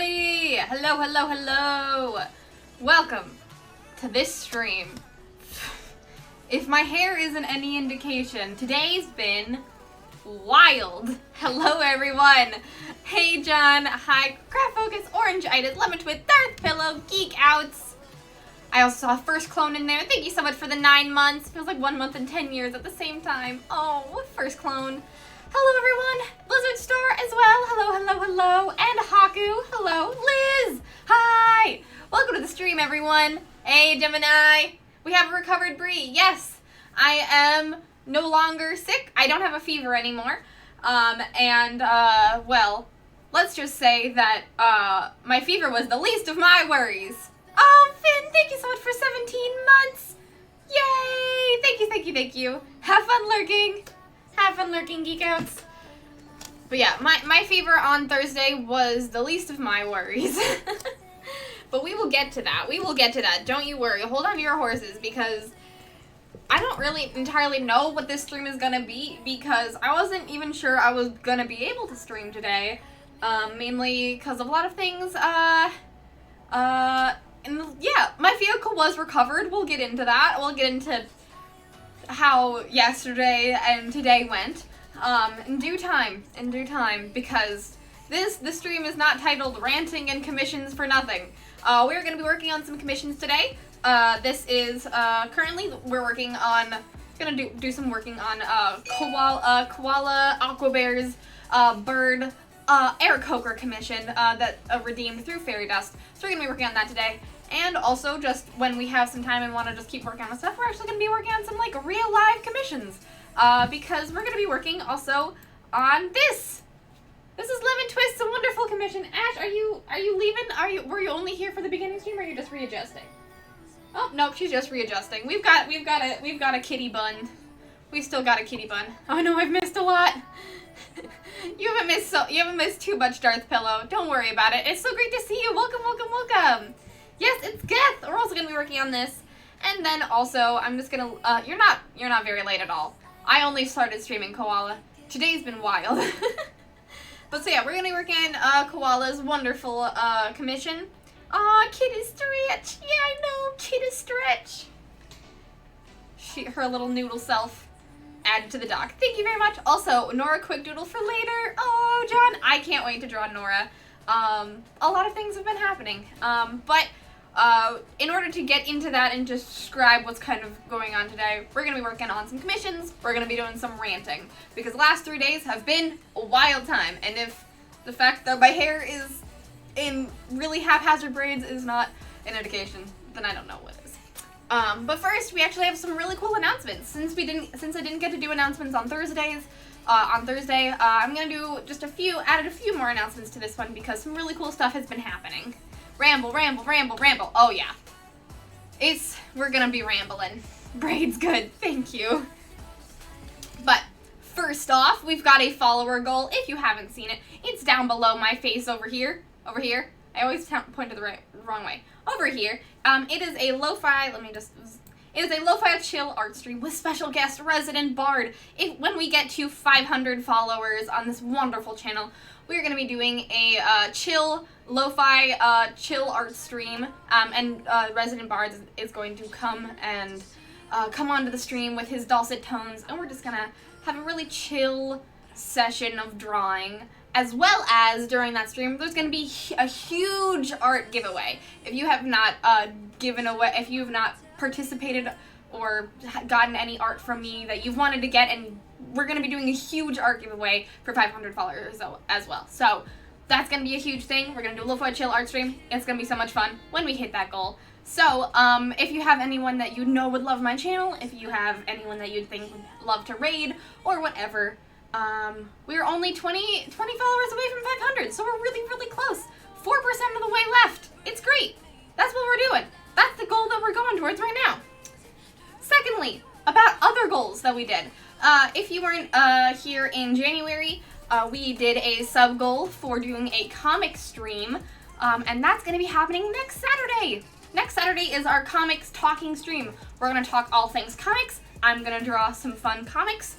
everybody! Hello, hello, hello! Welcome to this stream. If my hair isn't any indication, today's been wild. Hello, everyone! Hey, John. Hi, Craft Focus, Orange-itis, Lemon Twist, Darth Pillow, Geek Outs. I also saw First Clone in there. Thank you so much for the 9 months. Feels like 1 month and 10 years at the same time. Oh, First Clone. Hello, everyone. Blizzard Star as well. Hello, hello, hello. And Haku. Hello. Liz. Hi. Welcome to the stream, everyone. Hey, Gemini. We have a recovered Bree. Yes, I am no longer sick. I don't have a fever anymore. Well, let's just say that my fever was the least of my worries. Oh, Finn, thank you so much for 17 months. Yay. Thank you, thank you, thank you. Have fun lurking. Have fun lurking, Geek Outs. But yeah, my fever on Thursday was the least of my worries. But we will get to that. We will get to that. Don't you worry. Hold on to your horses, because I don't really entirely know what this stream is going to be, because I wasn't even sure I was going to be able to stream today. Mainly because of a lot of things. And yeah, my vehicle was recovered. We'll get into that. We'll get into how yesterday and today went in due time, because this stream is not titled Ranting and Commissions for Nothing. We're going to be working on some commissions today. This is currently we're working on do some working on koala aqua bears bird air coker commission that redeemed through fairy dust. So we're going to be working on that today. And also, just when we have some time and want to just keep working on stuff, we're actually going to be working on some, like, real live commissions. Because we're going to be working also on this. This is Lemon Twist's a wonderful commission. Ash, are you leaving? Were you only here for the beginning stream, or are you just readjusting? Oh, nope, she's just readjusting. We've got a kitty bun. We've still got a kitty bun. Oh no, I've missed a lot. You haven't missed too much, Darth Pillow. Don't worry about it. It's so great to see you. Welcome, welcome, welcome. Yes, it's Geth. We're also gonna be working on this, and then also I'm just gonna. You're not very late at all. I only started streaming Koala. Today's been wild. But so yeah, we're gonna be working on Koala's wonderful commission. Aw, Kitty Stretch. Yeah, I know, Kitty Stretch. Her little noodle self added to the dock. Thank you very much. Also, Nora quick doodle for later. Oh, John, I can't wait to draw Nora. A lot of things have been happening. But in order to get into that and just describe what's kind of going on today, we're going to be working on some commissions. We're going to be doing some ranting, because the last 3 days have been a wild time. And if the fact that my hair is in really haphazard braids is not an indication, then I don't know what is. But first, we actually have some really cool announcements. Since I didn't get to do announcements on Thursdays, I'm gonna do just added a few more announcements to this one, because some really cool stuff has been happening. Ramble, ramble, ramble, ramble. Oh yeah. We're gonna be rambling. Braid's good, thank you. But first off, we've got a follower goal. If you haven't seen it, it's down below my face over here. Over here. I always point to the wrong way. Over here. It is a lo-fi, it is a lo-fi chill art stream with special guest Resident Bard. When we get to 500 followers on this wonderful channel, we're going to be doing a chill, lo-fi chill art stream, and Resident Bard is going to come onto the stream with his dulcet tones, and we're just going to have a really chill session of drawing. As well as, during that stream, there's going to be a huge art giveaway. If you have not if you have not participated or gotten any art from me that you've wanted to get, and we're going to be doing a huge art giveaway for 500 followers as well. So that's going to be a huge thing. We're going to do a lo-fi chill art stream. It's going to be so much fun when we hit that goal. So if you have anyone that you know would love my channel, if you have anyone that you'd think would love to raid or whatever, we're only 20 followers away from 500, so we're really, really close. 4% of the way left. It's great. That's what we're doing. That's the goal that we're going towards right now. Secondly, about other goals that we did. If you weren't here in January, we did a sub goal for doing a comic stream, and that's going to be happening next Saturday. Next Saturday is our comics talking stream. We're going to talk all things comics. I'm going to draw some fun comics.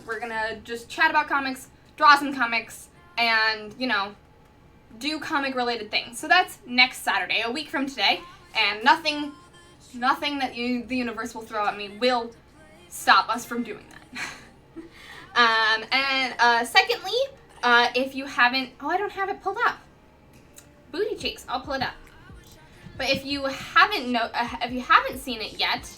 We're gonna just chat about comics, draw some comics, and, you know, do comic related things. So that's next Saturday, a week from today, and nothing that the universe will throw at me will stop us from doing that. Secondly, if you haven't, I don't have it pulled up. Booty cheeks, I'll pull it up. But if you haven't seen it yet,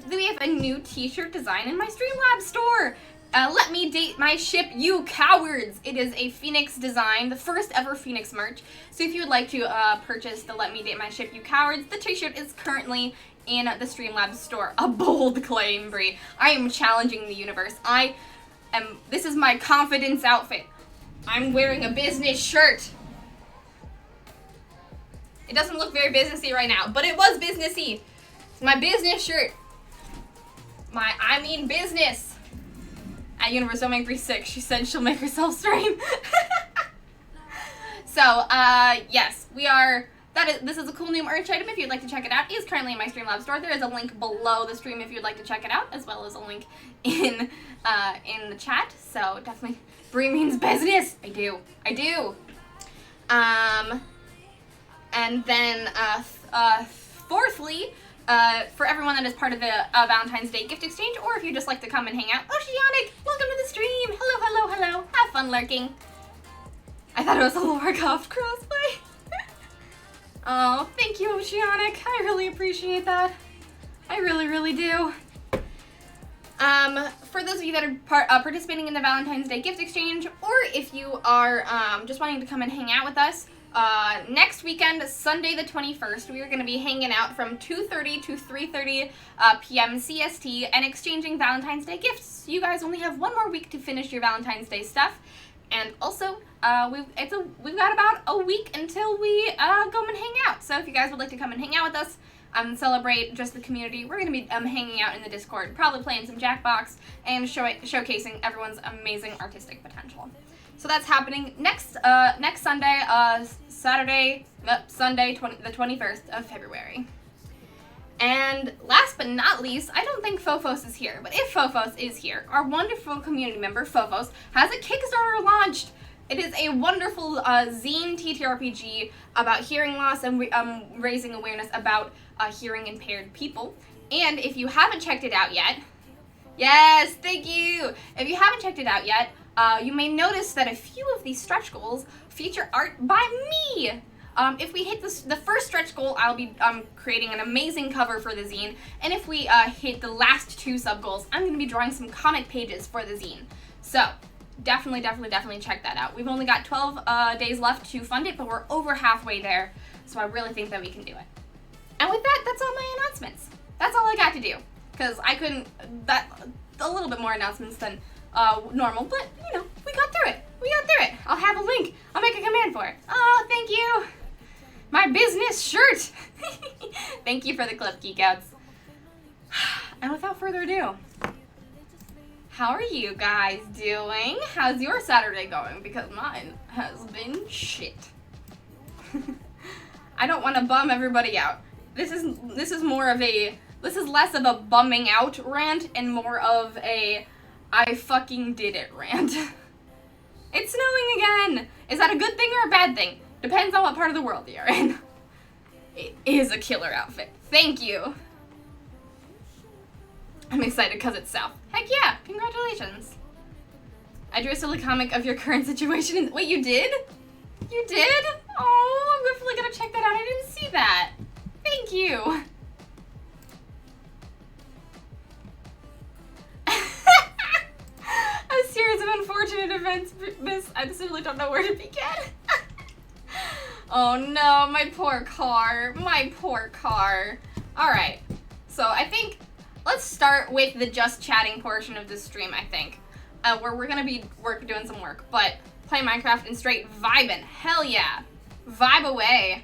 we have a new t-shirt design in my Streamlabs store. Let me date my ship, you cowards! It is a Phoenix design, the first ever Phoenix merch. So if you would like to purchase the Let Me Date My Ship, You Cowards, the t-shirt is currently in the Streamlabs store. A bold claim, Brie. I am challenging the universe. This is my confidence outfit. I'm wearing a business shirt. It doesn't look very businessy right now, but it was businessy. It's my business shirt. Business. At Universe, don't make Brie sick. She said she'll make herself stream. So, yes, this is a cool new merch item if you'd like to check it out. It is currently in my Streamlabs store. There is a link below the stream if you'd like to check it out, as well as a link in the chat. So, definitely, Brie means business. I do. And then, fourthly, for everyone that is part of the Valentine's Day gift exchange, or if you just like to come and hang out, Oceanic, welcome to the stream. Hello. Have fun lurking. I thought it was a Laura Croft crossplay. Oh, thank you, Oceanic. I really appreciate that. I really do. For those of you that are participating in the Valentine's Day gift exchange, or if you are just wanting to come and hang out with us, next weekend, Sunday the 21st, we are going to be hanging out from 2:30 to 3:30 p.m. CST and exchanging Valentine's Day gifts. You guys only have one more week to finish your Valentine's Day stuff, and also we've got about a week until we go and hang out. So if you guys would like to come and hang out with us, celebrate just the community, we're going to be hanging out in the Discord, probably playing some Jackbox and showcasing everyone's amazing artistic potential. So that's happening next Sunday, Sunday, the 21st of February. And last but not least, I don't think Fofos is here, but if Fofos is here, our wonderful community member, Fofos, has a Kickstarter launched. It is a wonderful zine TTRPG about hearing loss and raising awareness about hearing impaired people. And if you haven't checked it out yet, yes, thank you! If you haven't checked it out yet, you may notice that a few of these stretch goals feature art by me. If we hit the first stretch goal, I'll be creating an amazing cover for the zine. And if we hit the last two sub goals, I'm going to be drawing some comic pages for the zine. So definitely check that out. We've only got 12 days left to fund it, but we're over halfway there. So I really think that we can do it. And with that, that's all my announcements. That's all I got to do. Because I couldn't, a little bit more announcements than normal, but we got through it. I'll have a link. I'll make a command for it. Oh, thank you. My business shirt. Thank you for the clip, Geekouts. And without further ado, how are you guys doing? How's your Saturday going? Because mine has been shit. I don't want to bum everybody out. This is less of a bumming out rant and more of a I fucking did it rant. It's snowing again. Is that a good thing or a bad thing? Depends on what part of the world you're in. It is a killer outfit. Thank you. I'm excited because it's south. Heck yeah, congratulations. I drew a silly comic of your current situation. Wait, you did? You did? Oh, I'm definitely gonna check that out. I didn't see that. Thank you. A series of unfortunate events, miss. I just really don't know where to begin. Oh no, my poor car. Alright, so I think let's start with the just chatting portion of this stream, I think. Where we're gonna be doing some work, but play Minecraft and straight vibing. Hell yeah. Vibe away.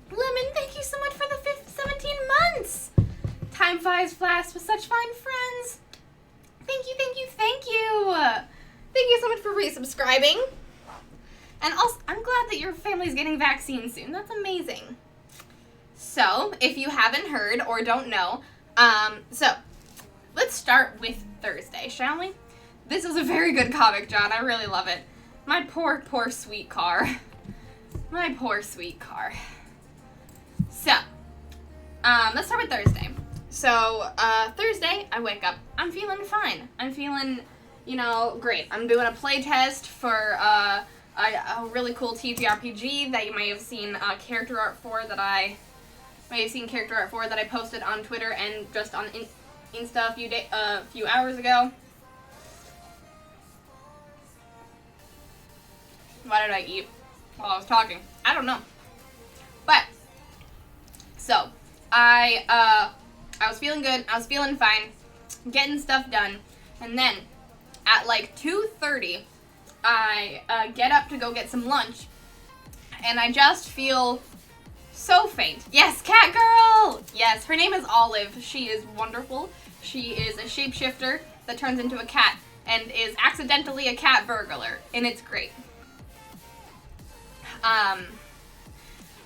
Lemon, thank you so much for the 17 months. Time flies fast with such fine friends. Thank you. Thank you so much for resubscribing. And also, I'm glad that your family's getting vaccines soon. That's amazing. So, if you haven't heard or don't know, so let's start with Thursday, shall we? This is a very good comic, John. I really love it. My poor, poor sweet car. My poor sweet car. So, let's start with Thursday. So, Thursday, I wake up. I'm feeling fine. I'm feeling, great. I'm doing a play test for a really cool TTRPG that you may have seen character art for that I posted on Twitter and just on Insta a few hours ago. What did I eat while I was talking? I don't know. But, so, I was feeling good. I was feeling fine. Getting stuff done. And then, at like 2:30, I get up to go get some lunch. And I just feel so faint. Yes, cat girl! Yes, her name is Olive. She is wonderful. She is a shapeshifter that turns into a cat and is accidentally a cat burglar. And it's great.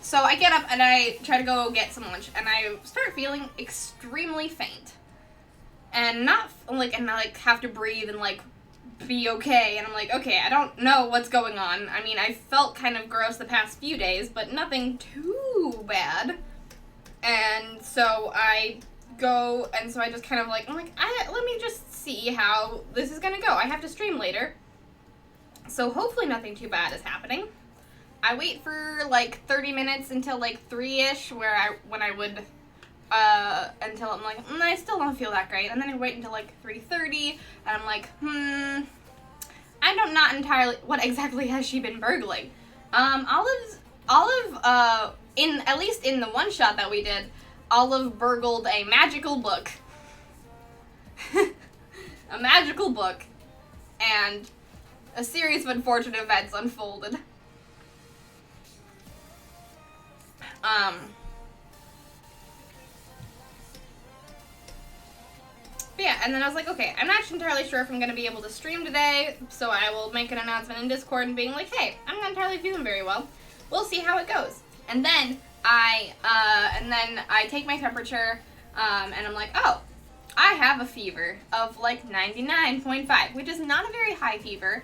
So I get up and I try to go get some lunch, and I start feeling extremely faint, and I have to breathe and be okay, and I'm like, okay, I don't know what's going on. I mean, I felt kind of gross the past few days, but nothing too bad. And so I go, and so I just kind of let me just see how this is gonna go. I have to stream later, so hopefully nothing too bad is happening. I wait for 30 minutes until 3-ish, until I'm I still don't feel that great. And then I wait until 3:30, and I'm not entirely, what exactly has she been burgling? Olive, at least in the one shot that we did, Olive burgled a magical book. A magical book. And a series of unfortunate events unfolded. But yeah, and then I was like, okay, I'm not entirely sure if I'm going to be able to stream today, so I will make an announcement in Discord and being like, hey, I'm not entirely feeling very well. We'll see how it goes. And then I take my temperature, and I'm like, oh, I have a fever of 99.5, which is not a very high fever.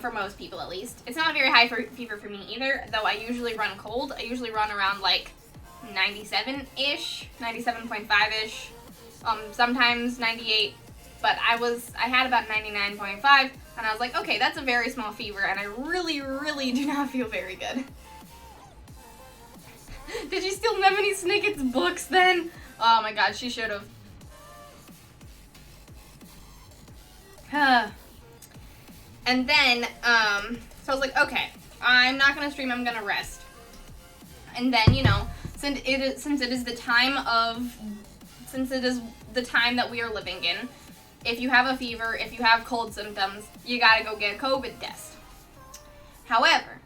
For most people, at least. It's not a very high fever for me either, though I usually run cold. I usually run around 97-ish, 97.5-ish, sometimes 98, but I had about 99.5, and I was like, okay, that's a very small fever, and I really, really do not feel very good. Did you steal Lemony Snicket's books then? Oh my god, she should have. And then, so I was like, okay, I'm not gonna stream, I'm gonna rest. And then, since it is the time that we are living in, if you have a fever, if you have cold symptoms, you gotta go get a COVID test. However,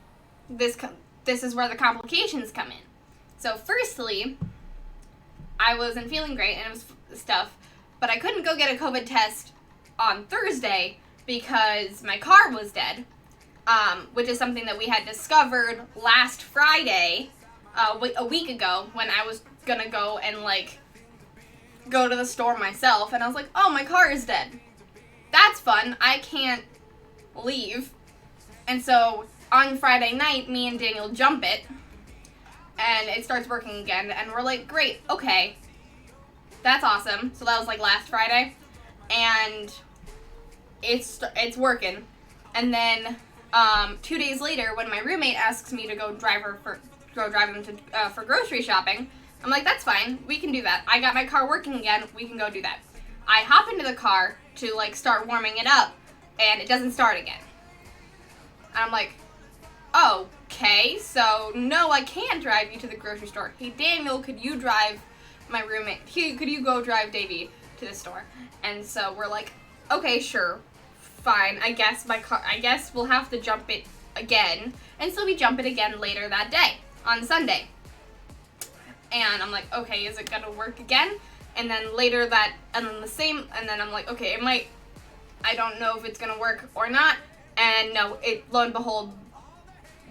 this is where the complications come in. So firstly, I wasn't feeling great, and it was stuff, but I couldn't go get a COVID test on Thursday because my car was dead, which is something that we had discovered last Friday, a week ago, when I was gonna go and go to the store myself, and I was like, oh, my car is dead. That's fun. I can't leave. And so on Friday night, me and Daniel jump it, and it starts working again, and we're like, great, okay, that's awesome. So that was last Friday, and it's working. And then 2 days later, when my roommate asks me to go drive him for grocery shopping, I'm like, that's fine, we can do that. I got my car working again, we can go do that. I hop into the car to start warming it up, and it doesn't start again. And I'm like, okay, so no, I can't drive you to the grocery store. Hey Daniel, could you drive my roommate? Could you go drive Davey to the store? And so we're like, okay, sure, fine. I guess we'll have to jump it again. And so we jump it again later that day, on Sunday. And I'm like, okay, is it gonna work again? And then and then I'm like, okay, it might, I don't know if it's gonna work or not. And no, lo and behold,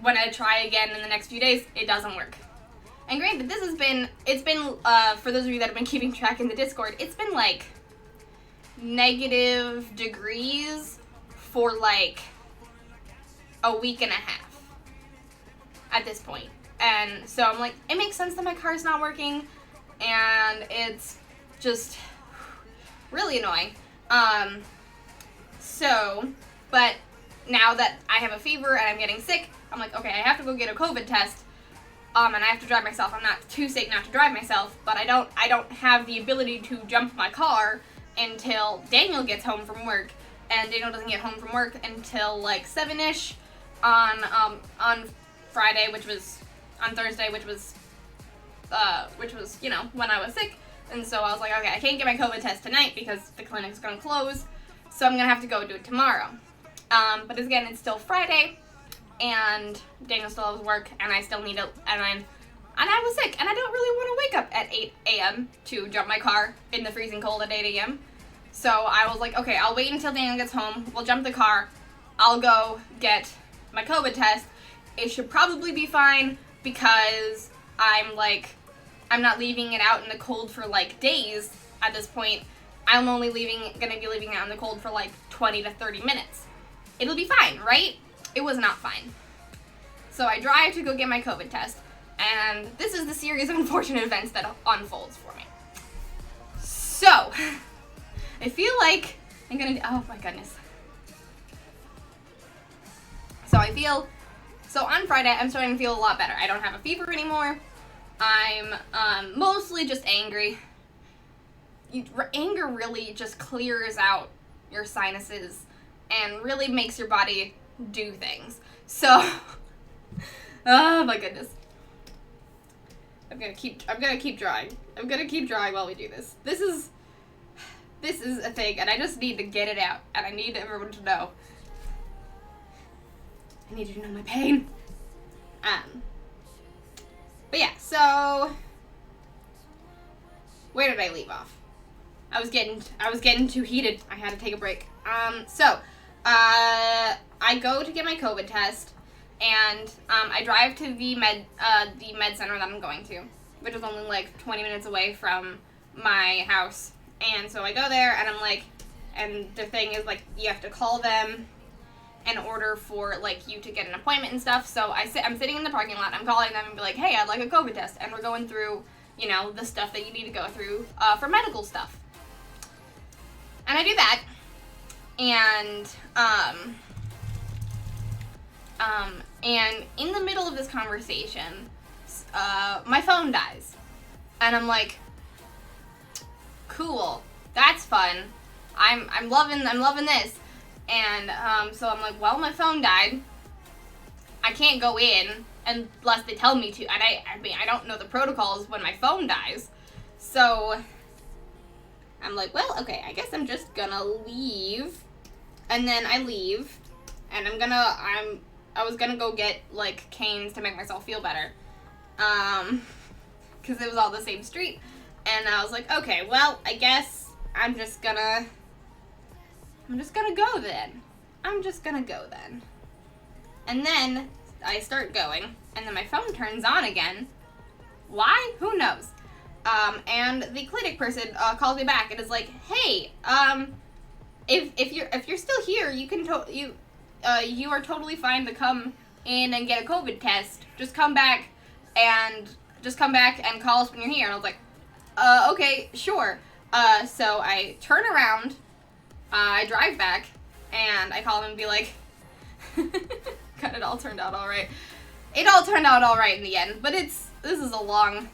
when I try again in the next few days, it doesn't work. And granted, it's been, for those of you that have been keeping track in the Discord, it's been like negative degrees for like a week and a half at this point. And so I'm like, it makes sense that my car's not working, and it's just really annoying. But now that I have a fever and I'm getting sick, I'm like, okay, I have to go get a COVID test, and I have to drive myself. I'm not too sick not to drive myself, but I don't have the ability to jump my car until Daniel gets home from work, and Daniel doesn't get home from work until like 7-ish on Friday, on Thursday, which was, you know, when I was sick. And so I was like, okay, I can't get my COVID test tonight because the clinic's gonna close, so I'm gonna have to go do it tomorrow. But again, it's still Friday, and Daniel still has work, and I still need to, and I was sick, and I don't really want to wake up at 8 a.m. to jump my car in the freezing cold at 8 a.m. So I was like, okay, I'll wait until Daniel gets home, we'll jump the car, I'll go get my COVID test. It should probably be fine, because I'm not leaving it out in the cold for like days at this point. I'm only gonna be leaving it out in the cold for like 20 to 30 minutes. It'll be fine, right? It was not fine. So I drive to go get my COVID test, and this is the series of unfortunate events that unfolds for me. So, I feel like I'm gonna, oh my goodness. So on Friday, I'm starting to feel a lot better. I don't have a fever anymore. I'm mostly just angry. Anger really just clears out your sinuses and really makes your body do things. So, oh my goodness. I'm gonna keep drawing. I'm gonna keep drawing while we do this. This is a thing, and I just need to get it out, and I need everyone to know. I need you to know my pain. But yeah, so where did I leave off? I was getting too heated. I had to take a break. I go to get my COVID test, and I drive to the med center that I'm going to, which is only like 20 minutes away from my house. And so I go there, and I'm like, and the thing is like, you have to call them in order for like you to get an appointment and stuff. So I'm sitting in the parking lot, I'm calling them and be like, hey, I'd like a COVID test, and we're going through, you know, the stuff that you need to go through for medical stuff. And I do that, and in the middle of this conversation, my phone dies, and I'm like, cool, that's fun, I'm loving this, and so I'm like, well, my phone died, I can't go in unless they tell me to, and I mean, I don't know the protocols when my phone dies, so I'm like, well, okay, I guess I'm just gonna leave. And then I leave, and I was gonna go get, like, canes to make myself feel better. Because it was all the same street. And I was like, okay, well, I guess I'm just gonna go then. And then I start going, and then my phone turns on again. Why? Who knows? And the clinic person calls me back and is like, "Hey, if you're still here, you can you are totally fine to come in and get a COVID test. Just come back and call us when you're here." And I was like, "Okay, sure." So I turn around, I drive back, and I call them and be like, "God, it all turned out all right." It all turned out all right in the end, but this is a long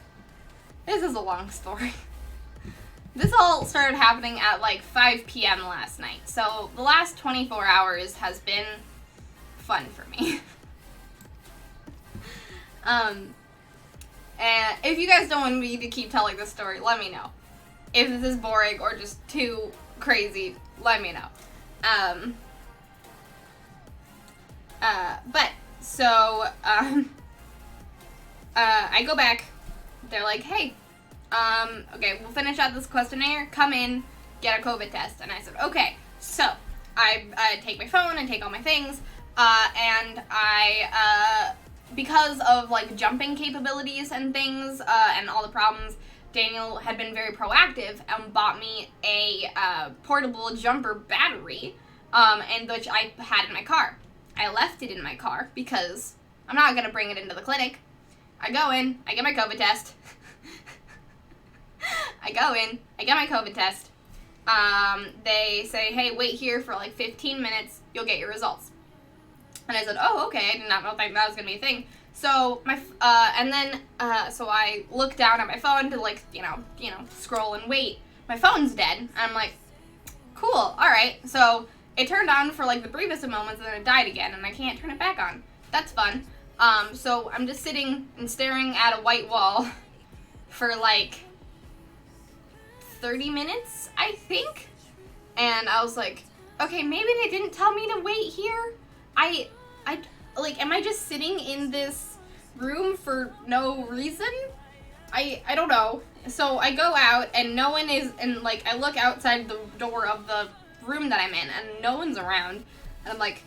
story. This all started happening at like 5 p.m. last night, so the last 24 hours has been fun for me. And if you guys don't want me to keep telling this story, let me know. If this is boring or just too crazy, let me know. I go back. They're like, hey, okay, we'll finish out this questionnaire, come in, get a COVID test. And I said, okay. So I take my phone and take all my things, and I because of like jumping capabilities and things and all the problems, Daniel had been very proactive and bought me a portable jumper battery, and which I had in my car. I left it in my car because I'm not gonna bring it into the clinic. I go in, I get my COVID test. I go in, I get my COVID test. They say, hey, wait here for like 15 minutes, you'll get your results. And I said, oh, okay, I did not think that was gonna be a thing. So so I look down at my phone to like, you know, scroll and wait. My phone's dead, and I'm like, cool, all right. So it turned on for like the briefest of moments, and then it died again, and I can't turn it back on. That's fun. So I'm just sitting and staring at a white wall for like 30 minutes, I think. And I was like, okay, maybe they didn't tell me to wait here. Am I just sitting in this room for no reason? I don't know. So I go out and no one is, and like I look outside the door of the room that I'm in and no one's around. And I'm like,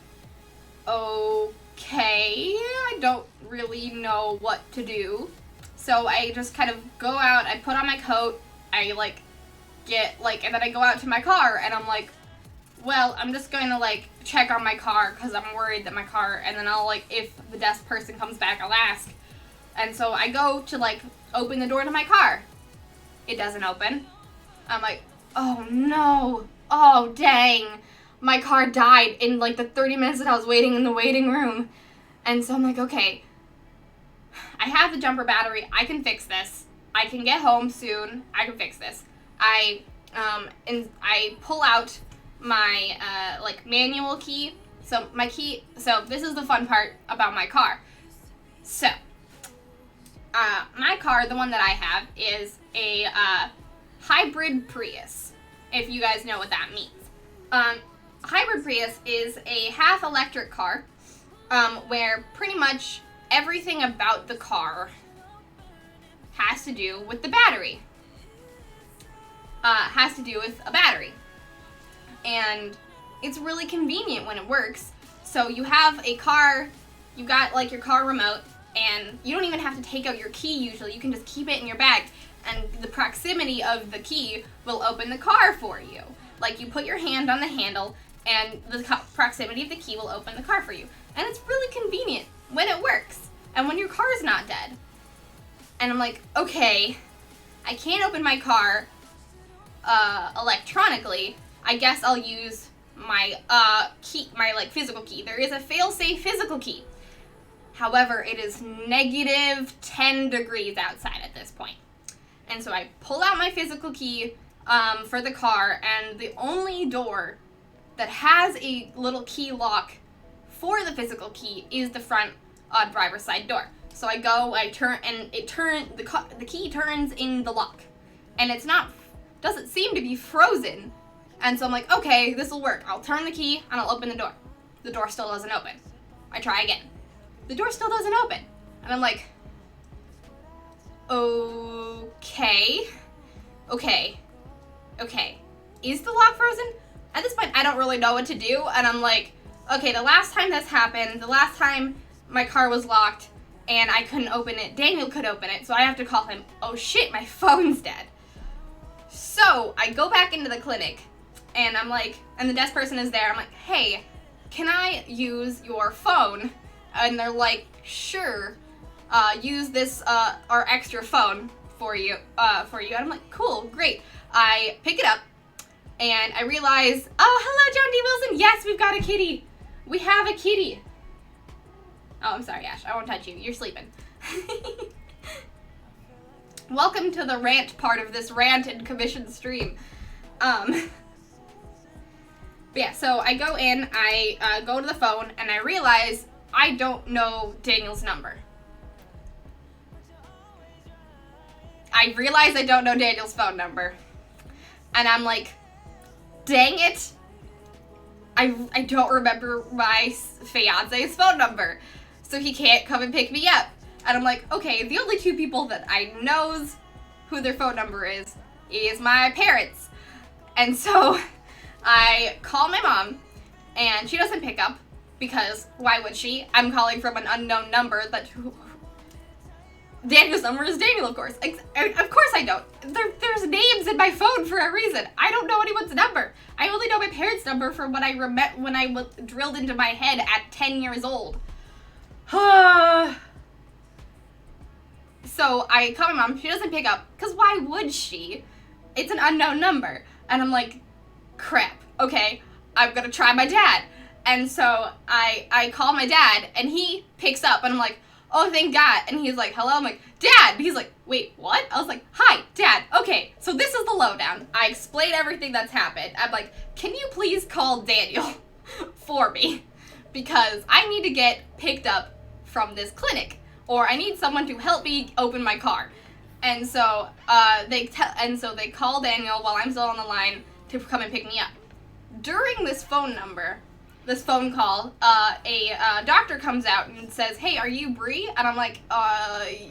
okay, I don't really know what to do. So I just kind of go out, I put on my coat, I and then I go out to my car and I'm like, well, I'm just going to like check on my car because I'm worried that my car, and then I'll like, if the desk person comes back, I'll ask. And so I go to like open the door to my car. It doesn't open. I'm like, oh no, oh dang. My car died in like the 30 minutes that I was waiting in the waiting room. And so I'm like, okay, I have the jumper battery. I can fix this. I can get home soon. I can fix this. I pull out my manual key. So this is the fun part about my car. So my car, the one that I have, is a hybrid Prius, if you guys know what that means. Hybrid Prius is a half electric car, where pretty much everything about the car has to do with the battery. Has to do with a battery. And it's really convenient when it works. So you have a car, you got like your car remote, and you don't even have to take out your key usually. You can just keep it in your bag, and the proximity of the key will open the car for you. Like you put your hand on the handle, and the proximity of the key will open the car for you. And it's really convenient when it works, and when your car's not dead. And I'm like, okay, I can't open my car electronically. I guess I'll use my key, my like physical key. There is a fail-safe physical key. However, it is negative 10 degrees outside at this point. And so I pull out my physical key for the car, and the only door that has a little key lock for the physical key is the front driver's side door. So I go, I turn, and the key turns in the lock. And doesn't seem to be frozen. And so I'm like, okay, this will work. I'll turn the key and I'll open the door. The door still doesn't open. I try again. The door still doesn't open. And I'm like, okay. Is the lock frozen? At this point, I don't really know what to do. And I'm like, okay, the last time this happened, the last time my car was locked and I couldn't open it, Daniel could open it. So I have to call him. Oh shit, my phone's dead. So I go back into the clinic. And I'm like, and the desk person is there. I'm like, hey, can I use your phone? And they're like, sure, use this, our extra phone for you. And I'm like, cool, great. I pick it up and I realize, oh, hello, John D. Wilson. Yes, we've got a kitty. We have a kitty. Oh, I'm sorry, Ash. I won't touch you. You're sleeping. Welcome to the rant part of this rant and commission stream. But yeah, so I go in, I go to the phone, and I realize I don't know Daniel's number. I realize I don't know Daniel's phone number. And I'm like, dang it. I don't remember my fiance's phone number. So he can't come and pick me up. And I'm like, okay, the only two people that I knows who their phone number is my parents. And so I call my mom, and she doesn't pick up because why would she? I'm calling from an unknown number that Daniel's number is Daniel, of course. Of course I don't. There's names in my phone for a reason. I don't know anyone's number. I only know my parents' number from when I was drilled into my head at 10 years old. So I call my mom. She doesn't pick up, because why would she? It's an unknown number. And I'm like, crap. Okay, I'm gonna try my dad. And so I call my dad, and he picks up, and I'm like, oh, thank God. And he's like, hello? I'm like, Dad! He's like, wait, what? I was like, hi, Dad. Okay, so this is the lowdown. I explain everything that's happened. I'm like, can you please call Daniel for me? Because I need to get picked up from this clinic, or I need someone to help me open my car. And so they call Daniel while I'm still on the line to come and pick me up. During this phone call, a doctor comes out and says, hey, are you Bree? And I'm like,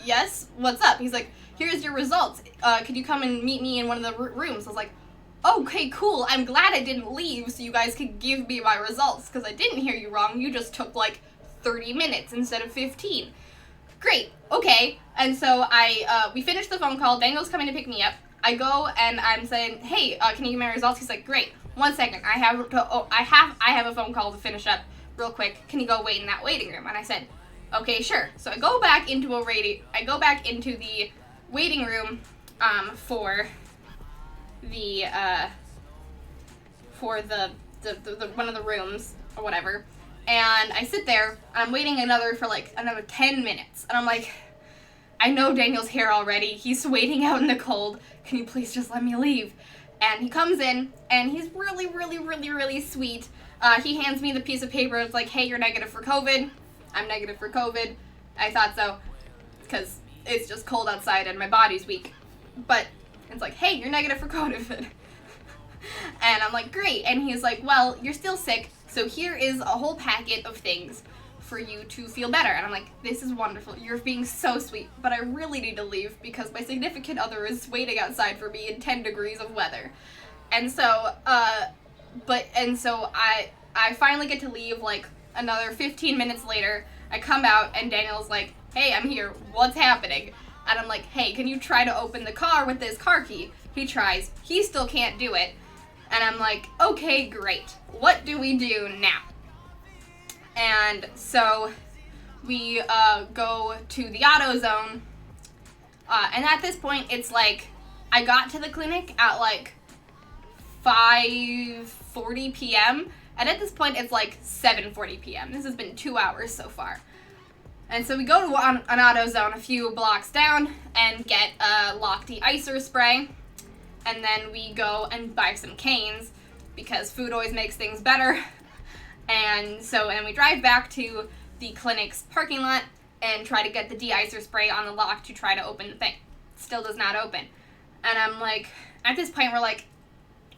yes, what's up? He's like, here's your results. Could you come and meet me in one of the rooms? I was like, okay, cool. I'm glad I didn't leave so you guys could give me my results, because I didn't hear you wrong. You just took like 30 minutes instead of 15. Great, okay. And so we finished the phone call. Daniel's coming to pick me up. I go and I'm saying, hey, can you give me my results? He's like, great. 1 second, I have a phone call to finish up real quick. Can you go wait in that waiting room? And I said, okay, sure. So I go back into the waiting room for the one of the rooms or whatever. And I sit there, I'm waiting another 10 minutes. And I'm like, I know Daniel's here already. He's waiting out in the cold. Can you please just let me leave? And he comes in, and he's really, really, really, really sweet. He hands me the piece of paper. It's like, hey, you're negative for COVID. I'm negative for COVID. I thought so, because it's just cold outside and my body's weak. But it's like, hey, you're negative for COVID. And I'm like, great. And he's like, well, you're still sick, so here is a whole packet of things for you to feel better. And I'm like, this is wonderful. You're being so sweet, but I really need to leave because my significant other is waiting outside for me in 10 degrees of weather. And so, I finally get to leave like another 15 minutes later. I come out and Daniel's like, hey, I'm here. What's happening? And I'm like, hey, can you try to open the car with this car key? He tries. He still can't do it. And I'm like, okay, great. What do we do now? And so we go to the AutoZone, and at this point, it's like, I got to the clinic at like 5:40 p.m., and at this point, it's like 7:40 p.m. This has been 2 hours so far. And so we go to an AutoZone a few blocks down and get a Lock de-icer spray, and then we go and buy some canes, because food always makes things better. And we drive back to the clinic's parking lot and try to get the de-icer spray on the lock to try to open the thing. Still does not open. And I'm like, at this point, we're like,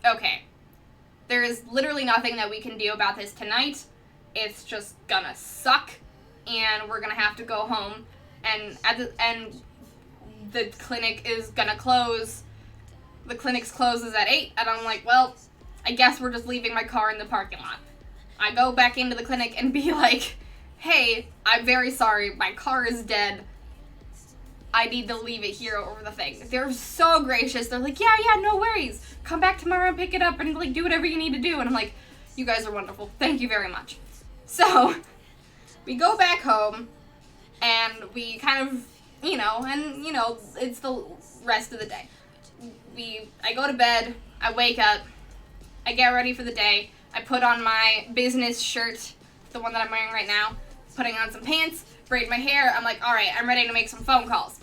okay, there is literally nothing that we can do about this tonight. It's just gonna suck, and we're gonna have to go home. And the clinic is gonna close. The clinic closes at 8, and I'm like, well, I guess we're just leaving my car in the parking lot. I go back into the clinic and be like, hey, I'm very sorry, my car is dead. I need to leave it here over the thing. They're so gracious. They're like, yeah, no worries. Come back tomorrow and pick it up and like do whatever you need to do. And I'm like, you guys are wonderful. Thank you very much. So we go back home and we kind of, it's the rest of the day. I go to bed, I wake up, I get ready for the day. I put on my business shirt, the one that I'm wearing right now, putting on some pants, braid my hair. I'm like, all right, I'm ready to make some phone calls.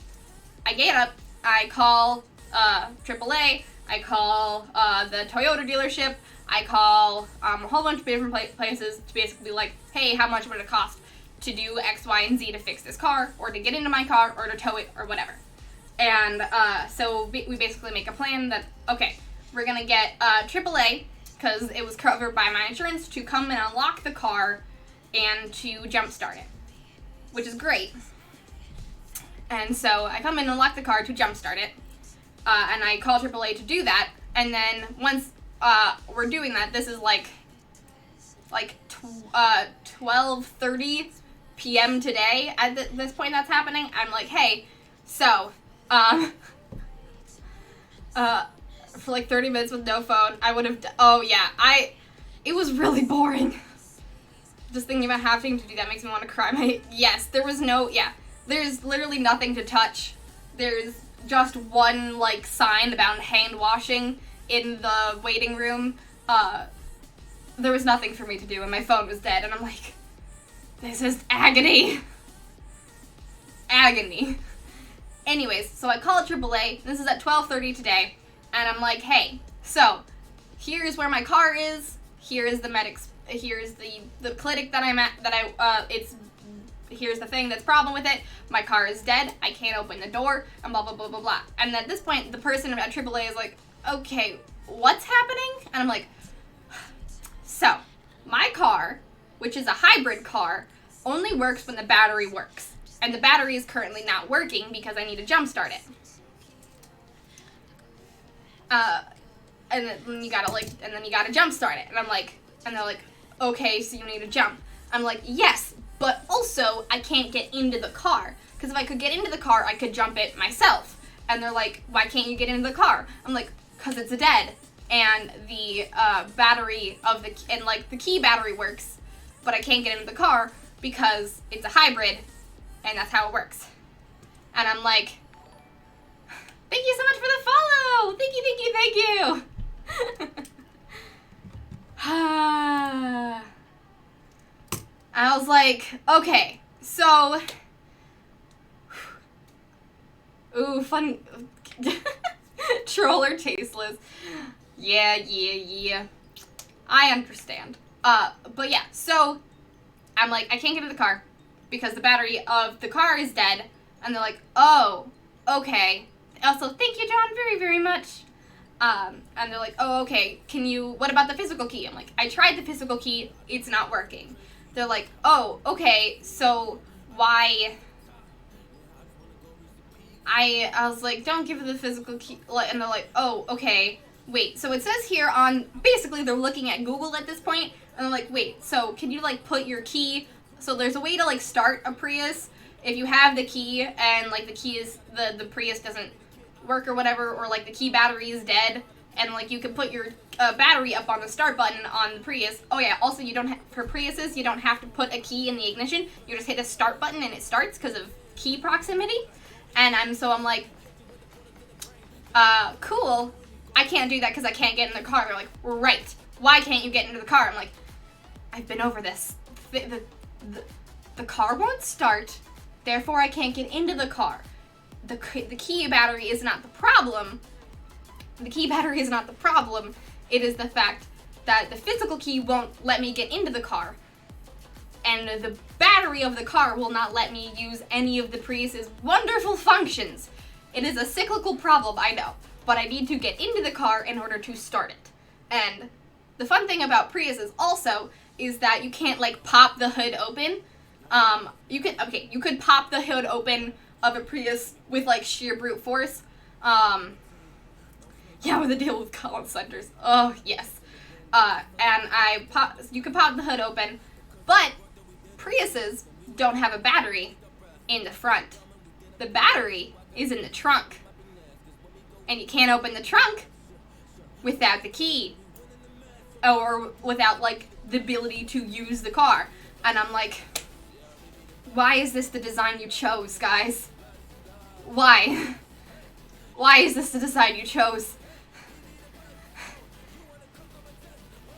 I get up, I call AAA, I call the Toyota dealership, I call a whole bunch of different places to basically be like, hey, how much would it cost to do X, Y, and Z to fix this car, or to get into my car, or to tow it, or whatever. And so we basically make a plan that, okay, we're going to get AAA, because it was covered by my insurance, to come and unlock the car and to jumpstart it, which is great. And so I come in and unlock the car to jumpstart it, and I call AAA to do that, and then once we're doing that, this is like like 12:30 p.m. today. At this point that's happening, I'm like, hey, so for like 30 minutes with no phone, I would have. Oh yeah, it was really boring. Just thinking about having to do that makes me want to cry. Yes, there's literally nothing to touch. There's just one like sign about hand washing in the waiting room. There was nothing for me to do and my phone was dead, and I'm like, this is agony. Agony. Anyways, so I call AAA. This is at 12:30 today, and I'm like, hey, so here's where my car is. Here is the medics. Here's the clinic that I'm at. Here's the thing that's problem with it. My car is dead. I can't open the door. And blah blah blah blah blah. And at this point, the person at AAA is like, okay, what's happening? And I'm like, so my car, which is a hybrid car, only works when the battery works. And the battery is currently not working because I need to jumpstart it. And then you gotta jumpstart it. And I'm like, and they're like, okay, so you need to jump. I'm like, yes, but also I can't get into the car. Because if I could get into the car, I could jump it myself. And they're like, why can't you get into the car? I'm like, because it's dead. And the battery of the key battery works, but I can't get into the car because it's a hybrid, and that's how it works. And I'm like, thank you so much for the follow. Thank you, thank you, thank you. I was like, okay, so, ooh, fun, troll or tasteless. Yeah. I understand. But yeah, so I'm like, I can't get in the car because the battery of the car is dead. And they're like, oh, okay. Also, thank you, John, very, very much. And they're like, oh, okay, what about the physical key? I'm like, I tried the physical key, it's not working. They're like, oh, okay, so why? I was like, don't give her the physical key. And they're like, oh, okay. Wait, so it says here basically they're looking at Google at this point, and they're like, wait, so can you, put your key, so there's a way to, start a Prius if you have the key, and, the key is, the Prius doesn't work or whatever, or, the key battery is dead, and, you can put your battery up on the start button on the Prius. Oh, yeah, also, for Priuses, you don't have to put a key in the ignition, you just hit the start button and it starts because of key proximity, and I'm like, cool. I can't do that because I can't get in the car. They're like, right. Why can't you get into the car? I'm like, I've been over this. The car won't start, therefore I can't get into the car. The key battery is not the problem. The key battery is not the problem. It is the fact that the physical key won't let me get into the car. And the battery of the car will not let me use any of the Prius's wonderful functions. It is a cyclical problem, I know. But I need to get into the car in order to start it. And the fun thing about Priuses also is that you can't pop the hood open. You could pop the hood open of a Prius with sheer brute force. Yeah, with a deal with call centers. Oh yes. And you could pop the hood open, but Priuses don't have a battery in the front. The battery is in the trunk. And you can't open the trunk without the key. Or without, the ability to use the car. And I'm like, why is this the design you chose, guys? Why? Why is this the design you chose?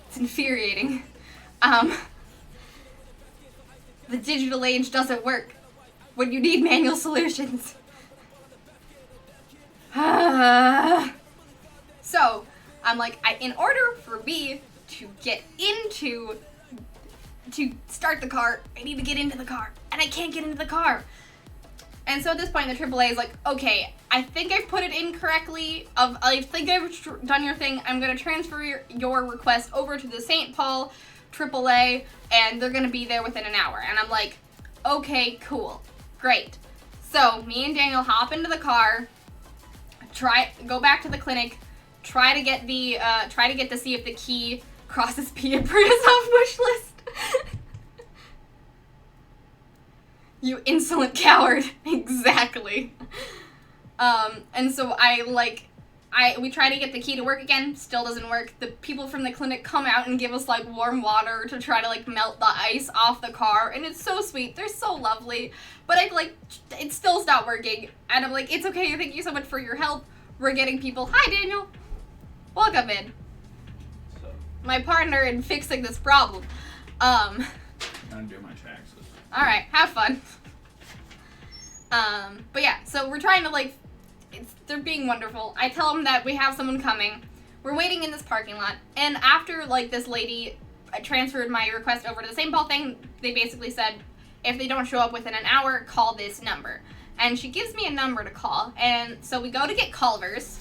It's infuriating. The digital age doesn't work when you need manual solutions. So, I'm like, in order for me to get to start the car, I need to get into the car, and I can't get into the car. And so at this point, the AAA is like, okay, I think I've put it in correctly. I think I've done your thing. I'm going to transfer your request over to the St. Paul AAA, and they're going to be there within an hour. And I'm like, okay, cool, great. So me and Daniel hop into the car, go back to the clinic, try to get to see if the key cross this Prius off wish list. You insolent coward. Exactly. And so we try to get the key to work again, still doesn't work. The people from the clinic come out and give us, like, warm water to try to, like, melt the ice off the car, and it's so sweet. They're so lovely. But it still's not working, and I'm like, it's okay, thank you so much for your help. We're getting people. Hi, Daniel. Welcome in. So, My partner in fixing this problem. I'm gonna do my taxes. Alright, have fun. But yeah, so we're trying to, like, they're being wonderful. I tell them that we have someone coming. We're waiting in this parking lot, and after, like, this lady transferred my request over to the St. Paul thing, they basically said, if they don't show up within an hour, call this number. And she gives me a number to call, and so we go to get Culver's.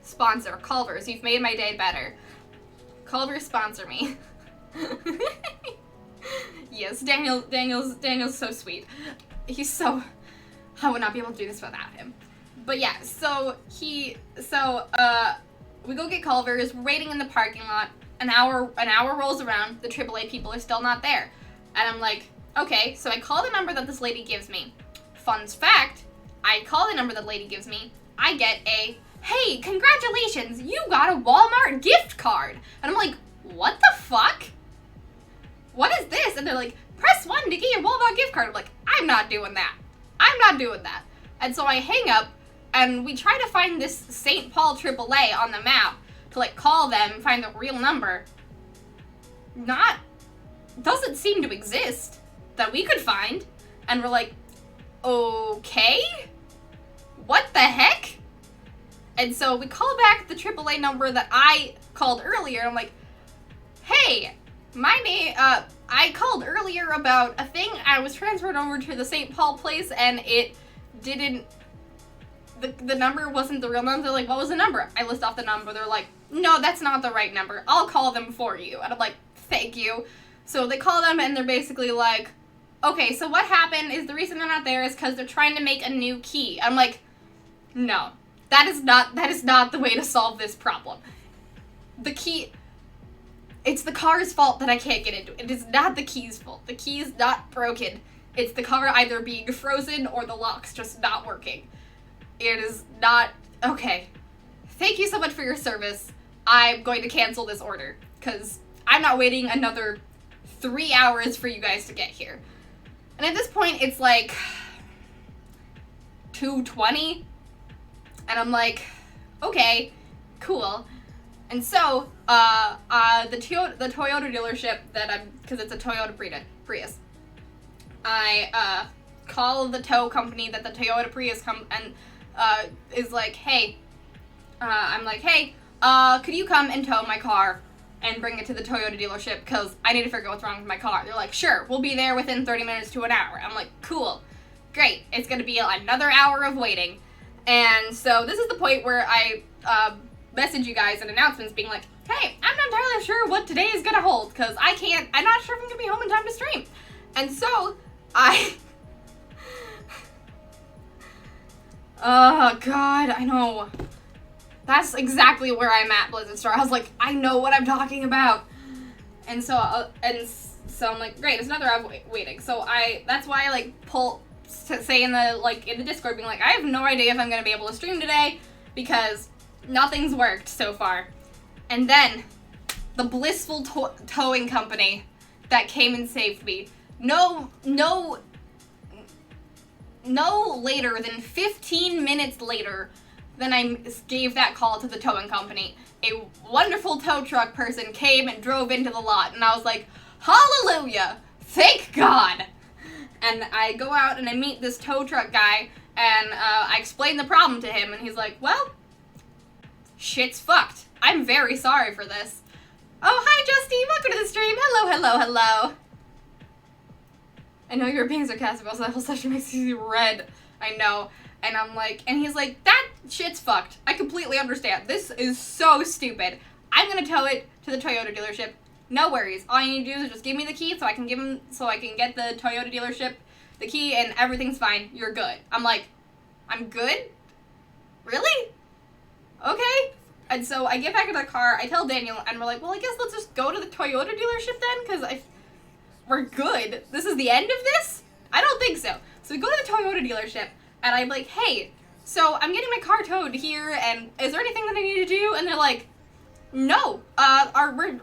Sponsor, Culver's, you've made my day better. Culver's, sponsor me. Yes, Daniel's so sweet. I would not be able to do this without him. But yeah, we go get Culver's, we're waiting in the parking lot, an hour rolls around, the AAA people are still not there. And I'm like, okay, so I call the number that this lady gives me. Fun fact, I call the number that lady gives me, I get a, hey, congratulations, you got a Walmart gift card. And I'm like, what the fuck? What is this? And they're like, press 1 to get your Walmart gift card. I'm like, I'm not doing that. And so I hang up, and we try to find this St. Paul AAA on the map to, like, call them and find the real number. Doesn't seem to exist that we could find. And we're like, okay, what the heck? And so we call back the AAA number that I called earlier. I'm like, hey, I called earlier about a thing. I was transferred over to the St. Paul place, and it didn't, the number wasn't the real number. They're like, what was the number? I list off the number. They're like, no, that's not the right number. I'll call them for you. And I'm like, thank you. So they call them, and they're basically like, okay, so what happened is the reason they're not there is because they're trying to make a new key. I'm like, no, that is not the way to solve this problem. The key, it's the car's fault that I can't get into. It is not the key's fault. The key is not broken. It's the car either being frozen or the lock's just not working. It is not, okay. Thank you so much for your service. I'm going to cancel this order, because I'm not waiting another 3 hours for you guys to get here. And at this point, it's like 2:20, and I'm like, okay, cool. And so, the Toyota dealership because it's a Toyota Prius, I call the tow company that the Toyota Prius is like, hey, I'm like, hey, could you come and tow my car and bring it to the Toyota dealership, because I need to figure out what's wrong with my car. They're like, sure, we'll be there within 30 minutes to an hour. I'm like, cool, great, it's gonna be another hour of waiting. And so this is the point where I message you guys in announcements being like, hey, I'm not entirely sure what today is gonna hold, because I'm not sure if I'm gonna be home in time to stream. And so oh god, I know. That's exactly where I'm at, Blizzard Star. I was like, I know what I'm talking about. And so I'm like, great, it's another hour waiting. So that's why I, like, say in the Discord being like, I have no idea if I'm gonna be able to stream today, because nothing's worked so far. And then the blissful towing company that came and saved me, no later than 15 minutes later than I gave that call to the towing company, a wonderful tow truck person came and drove into the lot, and I was like, hallelujah, thank God. And I go out and I meet this tow truck guy, and I explain the problem to him, and he's like, well, shit's fucked. I'm very sorry for this. Oh, hi, Justy, welcome to the stream. Hello. I know you're being sarcastic, also that whole session makes you red. I know. And I'm like, and he's like, that shit's fucked. I completely understand. This is so stupid. I'm gonna tow it to the Toyota dealership. No worries. All you need to do is just give me the key so I can get the Toyota dealership the key, and everything's fine. You're good. I'm like, I'm good? Really? Okay. And so I get back in the car, I tell Daniel, and we're like, well, I guess let's just go to the Toyota dealership then, because we're good. This is the end of this? I don't think so. So we go to the Toyota dealership, and I'm like, hey, so I'm getting my car towed here, and is there anything that I need to do? And they're like, no. Other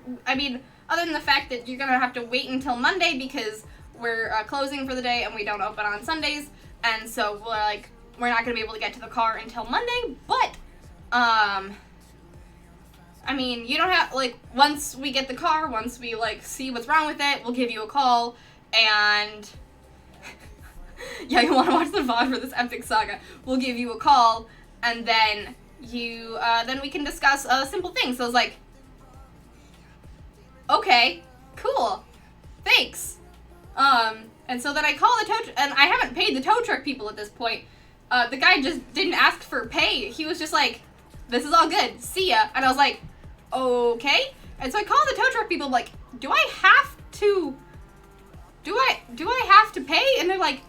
than the fact that you're gonna have to wait until Monday because we're closing for the day and we don't open on Sundays, and so we're not gonna be able to get to the car until Monday, but, you don't have, once we get the car, once we, see what's wrong with it, we'll give you a call, and, yeah, you want to watch the VOD for this epic saga, we'll give you a call, and then then we can discuss simple things. So I was like, okay, cool, thanks. And so then I call the tow, and I haven't paid the tow truck people at this point. The guy just didn't ask for pay. He was just like, this is all good, see ya. And I was like, okay. And so I called the tow truck people, like, do I have to pay? And they're like,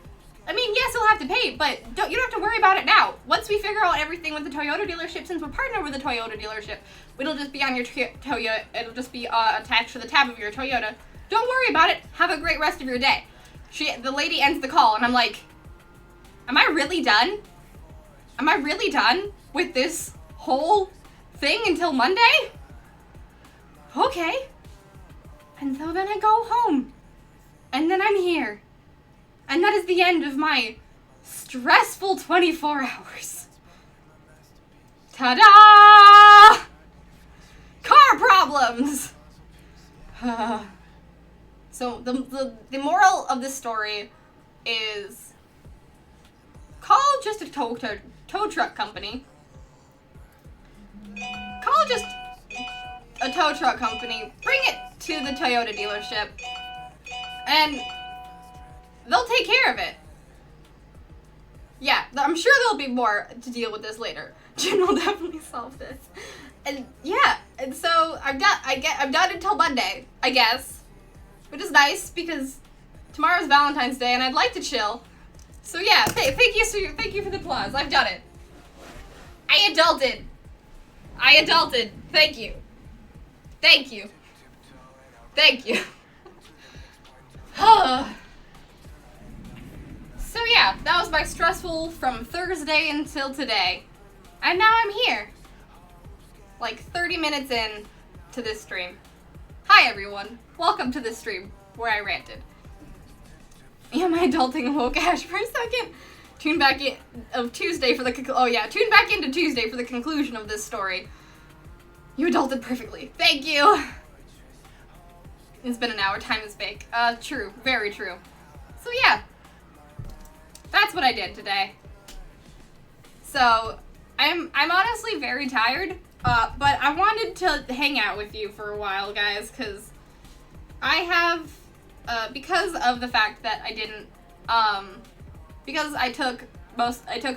yes, you'll have to pay, but you don't have to worry about it now. Once we figure out everything with the Toyota dealership, since we're partnered with the Toyota dealership, it'll just be on your Toyota, it'll just be attached to the tab of your Toyota. Don't worry about it. Have a great rest of your day. The lady ends the call, and I'm like, am I really done? Am I really done with this whole thing until Monday? Okay. And so then I go home. And then I'm here. And that is the end of my stressful 24 hours. Ta-da! Car problems! So the moral of this story is call just a tow truck company. Call just a tow truck company, bring it to the Toyota dealership, and they'll take care of it. Yeah, I'm sure there'll be more to deal with this later. Jen will definitely solve this. And yeah, and so I'm done until Monday, I guess. Which is nice because tomorrow's Valentine's Day and I'd like to chill. So yeah, thank you for the applause. I've done it. I adulted. Thank you. Thank you. So yeah, that was my stressful from Thursday until today. And now I'm here. 30 minutes in to this stream. Hi everyone. Welcome to this stream where I ranted. Yeah, my adulting woke Ash for a second. Tune back into Tuesday for the conclusion of this story. You adulted perfectly. Thank you. It's been an hour. Time is fake. True. Very true. So yeah. That's what I did today. So, I'm honestly very tired, but I wanted to hang out with you for a while, guys, because I have, because of the fact that I didn't, because I took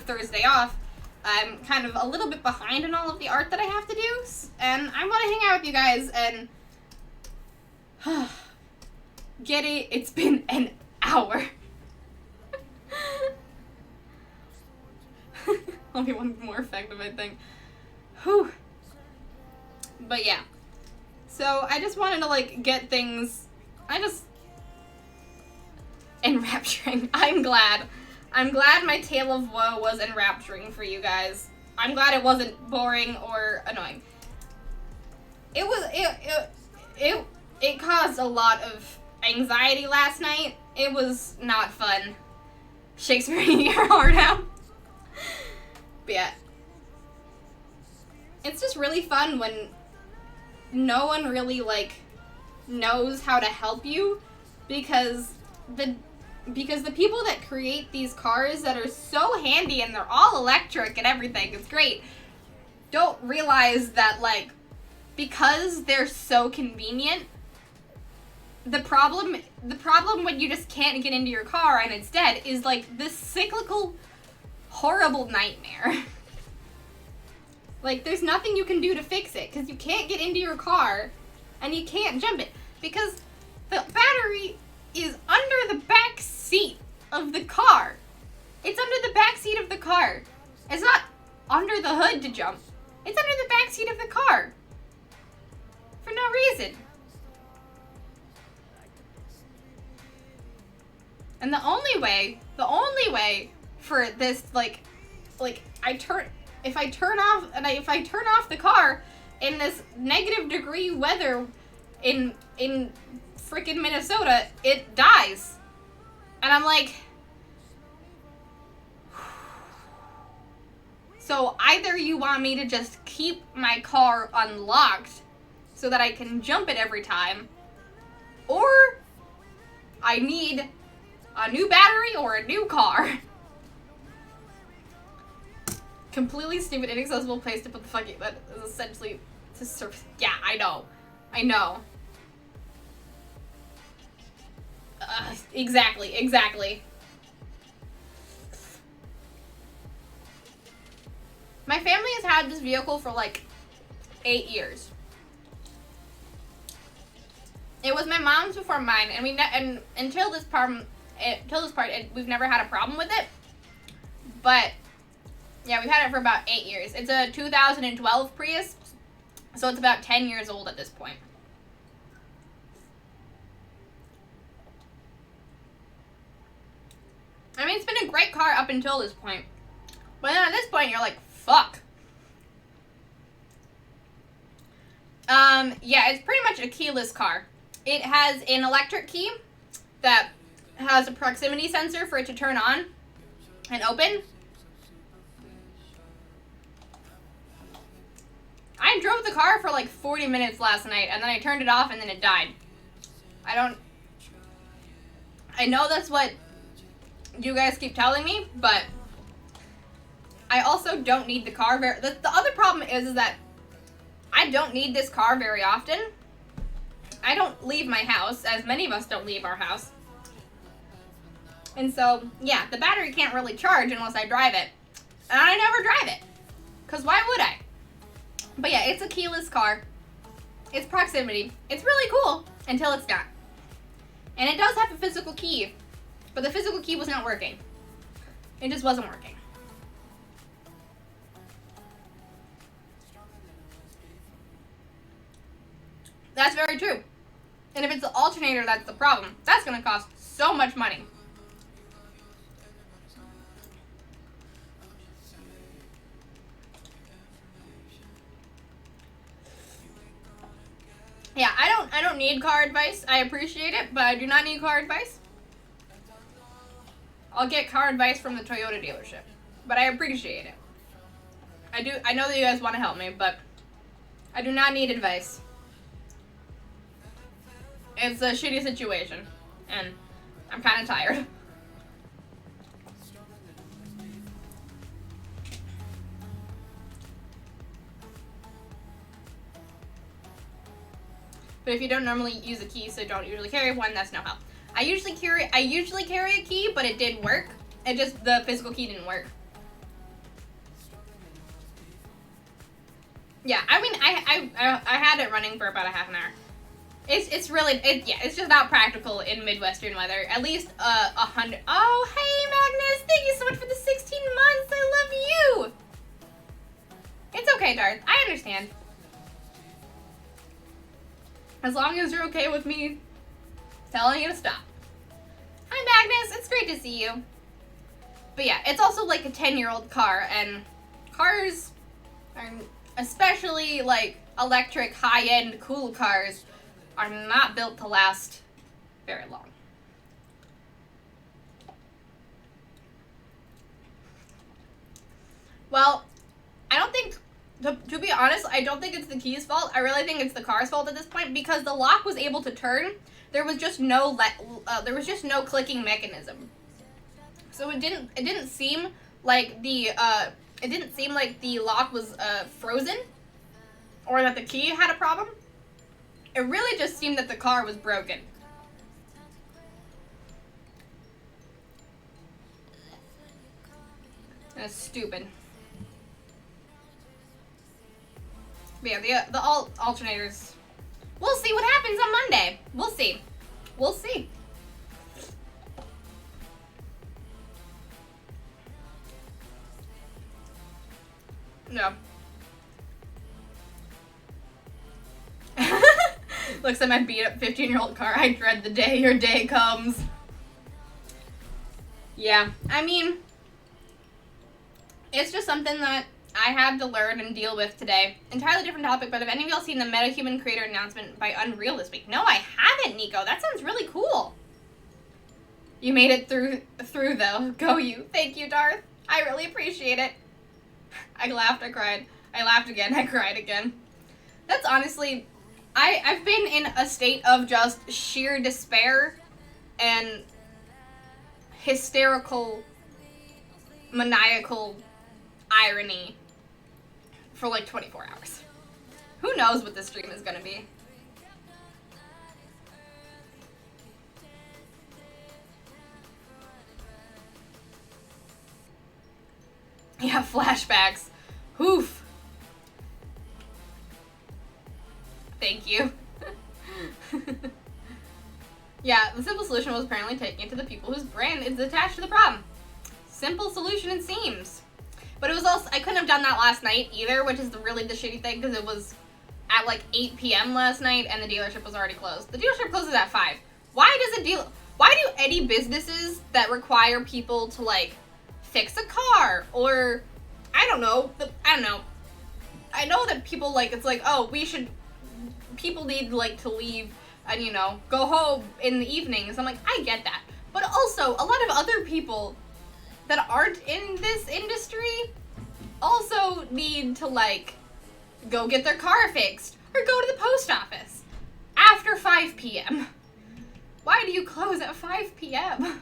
Thursday off, I'm kind of a little bit behind in all of the art that I have to do, and I want to hang out with you guys and get it. It's been an hour. I'll be one more effective, I think. Whew. But yeah. So I just wanted to get things. Enrapturing. I'm glad my tale of woe was enrapturing for you guys. I'm glad it wasn't boring or annoying. It caused a lot of anxiety last night. It was not fun. Shakespeare eating your heart out. But yeah. It's just really fun when no one really knows how to help you because the people that create these cars that are so handy and they're all electric and everything, it's great, don't realize that because they're so convenient, the problem when you just can't get into your car and it's dead is this cyclical horrible nightmare. There's nothing you can do to fix it because you can't get into your car and you can't jump it because the battery is under the back seat of the car. It's under the back seat of the car. It's not under the hood to jump. It's under the back seat of the car. For no reason. And the only way for this, if I turn off the car in this negative degree weather in freaking Minnesota, it dies. And I'm like, so either you want me to just keep my car unlocked so that I can jump it every time, or I need a new battery or a new car. Completely stupid, inaccessible place to put the fucking, that is essentially to serve. Yeah, I know. Exactly. My family has had this vehicle for like 8 years. It was my mom's before mine, and until this part, we've never had a problem with it. But yeah, we've had it for about 8 years. It's a 2012 Prius, so it's about 10 years old at this point. I mean, it's been a great car up until this point. But then at this point, you're like, fuck. Yeah, it's pretty much a keyless car. It has an electric key that has a proximity sensor for it to turn on and open. I drove the car for like 40 minutes last night, and then I turned it off, and then it died. I know that's what you guys keep telling me, but I also don't need the car the other problem is that I don't need this car very often. I don't leave my house, as many of us don't leave our house. And so, yeah, the battery can't really charge unless I drive it. And I never drive it. Because why would I? But yeah, it's a keyless car. It's proximity. It's really cool until it's not. And it does have a physical key. But the physical key was not working. It just wasn't working. That's very true. And if it's the alternator that's the problem, that's going to cost so much money. Yeah, I don't need car advice. I appreciate it, but I do not need car advice. I'll get car advice from the Toyota dealership, but I appreciate it. I know that you guys want to help me, but I do not need advice. It's a shitty situation, and I'm kind of tired. But if you don't normally use a key, so don't usually carry one, that's no help. I usually carry a key, but it did work. It just, the physical key didn't work. Yeah, I mean, I had it running for about a half an hour. It's really, it's just not practical in Midwestern weather. At least 100. Oh, hey Magnus, thank you so much for the 16 months. I love you. It's okay, Darth. I understand. As long as you're okay with me telling you to stop. Hi Magnus, it's great to see you. But yeah, it's also like a 10-year-old car, and cars are, especially like electric high-end cool cars, are not built to last very long. Well, I don't think, to be honest, I don't think it's the key's fault. I really think it's the car's fault at this point, because the lock was able to turn. There was just no clicking mechanism. So it didn't seem like the lock was frozen, or that the key had a problem. It really just seemed that the car was broken. That's stupid. But yeah, the alternators. We'll see what happens on Monday. We'll see. We'll see. No. Looks at my beat up 15-year-old car. I dread the day your day comes. Yeah, I mean, it's just something that I had to learn and deal with today. Entirely different topic, but have any of y'all seen the MetaHuman creator announcement by Unreal this week? No, I haven't, Nico. That sounds really cool. You made it through though. Go you. Thank you, Darth. I really appreciate it. I laughed, I cried. I laughed again, I cried again. That's honestly, I've been in a state of just sheer despair and hysterical, maniacal irony for like 24 hours. Who knows what this stream is gonna be? Yeah, flashbacks. Oof. Thank you. Yeah, the simple solution was apparently taking it to the people whose brand is attached to the problem. Simple solution it seems. But it was also, I couldn't have done that last night either, which is really the shitty thing, because it was at like 8 p.m. last night and the dealership was already closed. The dealership closes at 5. Why do any businesses that require people to like fix a car or I don't know. I know that people like, it's like, oh, people need like to leave and, you know, go home in the evenings. I'm like, I get that. But also, a lot of other people that aren't in this industry also need to like go get their car fixed or go to the post office after 5 p.m. Why do you close at 5 p.m.?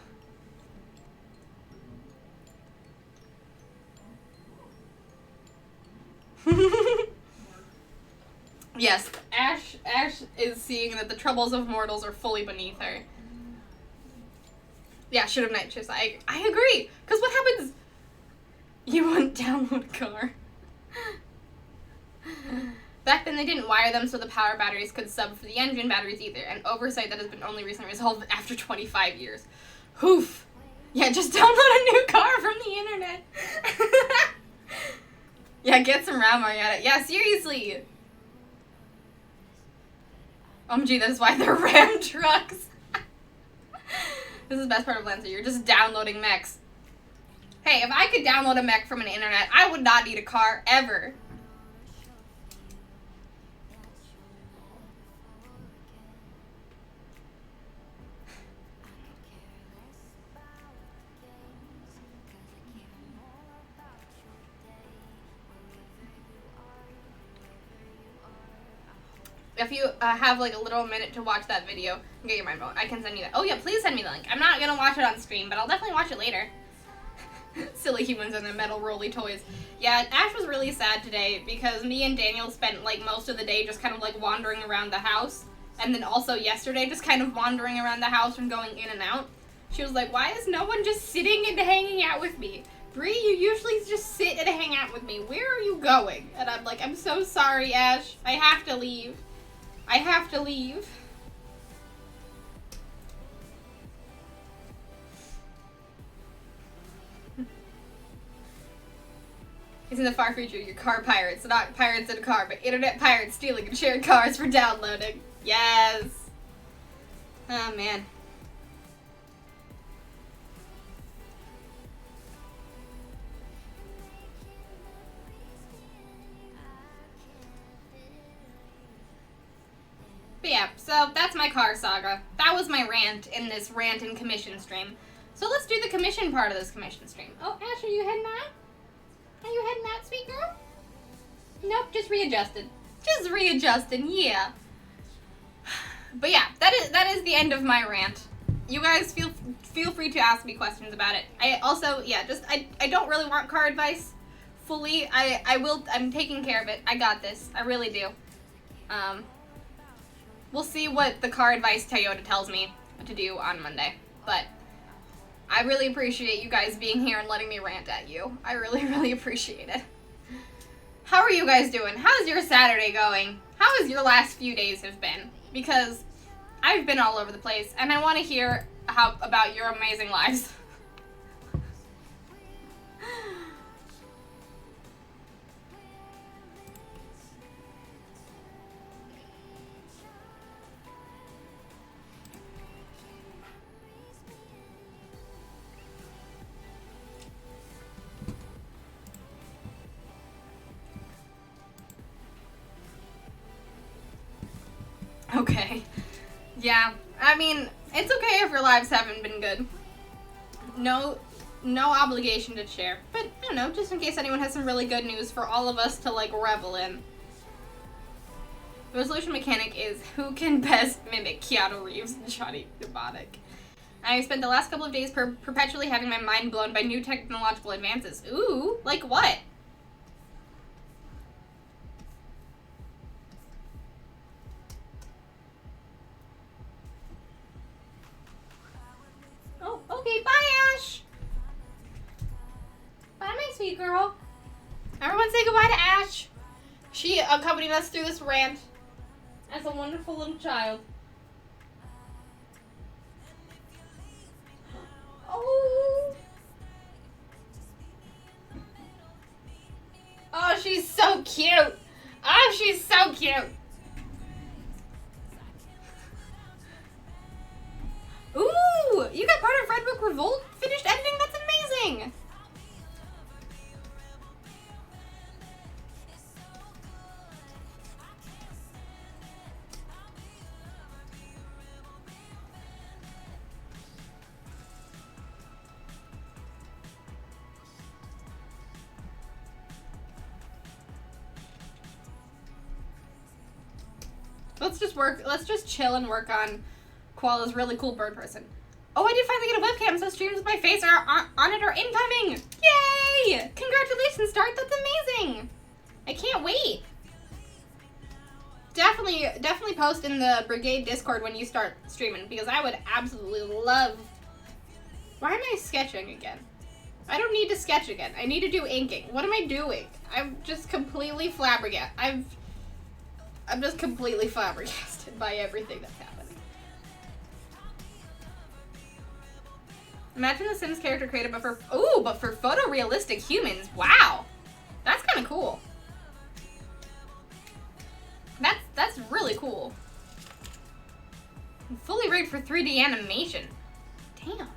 Yes, Ash is seeing that the troubles of mortals are fully beneath her. Yeah, should have night shifts. I agree. Because what happens? You wouldn't download a car. Back then they didn't wire them so the power batteries could sub for the engine batteries either. An oversight that has been only recently resolved after 25 years. Hoof. Yeah, just download a new car from the internet. Yeah, get some RAM on it. Yeah, seriously. OMG, that is why they're Ram trucks. This is the best part of Lancer. You're just downloading mechs. Hey, if I could download a mech from an internet, I would not need a car ever. If you have like a little minute to watch that video and get your mind blown, I can send you that. Oh yeah, please send me the link. I'm not gonna watch it on stream, but I'll definitely watch it later. Silly humans and their metal rolly toys. Yeah, Ash was really sad today because me and Daniel spent like most of the day just kind of like wandering around the house. And then also yesterday just kind of wandering around the house and going in and out. She was like, why is no one just sitting and hanging out with me? Bree, you usually just sit and hang out with me. Where are you going? And I'm like, I'm so sorry, Ash. I have to leave. I have to leave. It's in the far future, you're car pirates. Not pirates in a car, but internet pirates stealing and sharing cars for downloading. Yes. Oh, man. But yeah, so that's my car saga. That was my rant in this rant and commission stream. So let's do the commission part of this commission stream. Oh, Ash, are you heading out? Are you heading out, sweet girl? Nope, just readjusted. Just readjusting, yeah. But yeah, that is the end of my rant. You guys feel free to ask me questions about it. I also, yeah, just I don't really want car advice fully. I'm taking care of it. I got this. I really do. We'll see what the car advice Toyota tells me to do on Monday. But I really appreciate you guys being here and letting me rant at you. I really, really appreciate it. How are you guys doing? How's your Saturday going? How has your last few days have been? Because I've been all over the place, and I want to hear about your amazing lives. Okay. Yeah, I mean, it's okay if your lives haven't been good. No obligation to share. But, I don't know, just in case anyone has some really good news for all of us to, like, revel in. The resolution mechanic is who can best mimic Keanu Reeves and Johnny Mnemonic. I spent the last couple of days perpetually having my mind blown by new technological advances. Ooh, like what? Oh, okay, bye, Ash! Bye, my sweet girl. Everyone say goodbye to Ash. She accompanied us through this rant as a wonderful little child. Oh. Oh, she's so cute. Oh, she's so cute. Ooh, you got part of Red Book Revolt finished editing? That's amazing. Let's just chill and work on Koala's really cool bird person. Oh, I did finally get a webcam, so streams with my face are on it are incoming! Yay! Congratulations, Dart, that's amazing! I can't wait! Definitely post in the Brigade Discord when you start streaming, because I would absolutely love... Why am I sketching again? I don't need to sketch again. I need to do inking. What am I doing? I'm just completely flabbergasted. I'm just completely flabbergasted by everything that's happening. Imagine the Sims character created but for photorealistic humans. Wow. That's kind of cool. That's really cool. Fully rigged for 3D animation. Damn.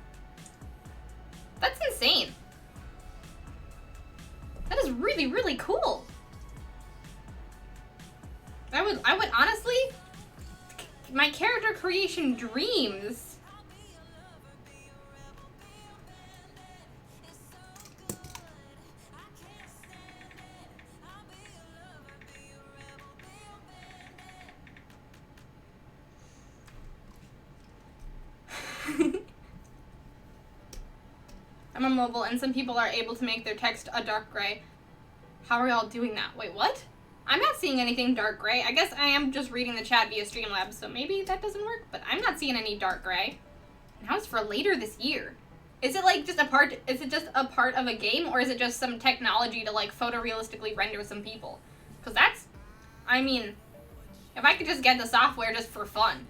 That's insane. That is really, really cool. I would honestly, my character creation dreams. I'm on mobile and some people are able to make their text a dark gray. How are y'all doing that? Wait, what? I'm not seeing anything dark gray. I guess I am just reading the chat via Streamlabs, so maybe that doesn't work, but I'm not seeing any dark gray. Now it's for later this year. Is it like just a part of a game, or is it just some technology to like photorealistically render some people? Because that's, I mean, if I could just get the software just for fun.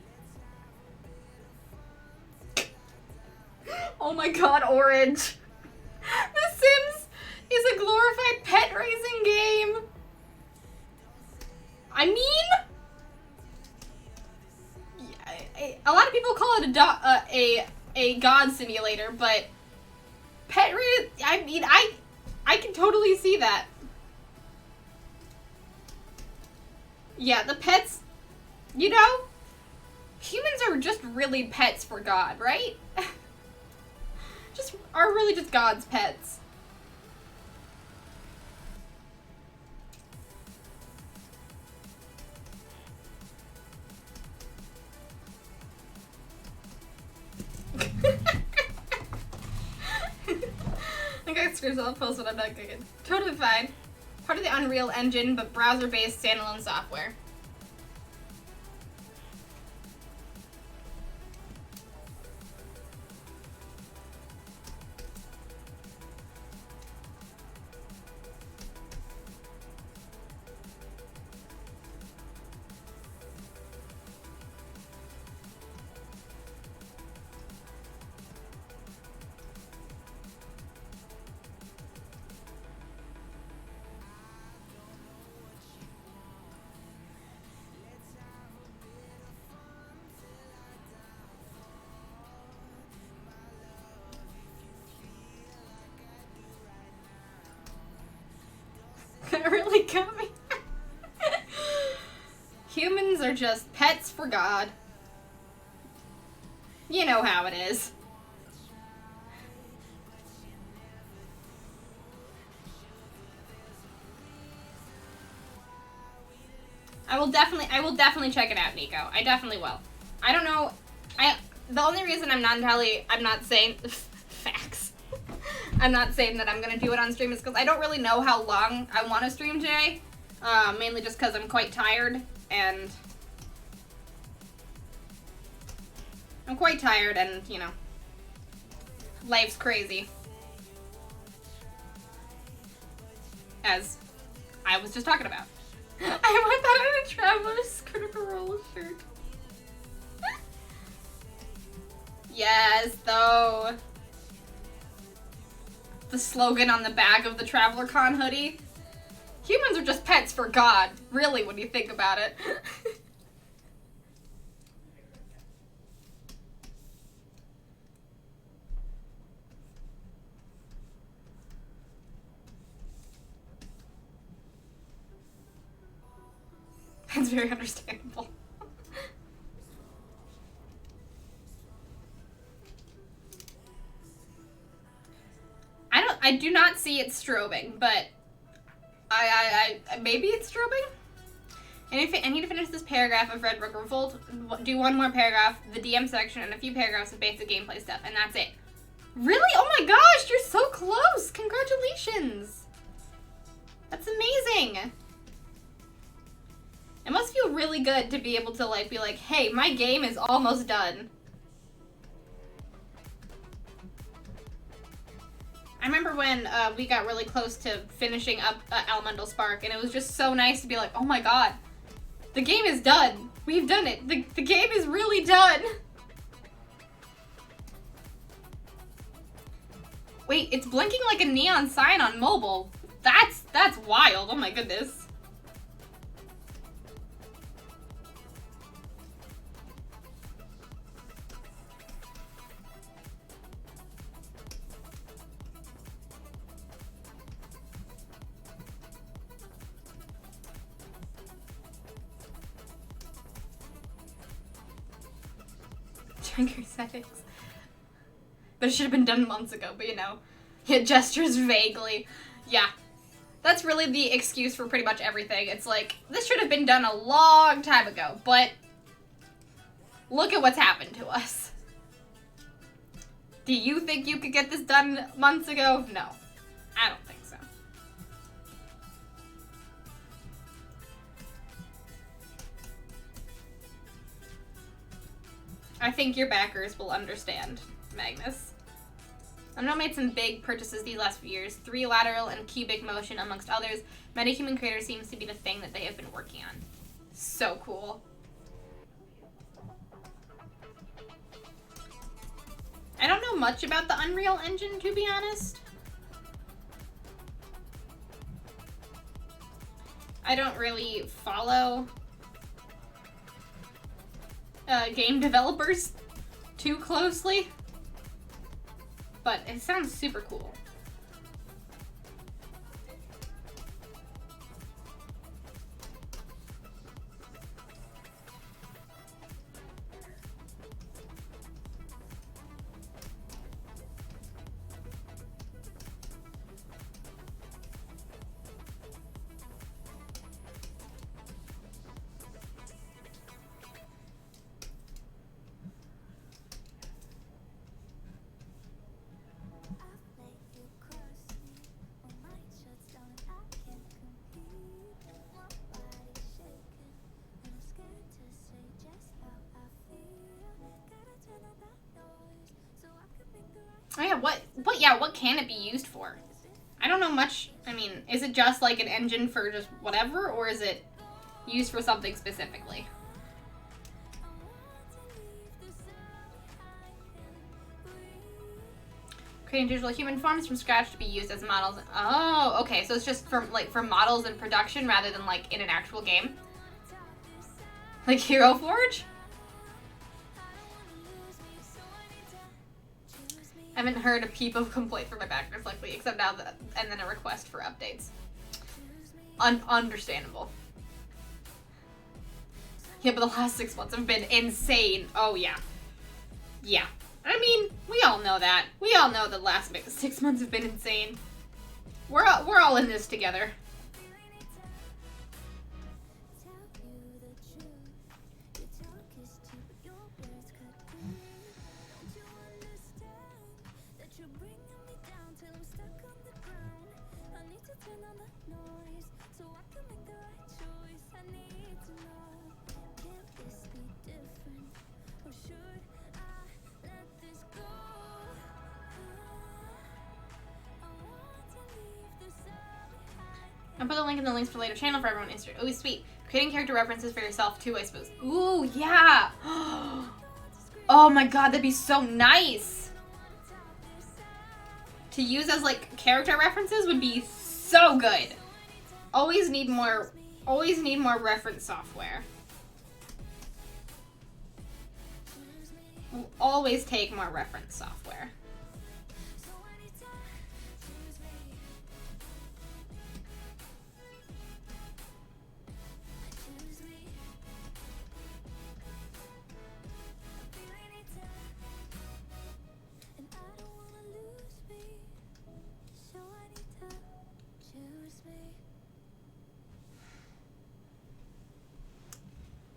Oh my god, Orange. The Sims is a glorified pet raising game. I mean, yeah, a lot of people call it a god simulator, but I mean, I can totally see that. Yeah, the pets, you know, humans are just really pets for God, right? Are really just God's pets. I got screws I'll post when I'm not good. Totally fine. Part of the Unreal Engine, but browser-based standalone software. That really got me. Humans are just pets for God. You know how it is. I will definitely check it out, Nico. I definitely will. I don't know, the only reason I'm not saying, facts. I'm not saying that I'm gonna do it on stream is because I don't really know how long I want to stream today. Mainly just because I'm quite tired, and you know, life's crazy. As I was just talking about. I want that in a Traveler's Critical Role shirt. Yes, though. The slogan on the back of the Traveler Con hoodie. Humans are just pets for God, really, when you think about it. That's very understandable. I do not see it strobing, but maybe it's strobing? I need to finish this paragraph of Red Brook Revolt, do one more paragraph, the DM section, and a few paragraphs of basic gameplay stuff, and that's it. Really? Oh my gosh, you're so close! Congratulations! That's amazing! It must feel really good to be able to like be like, hey, my game is almost done. I remember when we got really close to finishing up Elemental Spark, and it was just so nice to be like, oh my god, the game is done. We've done it. The game is really done. Wait, it's blinking like a neon sign on mobile. That's wild. Oh my goodness. Trigger settings. But it should have been done months ago, but you know. It gestures vaguely. Yeah. That's really the excuse for pretty much everything. It's like, this should have been done a long time ago, but look at what's happened to us. Do you think you could get this done months ago? No. I don't think so. I think your backers will understand, Magnus. I know I made some big purchases these last few years. 3 lateral and cubic motion amongst others. Metahuman Creator seems to be the thing that they have been working on. So cool. I don't know much about the Unreal Engine, to be honest. I don't really follow game developers too closely, but it sounds super cool. Oh yeah, what can it be used for? I don't know much. I mean, is it just like an engine for just whatever, or is it used for something specifically? Creating digital human forms from scratch to be used as models. Oh, okay, so it's just for models in production rather than like in an actual game? Like Hero Forge? I haven't heard a peep of complaint from my backers lately, except now that, and then a request for updates. Understandable. Yeah, but the last 6 months have been insane. Oh, yeah. Yeah. I mean, we all know that. We all know the last 6 months have been insane. We're all in this together. I'll put the link in the links for later channel for everyone interested. Oh, sweet. Creating character references for yourself too, I suppose. Ooh, yeah. Oh my god, that'd be so nice. To use as like character references would be so good. Always need more reference software. We'll always take more reference software.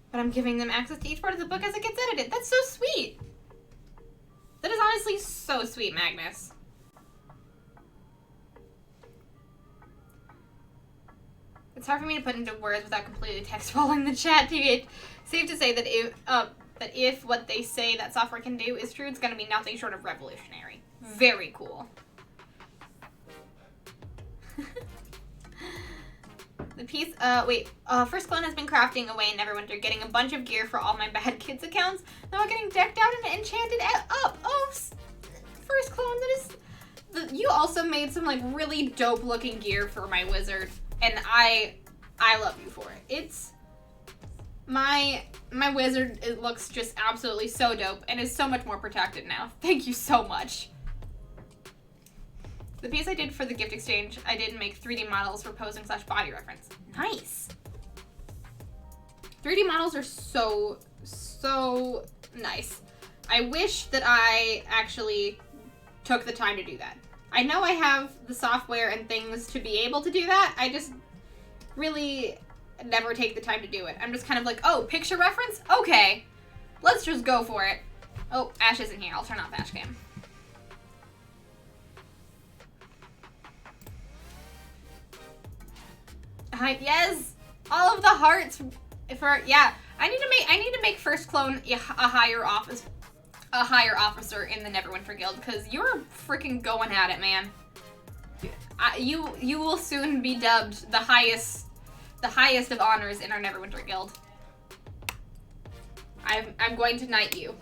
But I'm giving them access to each part of the book as it gets edited. That's so sweet. That is honestly so sweet, Magnus. It's hard for me to put into words without completely text-balling the chat. Safe to say that if what they say that software can do is true, it's going to be nothing short of revolutionary. Very cool. The piece, First Clone has been crafting away in Neverwinter, getting a bunch of gear for all my Bad Kids accounts. Now I'm getting decked out and enchanted up. Oh, First Clone, you also made some, like, really dope-looking gear for my wizard, and I love you for it. It's, my wizard, it looks just absolutely so dope, and is so much more protected now. Thank you so much. The piece I did for the gift exchange, I did make 3D models for posing / body reference. Nice. 3D models are so nice. I wish that I actually took the time to do that. I know I have the software and things to be able to do that. I just really never take the time to do it. I'm just kind of like, oh, picture reference? Okay. Let's just go for it. Oh, Ash isn't here. I'll turn off Ash Cam. Yes, all of the hearts for I need to make First Clone a higher officer in the Neverwinter Guild, because you're freaking going at it, man. You will soon be dubbed the highest of honors in our Neverwinter Guild. I'm going to knight you.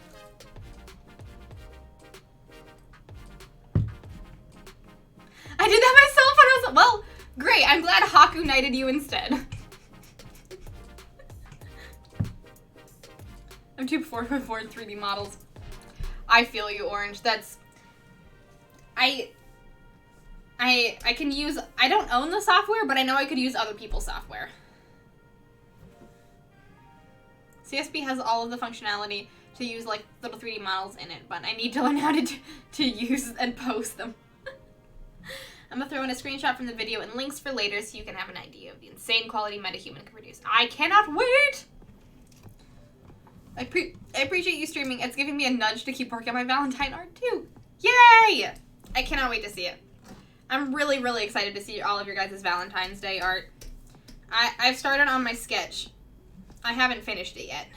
I did that myself when I was, well, great, I'm glad Haku knighted you instead. I'm too 4x4 3D models. I feel you, Orange. That's... I can use... I don't own the software, but I know I could use other people's software. CSB has all of the functionality to use, like, little 3D models in it, but I need to learn how to use and post them. I'm gonna throw in a screenshot from the video and links for later so you can have an idea of the insane quality MetaHuman can produce. I cannot wait! I appreciate you streaming. It's giving me a nudge to keep working on my Valentine art too. Yay! I cannot wait to see it. I'm really, really excited to see all of your guys' Valentine's Day art. I've started on my sketch. I haven't finished it yet.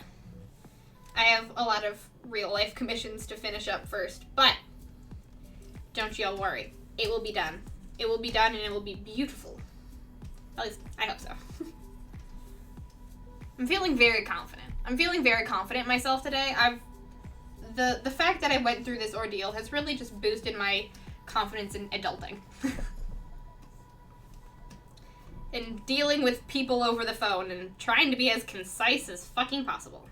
I have a lot of real life commissions to finish up first, but don't y'all worry. It will be done. It will be done and it will be beautiful. At least, I hope so. I'm feeling very confident. I'm feeling very confident in myself today. The fact that I went through this ordeal has really just boosted my confidence in adulting. And dealing with people over the phone and trying to be as concise as fucking possible.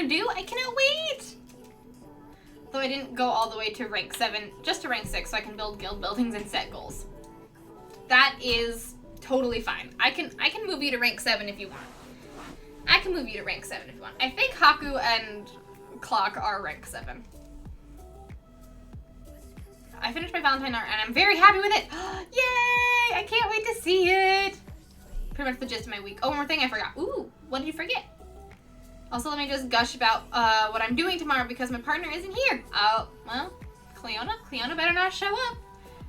gonna do. I cannot wait. Though I didn't go all the way to rank 7, just to rank 6, so I can build guild buildings and set goals. That is totally fine. I can move you to rank 7 if you want. I can move you to rank 7 if you want. I think Haku and Clock are rank 7. I finished my Valentine art and I'm very happy with it. Yay! I can't wait to see it. Pretty much the gist of my week. Oh, one more thing I forgot. Ooh, what did you forget? Also, let me just gush about what I'm doing tomorrow because my partner isn't here. Oh, well, Cleona better not show up.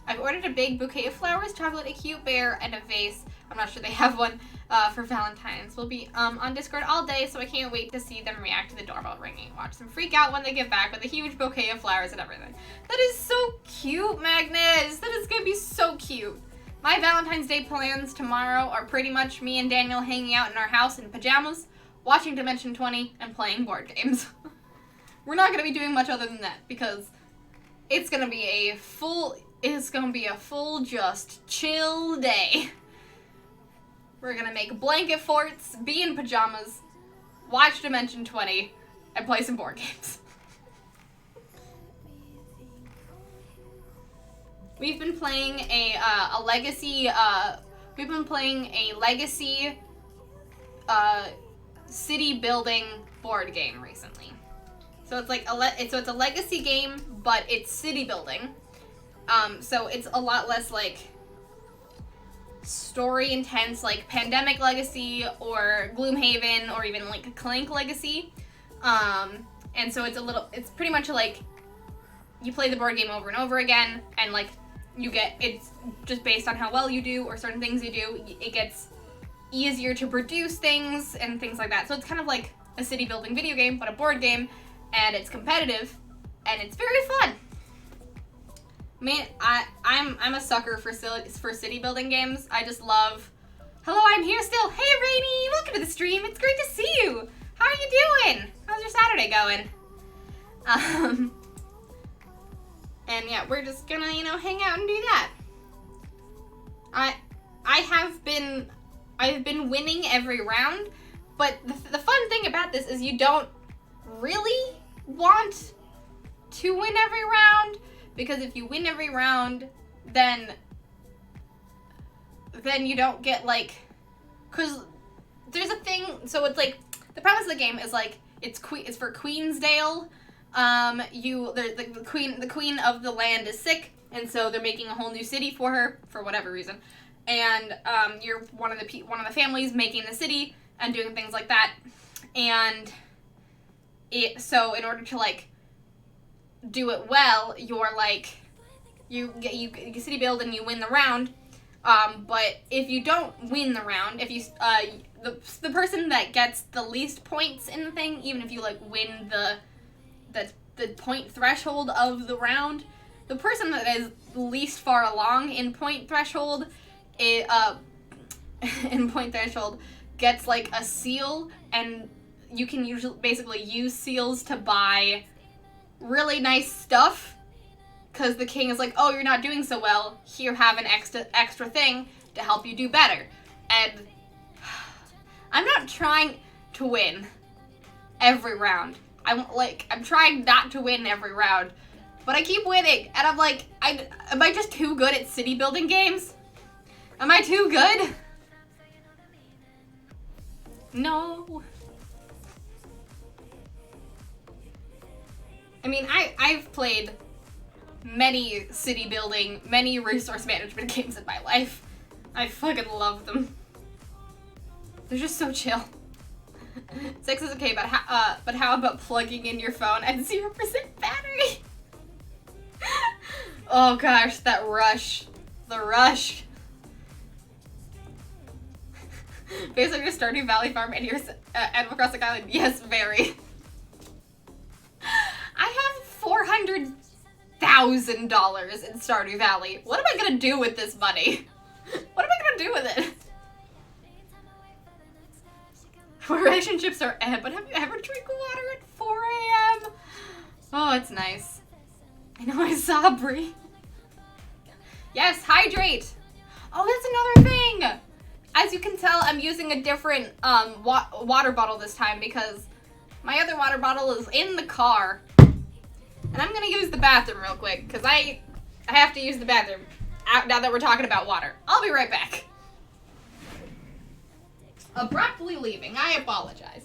I've ordered a big bouquet of flowers, chocolate, a cute bear, and a vase. I'm not sure they have one for Valentine's. We'll be on Discord all day, so I can't wait to see them react to the doorbell ringing. Watch them freak out when they get back with a huge bouquet of flowers and everything. That is so cute, Magnus. That is going to be so cute. My Valentine's Day plans tomorrow are pretty much me and Daniel hanging out in our house in pajamas, watching Dimension 20, and playing board games. We're not going to be doing much other than that because it's going to be a full just chill day. We're going to make blanket forts, be in pajamas, watch Dimension 20, and play some board games. We've been playing a legacy city building board game recently. So it's like it's a legacy game, but it's city building. So it's a lot less like story intense, like Pandemic Legacy or Gloomhaven or even like Clank Legacy. And so it's pretty much like you play the board game over and over again, and like it's just based on how well you do or certain things you do, it gets easier to produce things and things like that. So it's kind of like a city building video game, but a board game, and it's competitive, and it's very fun. Man, I'm a sucker for city building games. I just love. Hello, I'm here still. Hey, Rainy, welcome to the stream. It's great to see you. How are you doing? How's your Saturday going? And yeah, we're just gonna, hang out and do that. I've been winning every round, but the fun thing about this is you don't really want to win every round, because if you win every round, then you don't get cause there's a thing, so it's like, the premise of the game is it's for Queensdale. The queen of the land is sick, and so they're making a whole new city for her for whatever reason. And you're one of the families making the city and doing things like that. And so in order to do it well, you're you city build and you win the round. But if you don't win the round, if you the person that gets the least points in the thing, even if you win the point threshold of the round, the person that is least far along in point threshold gets a seal, and you can basically use seals to buy really nice stuff, because the king is oh, you're not doing so well, here, have an extra thing to help you do better. And I'm not trying to win every round. I'm trying not to win every round, but I keep winning, and I'm am I just too good at city building games? Am I too good? No. I mean, I've played many city building, many resource management games in my life. I fucking love them. They're just so chill. 6 is okay, but how about plugging in your phone at 0% battery? Oh gosh, that rush. The rush. Basically, you're starting Valley Farm and you're Animal Crossing Island. Yes, very. I have $400,000 in Stardew Valley. What am I gonna do with this money? What am I gonna do with it? Relationships are but have you ever drank water at 4 a.m.? Oh, it's nice. I know, I saw Brie. Yes, hydrate. Oh, that's another thing. As you can tell, I'm using a different water bottle this time because My other water bottle is in the car. And I'm gonna use the bathroom real quick, because I have to use the bathroom now that we're talking about water. I'll be right back. Abruptly leaving. I apologize.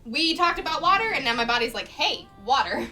We talked about water, and now my body's like, hey, water.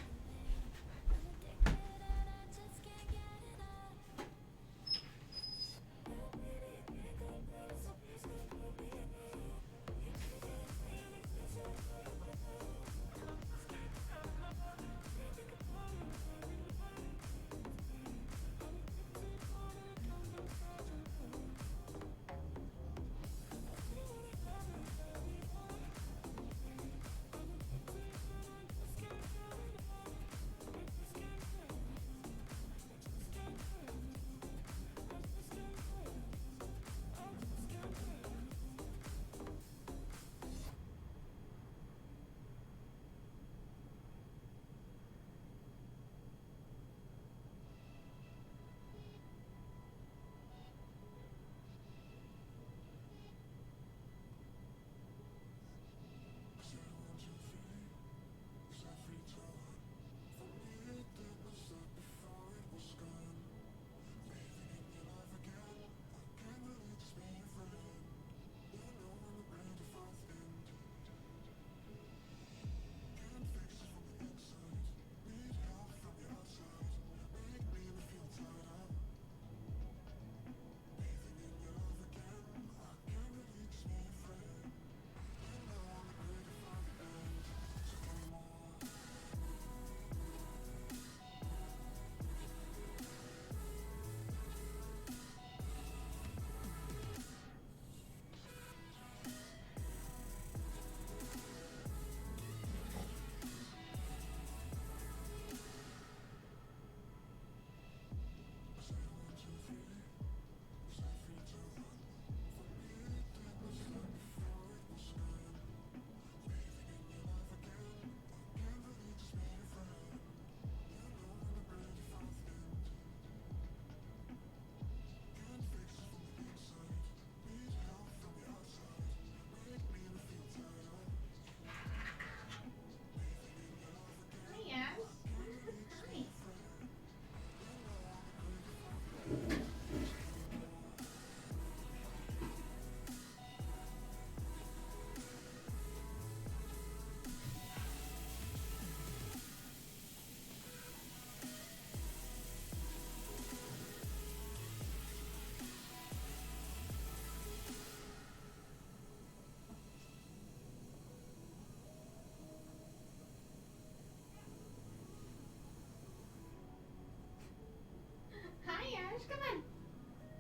Come on.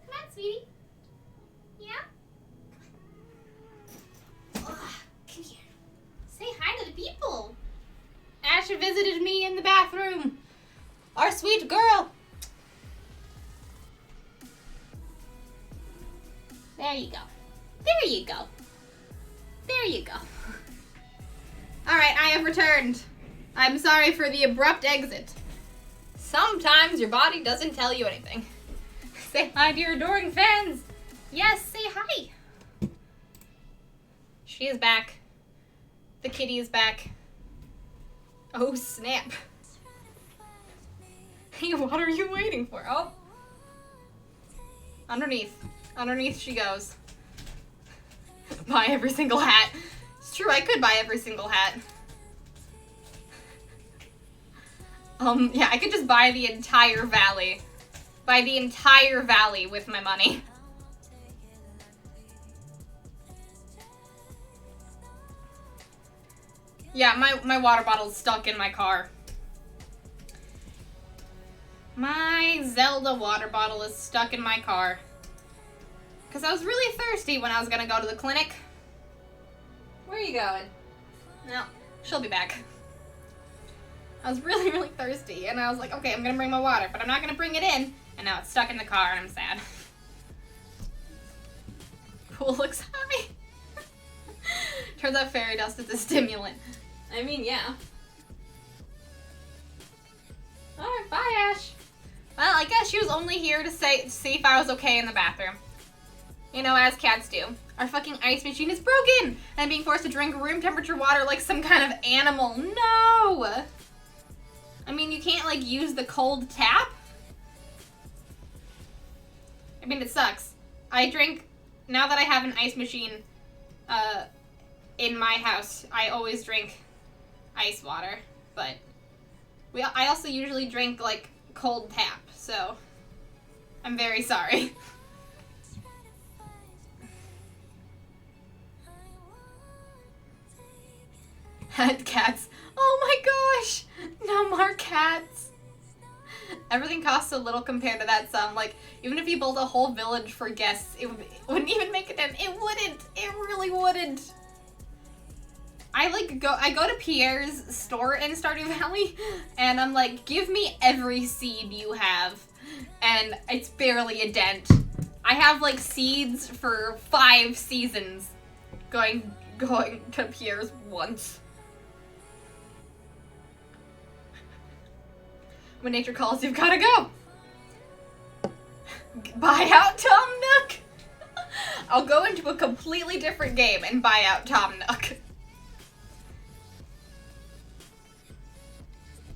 Come on, sweetie. Yeah? Ugh, come here. Say hi to the people. Ash visited me in the bathroom. Our sweet girl. There you go. There you go. There you go. Alright, I have returned. I'm sorry for the abrupt exit. Sometimes your body doesn't tell you anything. Say hi to your adoring fans. Yes, say hi. She is back. The kitty is back. Oh, snap. Hey, what are you waiting for? Oh. Underneath. Underneath she goes. Buy every single hat. It's true, I could buy every single hat. Yeah, I could just buy the entire valley. Buy the entire valley with my money. Yeah, my water bottle's stuck in my car. My Zelda water bottle is stuck in my car. Because I was really thirsty when I was going to go to the clinic. Where are you going? No, she'll be back. I was really, really thirsty, and I was like, okay, I'm going to bring my water, but I'm not going to bring it in. And now it's stuck in the car, and I'm sad. Pool looks high. Turns out fairy dust is a stimulant. I mean, yeah. Alright, bye, Ash. Well, I guess she was only here to see if I was okay in the bathroom. You know, as cats do. Our fucking ice machine is broken! And being forced to drink room temperature water like some kind of animal. No! I mean, you can't, like, use the cold tap? I mean, it sucks. I drink, now that I have an ice machine, in my house, I always drink ice water. But I also usually drink, like, cold tap, so I'm very sorry. Cats. Oh my gosh! No more cats! Everything costs so little compared to that sum. Like, even if you built a whole village for guests, it wouldn't even make it in. It wouldn't! It really wouldn't! I go to Pierre's store in Stardew Valley, and I'm like, give me every seed you have. And it's barely a dent. I have, like, seeds for 5 seasons going to Pierre's once. When nature calls, you've gotta go. Buy out Tom Nook. I'll go into a completely different game and buy out Tom Nook.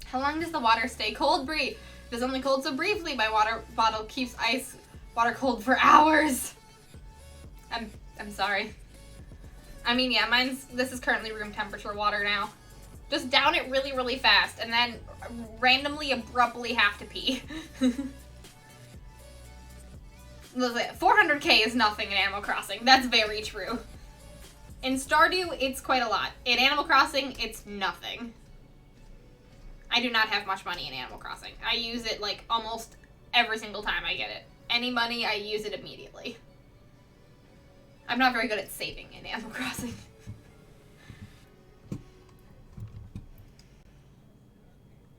How long does the water stay cold, Bree? It is only cold so briefly. My water bottle keeps water cold for hours. I'm sorry. I mean, yeah, this is currently room temperature water now. Just down it really, really fast, and then randomly, abruptly have to pee. 400k is nothing in Animal Crossing. That's very true. In Stardew, it's quite a lot. In Animal Crossing, it's nothing. I do not have much money in Animal Crossing. I use it, like, almost every single time I get it. Any money, I use it immediately. I'm not very good at saving in Animal Crossing.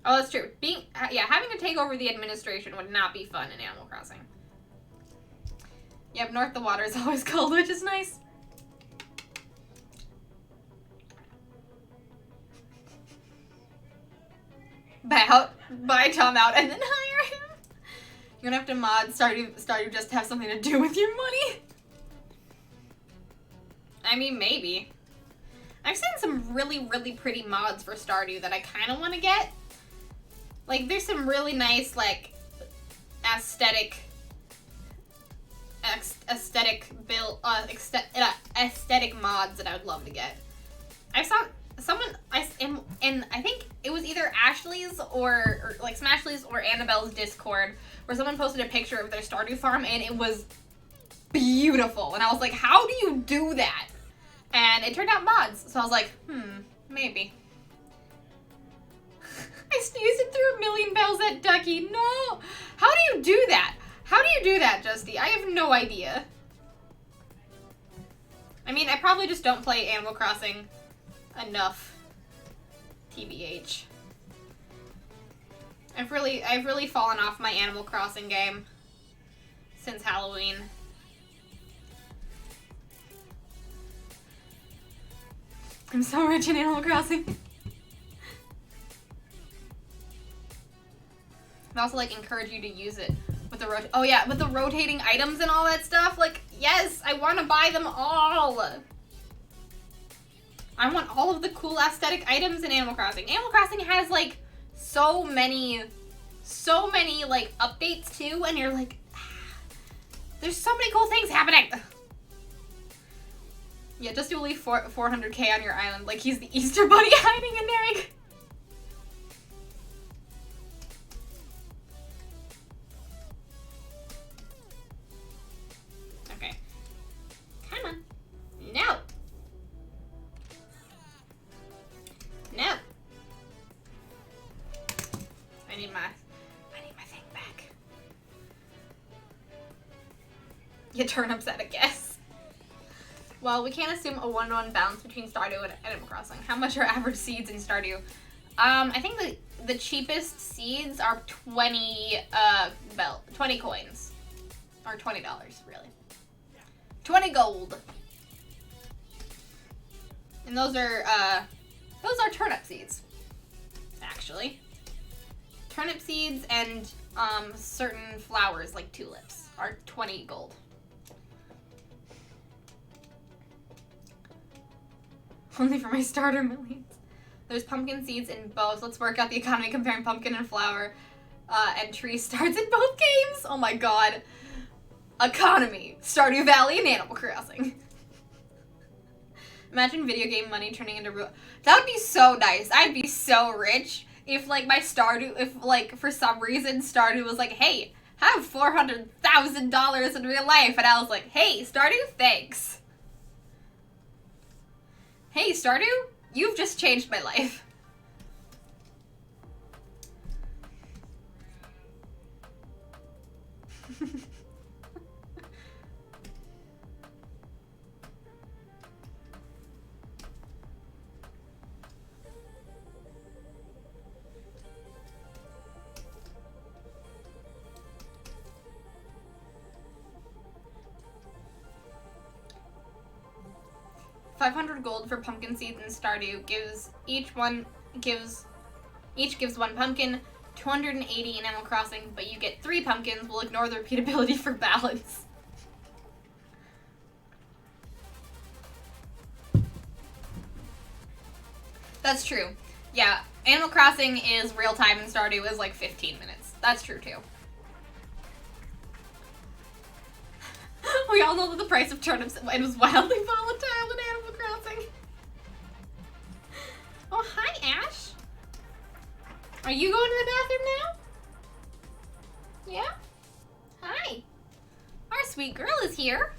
Oh, that's true. Having to take over the administration would not be fun in Animal Crossing. Yep, north the water is always cold, which is nice. Buy Tom out and then hire him. You're gonna have to mod Stardew just to have something to do with your money. I mean, maybe. I've seen some really, really pretty mods for Stardew that I kind of want to get. Like, there's some really nice, like, aesthetic mods that I would love to get. I saw someone, in I think it was either Ashley's or like Smashley's or Annabelle's Discord, where someone posted a picture of their Stardew farm, and it was beautiful. And I was like, how do you do that? And it turned out mods. So I was like, maybe. I sneezed and threw 1,000,000 bells at Ducky. No! How do you do that? How do you do that, Justy? I have no idea. I mean, I probably just don't play Animal Crossing enough. TBH. I've really fallen off my Animal Crossing game since Halloween. I'm so rich in Animal Crossing. I also, like, encourage you to use it with the with the rotating items and all that stuff. Like, yes, I want to buy them all. I want all of the cool aesthetic items in Animal Crossing. Animal Crossing has, like, so many, like, updates, too, and you're like, there's so many cool things happening. Yeah, just to leave 400k on your island, like he's the Easter Bunny hiding an egg. Okay. Come on. No. No. I need my thing back. You turnips at a guess. Well, we can't assume a 1-to-1 balance between Stardew and Animal Crossing. How much are average seeds in Stardew? I think the cheapest seeds are 20 coins. Or $20, really. 20 gold. And those are turnip seeds, actually. Turnip seeds and certain flowers like tulips are 20 gold. Only for my starter millions. There's pumpkin seeds in both. Let's work out the economy comparing pumpkin and flower. And tree starts in both games. Oh my god. Economy. Stardew Valley and Animal Crossing. Imagine video game money turning into real. That would be so nice. I'd be so rich if like my Stardew, if like for some reason Stardew was like, hey, have $400,000 in real life, and I was like, hey, Stardew, thanks. Hey, Stardew, you've just changed my life. 500 gold for pumpkin seeds in Stardew each gives one pumpkin, 280 in Animal Crossing, but you get 3 pumpkins. We'll ignore the repeatability for balance. That's true. Yeah, Animal Crossing is real time and Stardew is like 15 minutes. That's true too. We all know that the price of turnips it was wildly volatile in Animal Crossing. Oh, hi, Ash. Are you going to the bathroom now? Yeah? Hi. Our sweet girl is here.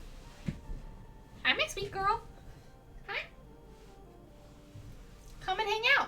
Hi, my sweet girl. Hi. Come and hang out.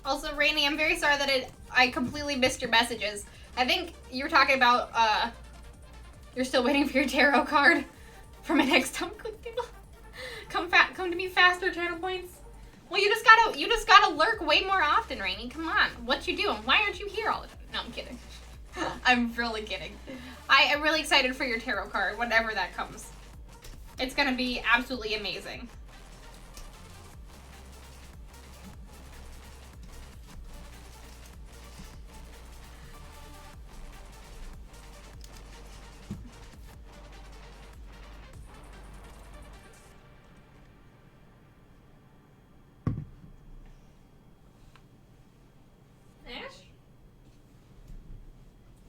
Also, Rainy, I'm very sorry that I completely missed your messages. I think you were talking about, you're still waiting for your tarot card for my next time. Come to me faster, channel points. Well, you just gotta lurk way more often, Rainy. Come on, what you doing? Why aren't you here all the time? No, I'm kidding. I'm really kidding. I am really excited for your tarot card, whenever that comes. It's gonna be absolutely amazing.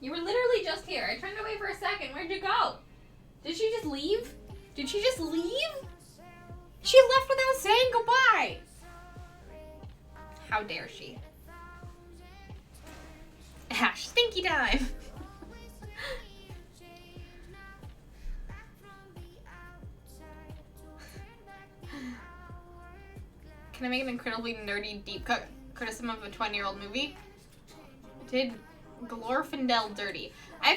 You were literally just here. I turned away for a second. Where'd you go? Did she just leave? Did she just leave? She left without saying goodbye. How dare she? Ash, stinky time. Can I make an incredibly nerdy deep cut criticism of a 20-year-old movie? Did Glorfindel dirty? I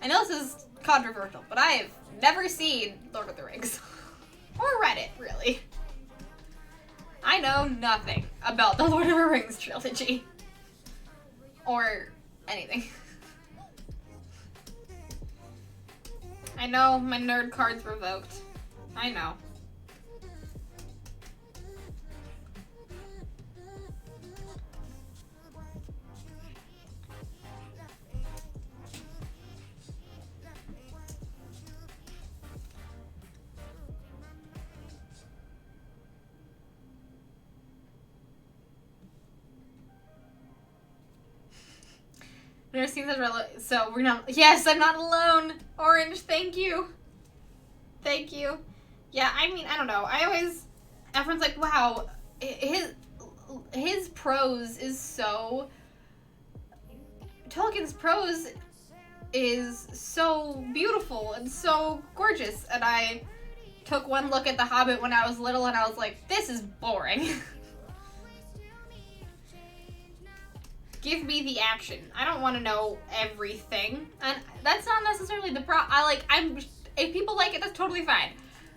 know this is controversial, but I've never seen Lord of the Rings. Or read it, really. I know nothing about the Lord of the Rings trilogy. Or anything. I know my nerd card's revoked. I know. Never seen that, so we're not. Yes, I'm not alone. Orange, thank you. Thank you. Yeah, I mean, I don't know. Everyone's like, wow, his prose is so. Tolkien's prose is so beautiful and so gorgeous. And I took one look at The Hobbit when I was little, and I was like, this is boring. Give me the action. I don't want to know everything. And that's not necessarily the if people like it, that's totally fine.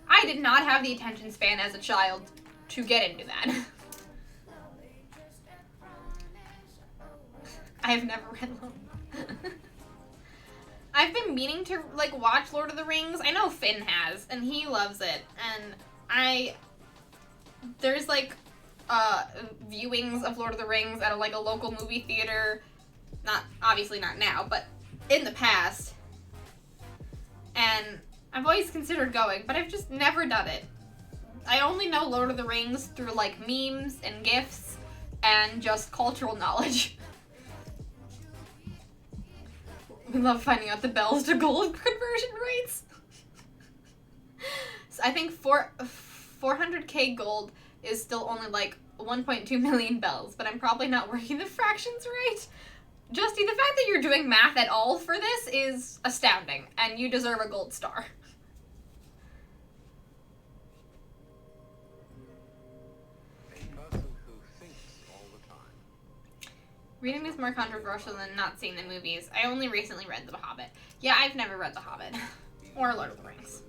I did not have the attention span as a child to get into that. have never read them. I've been meaning to, like, watch Lord of the Rings. I know Finn has, and he loves it. And there's, like, viewings of Lord of the Rings at, like, a local movie theater. Obviously not now, but in the past. And I've always considered going, but I've just never done it. I only know Lord of the Rings through, like, memes and GIFs and just cultural knowledge. We love finding out the bells to gold conversion rates. So I think 400k gold is still only, like, 1.2 million bells, but I'm probably not working the fractions right. Justy, the fact that you're doing math at all for this is astounding, and you deserve a gold star. Reading is more controversial than not seeing the movies. I only recently read The Hobbit. Yeah, I've never read The Hobbit. Or Lord of the Rings.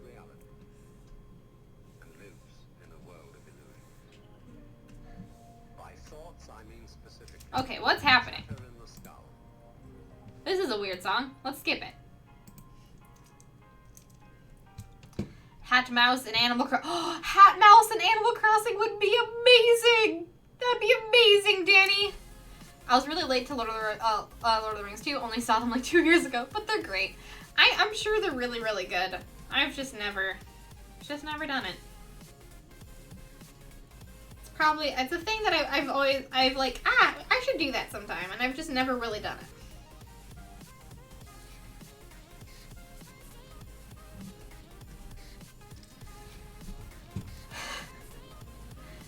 Okay, what's happening? This is a weird song. Let's skip it. Hat Mouse and Animal Crossing. Oh, Hat Mouse and Animal Crossing would be amazing! That'd be amazing, Danny! I was really late to Lord of the Rings 2. Only saw them like 2 years ago, but they're great. I'm sure they're really, really good. I've just never done it. It's a thing that I've like, I should do that sometime, and I've just never really done it.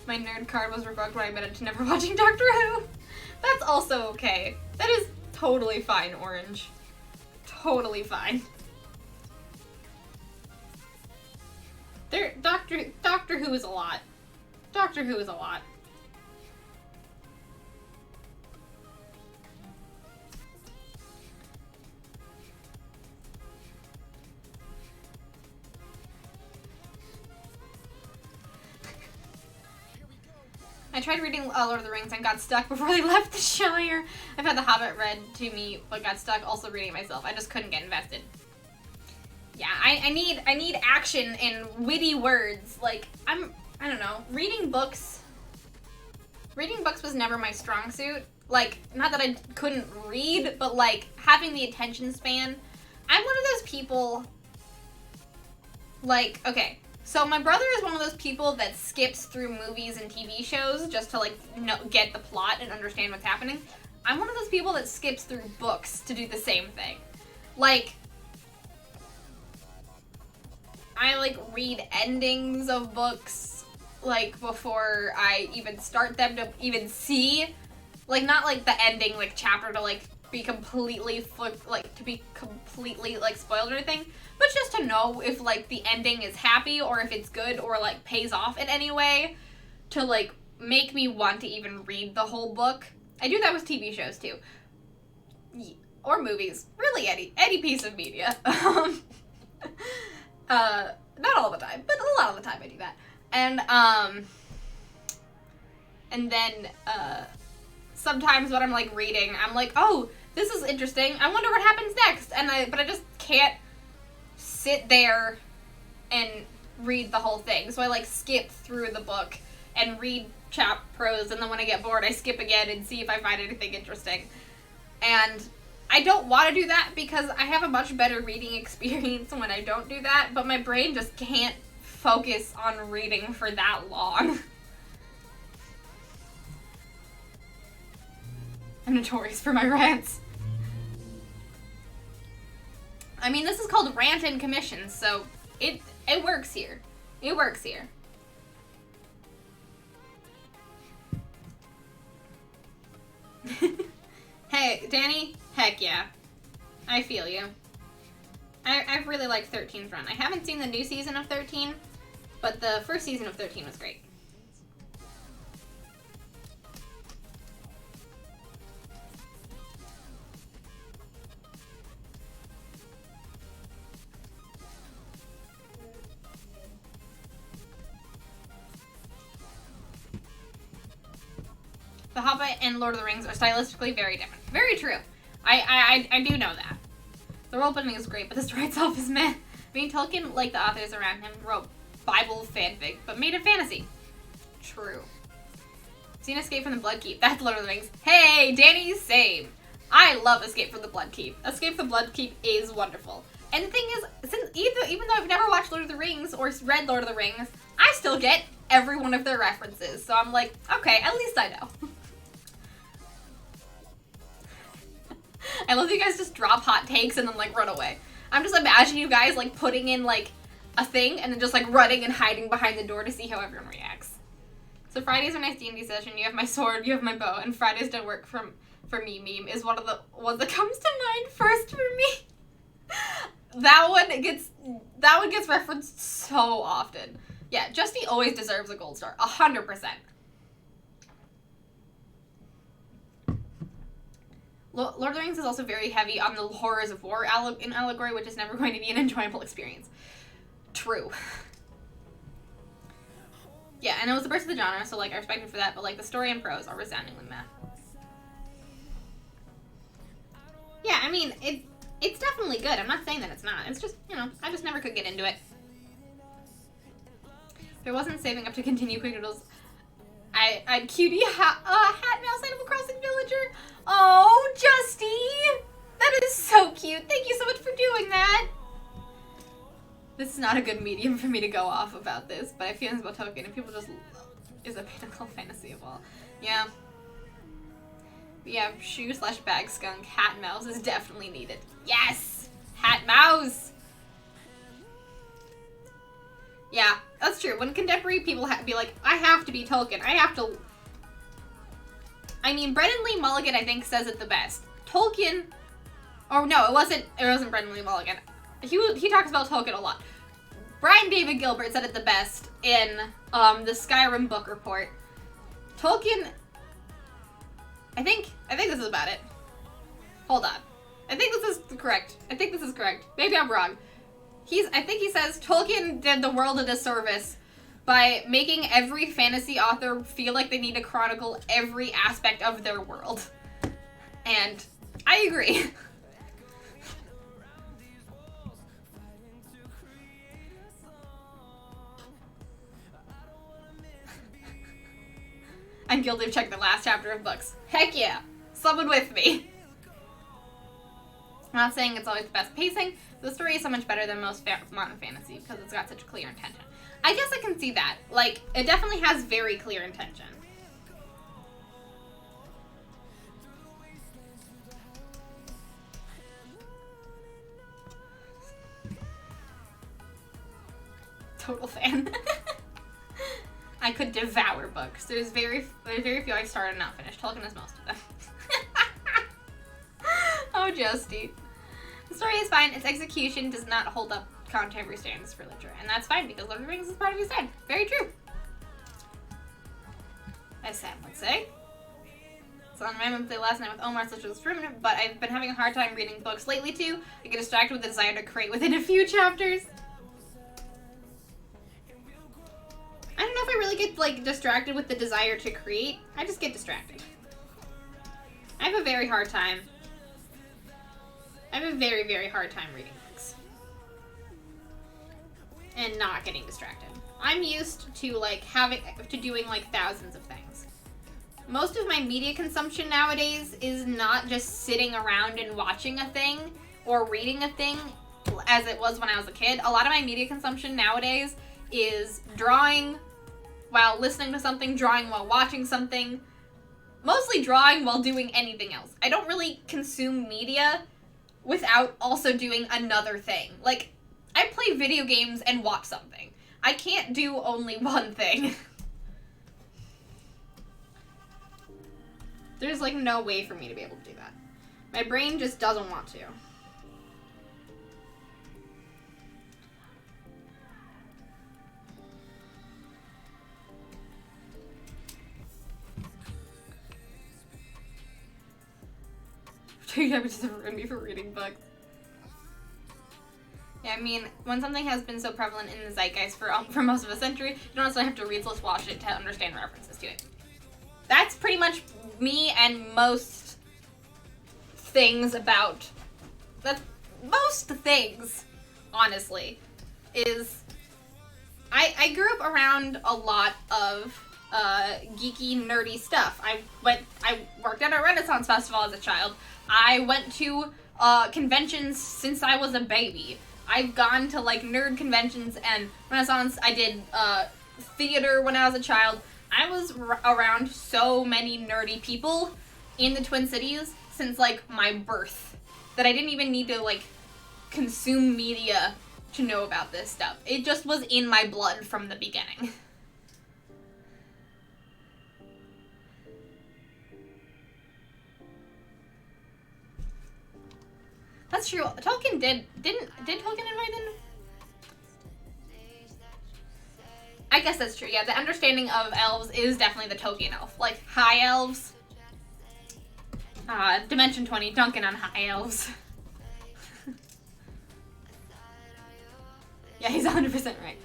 My nerd card was revoked when I admitted to never watching Doctor Who. That's also okay. That is totally fine, Orange. Totally fine. Doctor Who is a lot. Doctor Who is a lot. I tried reading Lord of the Rings and got stuck before they left the Shire. I've had The Hobbit read to me, but got stuck also reading it myself. I just couldn't get invested. Yeah, I need action and witty words. Like, I don't know. Reading books was never my strong suit. Like, not that I couldn't read, but like having the attention span. I'm one of those people, like, okay. So my brother is one of those people that skips through movies and TV shows just to, like, get the plot and understand what's happening. I'm one of those people that skips through books to do the same thing. Like, I, like, read endings of books, like, before I even start them to even see. Like, not, like, the ending, like, chapter to, like, be completely, like, spoiled or anything. But just to know if, like, the ending is happy or if it's good or, like, pays off in any way to, like, make me want to even read the whole book. I do that with TV shows, too. Or movies. Really, any piece of media. Not all the time, but a lot of the time I do that. And then, sometimes when I'm, like, reading, I'm like, oh, this is interesting. I wonder what happens next. But I just can't sit there and read the whole thing. So I, like, skip through the book and read prose, and then when I get bored, I skip again and see if I find anything interesting. And I don't want to do that because I have a much better reading experience when I don't do that, but my brain just can't focus on reading for that long. I'm notorious for my rants. I mean, this is called rant and commissions, so it works here. It works here. Hey, Danny? Heck yeah. I feel you. I really like 13's run. I haven't seen the new season of 13, but the first season of 13 was great. The Hobbit and Lord of the Rings are stylistically very different. Very true. I do know that. The world building is great, but the story itself is meh. I mean, Tolkien, like the authors around him, wrote Bible fanfic, but made it fantasy. True. Seen Escape from the Bloodkeep. That's Lord of the Rings. Hey, Danny, same. I love Escape from the Bloodkeep. Escape from the Bloodkeep is wonderful. And the thing is, since even though I've never watched Lord of the Rings or read Lord of the Rings, I still get every one of their references. So I'm like, okay, at least I know. I love that you guys just drop hot takes and then like run away. I'm just imagining you guys like putting in like a thing and then just like running and hiding behind the door to see how everyone reacts. So Fridays are a nice D&D session. You have my sword, you have my bow, and Fridays don't work for me meme is one of the ones that comes to mind first for me. That one gets referenced so often. Yeah, Justy always deserves a gold star. 100%. Lord of the Rings is also very heavy on the horrors of war in allegory, which is never going to be an enjoyable experience. True. Yeah, and it was the birth of the genre, so like I respect it for that, but like the story and prose are resoundingly meh. Yeah, I mean, it's definitely good. I'm not saying that it's not. It's just, you know, I just never could get into it. If I wasn't saving up to continue Quick Noodles, I'd cutie hat mouse Animal Crossing villager. Oh, Justy! That is so cute. Thank you so much for doing that. This is not a good medium for me to go off about this, but I have feelings about Tolkien, and people just is a pinnacle fantasy of all. Yeah. Yeah, shoe/bag skunk, hat mouse is definitely needed. Yes! Hat mouse! Yeah, that's true. When contemporary people be like, I have to be Tolkien, I have to... I mean, Brendan Lee Mulligan, I think, says it the best. Tolkien... Oh, no, it wasn't Brendan Lee Mulligan. He talks about Tolkien a lot. Brian David Gilbert said it the best in the Skyrim book report. Tolkien... I think this is about it. Hold on. I think this is correct. Maybe I'm wrong. I think he says Tolkien did the world a disservice by making every fantasy author feel like they need to chronicle every aspect of their world. And I agree. I'm guilty of checking the last chapter of books. Heck yeah. Someone with me. I'm not saying it's always the best pacing, but the story is so much better than most modern fantasy because it's got such a clear intention. I guess I can see that. Like, it definitely has very clear intention. Total fan. I could devour books. There's very few I started and not finished. Tolkien is most of them. Oh, Justy. The story is fine. Its execution does not hold up contemporary standards for literature, and that's fine because Lord of the Rings is part of his head. Very true. As Sam would say. So on random play last night with Omar, such as room, but I've been having a hard time reading books lately too. I get distracted with the desire to create within a few chapters. I don't know if I really get like distracted with the desire to create. I just get distracted. I have a very hard time. I have a very, very hard time reading books. And not getting distracted. I'm used to like doing like thousands of things. Most of my media consumption nowadays is not just sitting around and watching a thing or reading a thing as it was when I was a kid. A lot of my media consumption nowadays is drawing while listening to something, drawing while watching something, mostly drawing while doing anything else. I don't really consume media without also doing another thing. Like, I play video games and watch something. I can't do only one thing. There's like no way for me to be able to do that. My brain just doesn't want to. Just ruined me for reading books. Yeah, I mean, when something has been so prevalent in the zeitgeist for most of a century, you don't necessarily have to read/watch it to understand references to it. that's pretty much me and most things about, most things, honestly, is I grew up around a lot of geeky, nerdy stuff. I worked at a Renaissance festival as a child. I went to conventions since I was a baby. I've gone to like nerd conventions and Renaissance. I did theater when I was a child. I was around so many nerdy people in the Twin Cities since like my birth that I didn't even need to like consume media to know about this stuff. It just was in my blood from the beginning. That's true. Tolkien did Tolkien invite in? I guess that's true. Yeah, the understanding of elves is definitely the Tolkien elf. Like high elves. Dimension 20, Duncan on high elves. Yeah, he's 100% right.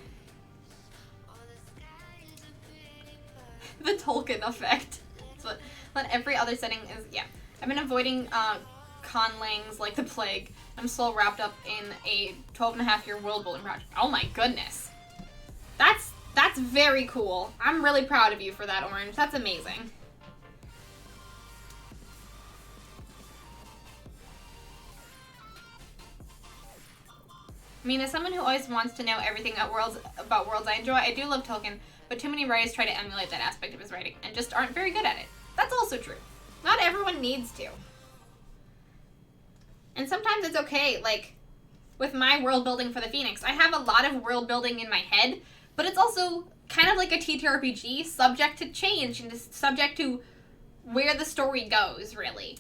The Tolkien effect. That's what every other setting is. Yeah. I've been avoiding conlings like the plague. I'm still wrapped up in a 12-and-a-half-year world building project. Oh my goodness. That's very cool. I'm really proud of you for that, Orange. That's amazing. I mean, as someone who always wants to know everything about worlds I enjoy, I do love Tolkien, but too many writers try to emulate that aspect of his writing and just aren't very good at it. That's also true. Not everyone needs to. And sometimes it's okay, like, with my world building for the Phoenix, I have a lot of world building in my head, but it's also kind of like a TTRPG, subject to change and subject to where the story goes, really.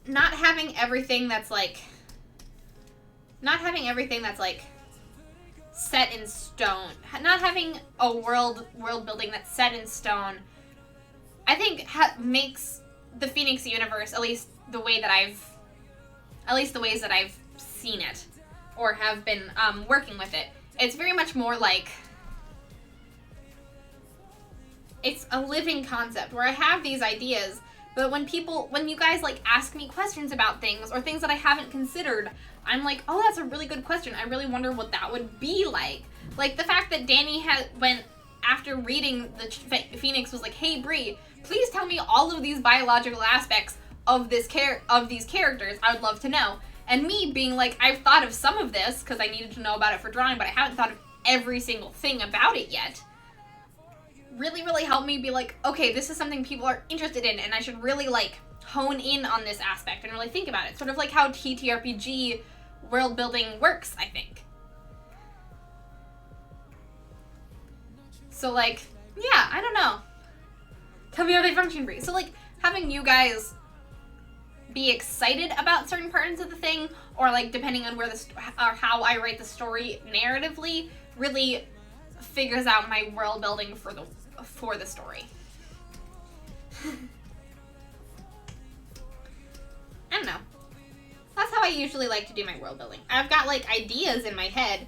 Not having everything that's like set in stone. Not having a world building that's set in stone, I think makes the Phoenix universe, at least the ways that I've seen it or have been working with it. It's very much more like it's a living concept where I have these ideas, but when you guys like ask me questions about things or things that I haven't considered, I'm like, oh, that's a really good question. I really wonder what that would be like. Like the fact that Danny went after reading the Phoenix was like, hey Bree, please tell me all of these biological aspects of these characters. I would love to know. And me being like, I've thought of some of this because I needed to know about it for drawing, but I haven't thought of every single thing about it yet. Really, really helped me be like, okay, this is something people are interested in, and I should really like hone in on this aspect and really think about it. Sort of like how TTRPG world building works, I think. So like, yeah, I don't know. Tell me how they function, Bree. So like, having you guys be excited about certain parts of the thing, or like depending on where or how I write the story narratively, really figures out my world building for the story. I don't know. That's how I usually like to do my world building. I've got like ideas in my head.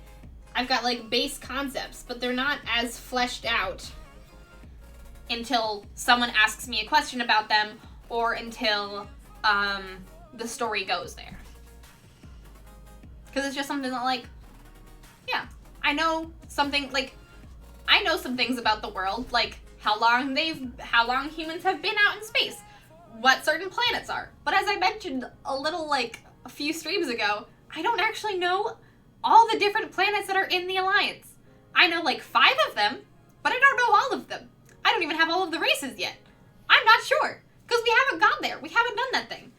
I've got like base concepts, but they're not as fleshed out until someone asks me a question about them or until the story goes there. Because it's just something that like, yeah, I know some things about the world, like how long humans have been out in space, what certain planets are. But as I mentioned a few streams ago, I don't actually know all the different planets that are in the Alliance. I know like 5 of them, but I don't know all of them. I don't even have all of the races yet. I'm not sure, because we haven't gone there. We haven't done that thing.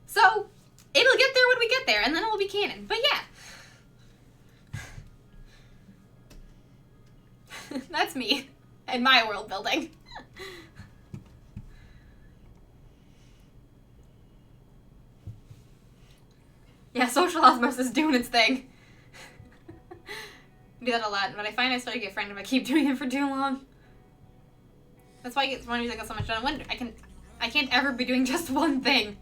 So, it'll get there when we get there, and then it'll be canon. But yeah. That's me and my world building. Yeah, social osmosis is doing its thing. I do that a lot, but I find I start to get frightened if I keep doing it for too long. That's why it's one reason I got so much done. I can't ever be doing just one thing.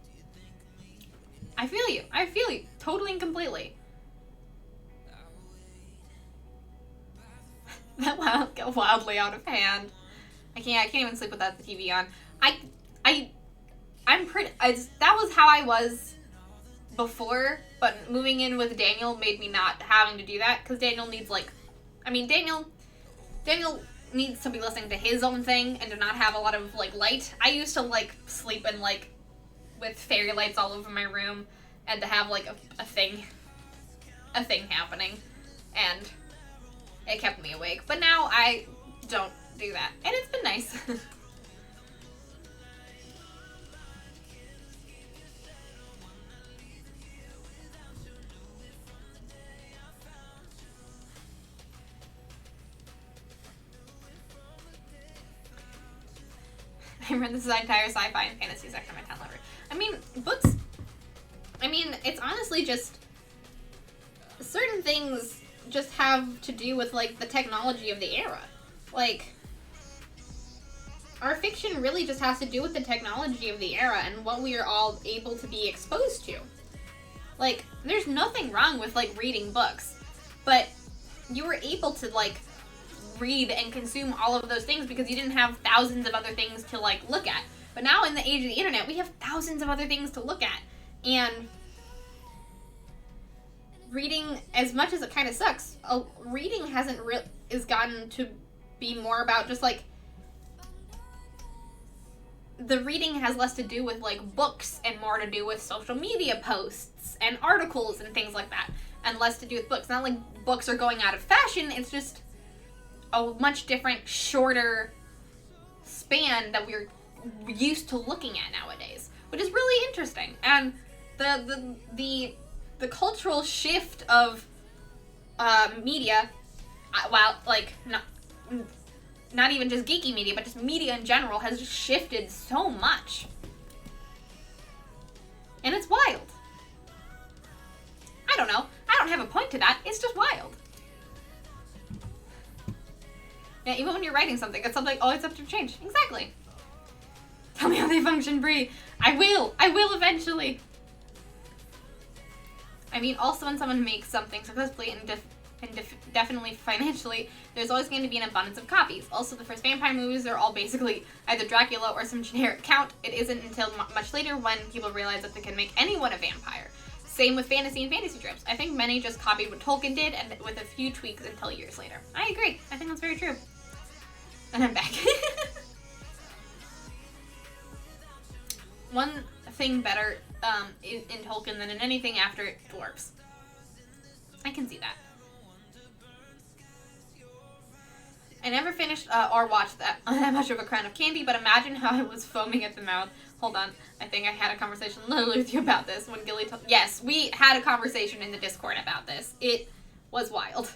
I feel you. Totally and completely. That got wildly out of hand. I can't even sleep without the TV on. I'm pretty. That was how I was before, but moving in with Daniel made me not having to do that because Daniel needs Daniel needs to be listening to his own thing and to not have a lot of like light. I used to like sleep in like with fairy lights all over my room and to have like a thing happening, and it kept me awake. But now I don't do that, and it's been nice. I read this entire sci-fi and fantasy section of my town library. I mean, books. I mean, it's honestly just certain things just have to do with like the technology of the era. Like, our fiction really just has to do with the technology of the era and what we are all able to be exposed to. Like, there's nothing wrong with like reading books, but you were able to like read and consume all of those things because you didn't have thousands of other things to like look at. But now in the age of the internet, we have thousands of other things to look at. And reading, as much as it kind of sucks, reading is gotten to be more about just like, the reading has less to do with like books and more to do with social media posts and articles and things like that, and less to do with books. Not like books are going out of fashion, it's just a much different, shorter span that we're used to looking at nowadays, which is really interesting. And the cultural shift of media, well, like not even just geeky media, but just media in general, has just shifted so much, and it's wild. I don't know. I don't have a point to that. It's just wild. Yeah, even when you're writing something, it's something always up to change. Exactly. Tell me how they function, Brie. I will eventually. I mean, also when someone makes something successfully and definitely financially, there's always going to be an abundance of copies. Also, the first vampire movies are all basically either Dracula or some generic count. It isn't until much later when people realize that they can make anyone a vampire. Same with fantasy and fantasy tropes. I think many just copied what Tolkien did, and with a few tweaks until years later. I agree. I think that's very true. And I'm back. One thing better in Tolkien than in anything after dwarves. I can see that. I never finished or watched that much of A Crown of Candy, but imagine how I was foaming at the mouth. Hold on, I think I had a conversation literally with you about this when Gilly told. Yes, we had a conversation in the Discord about this. It was wild.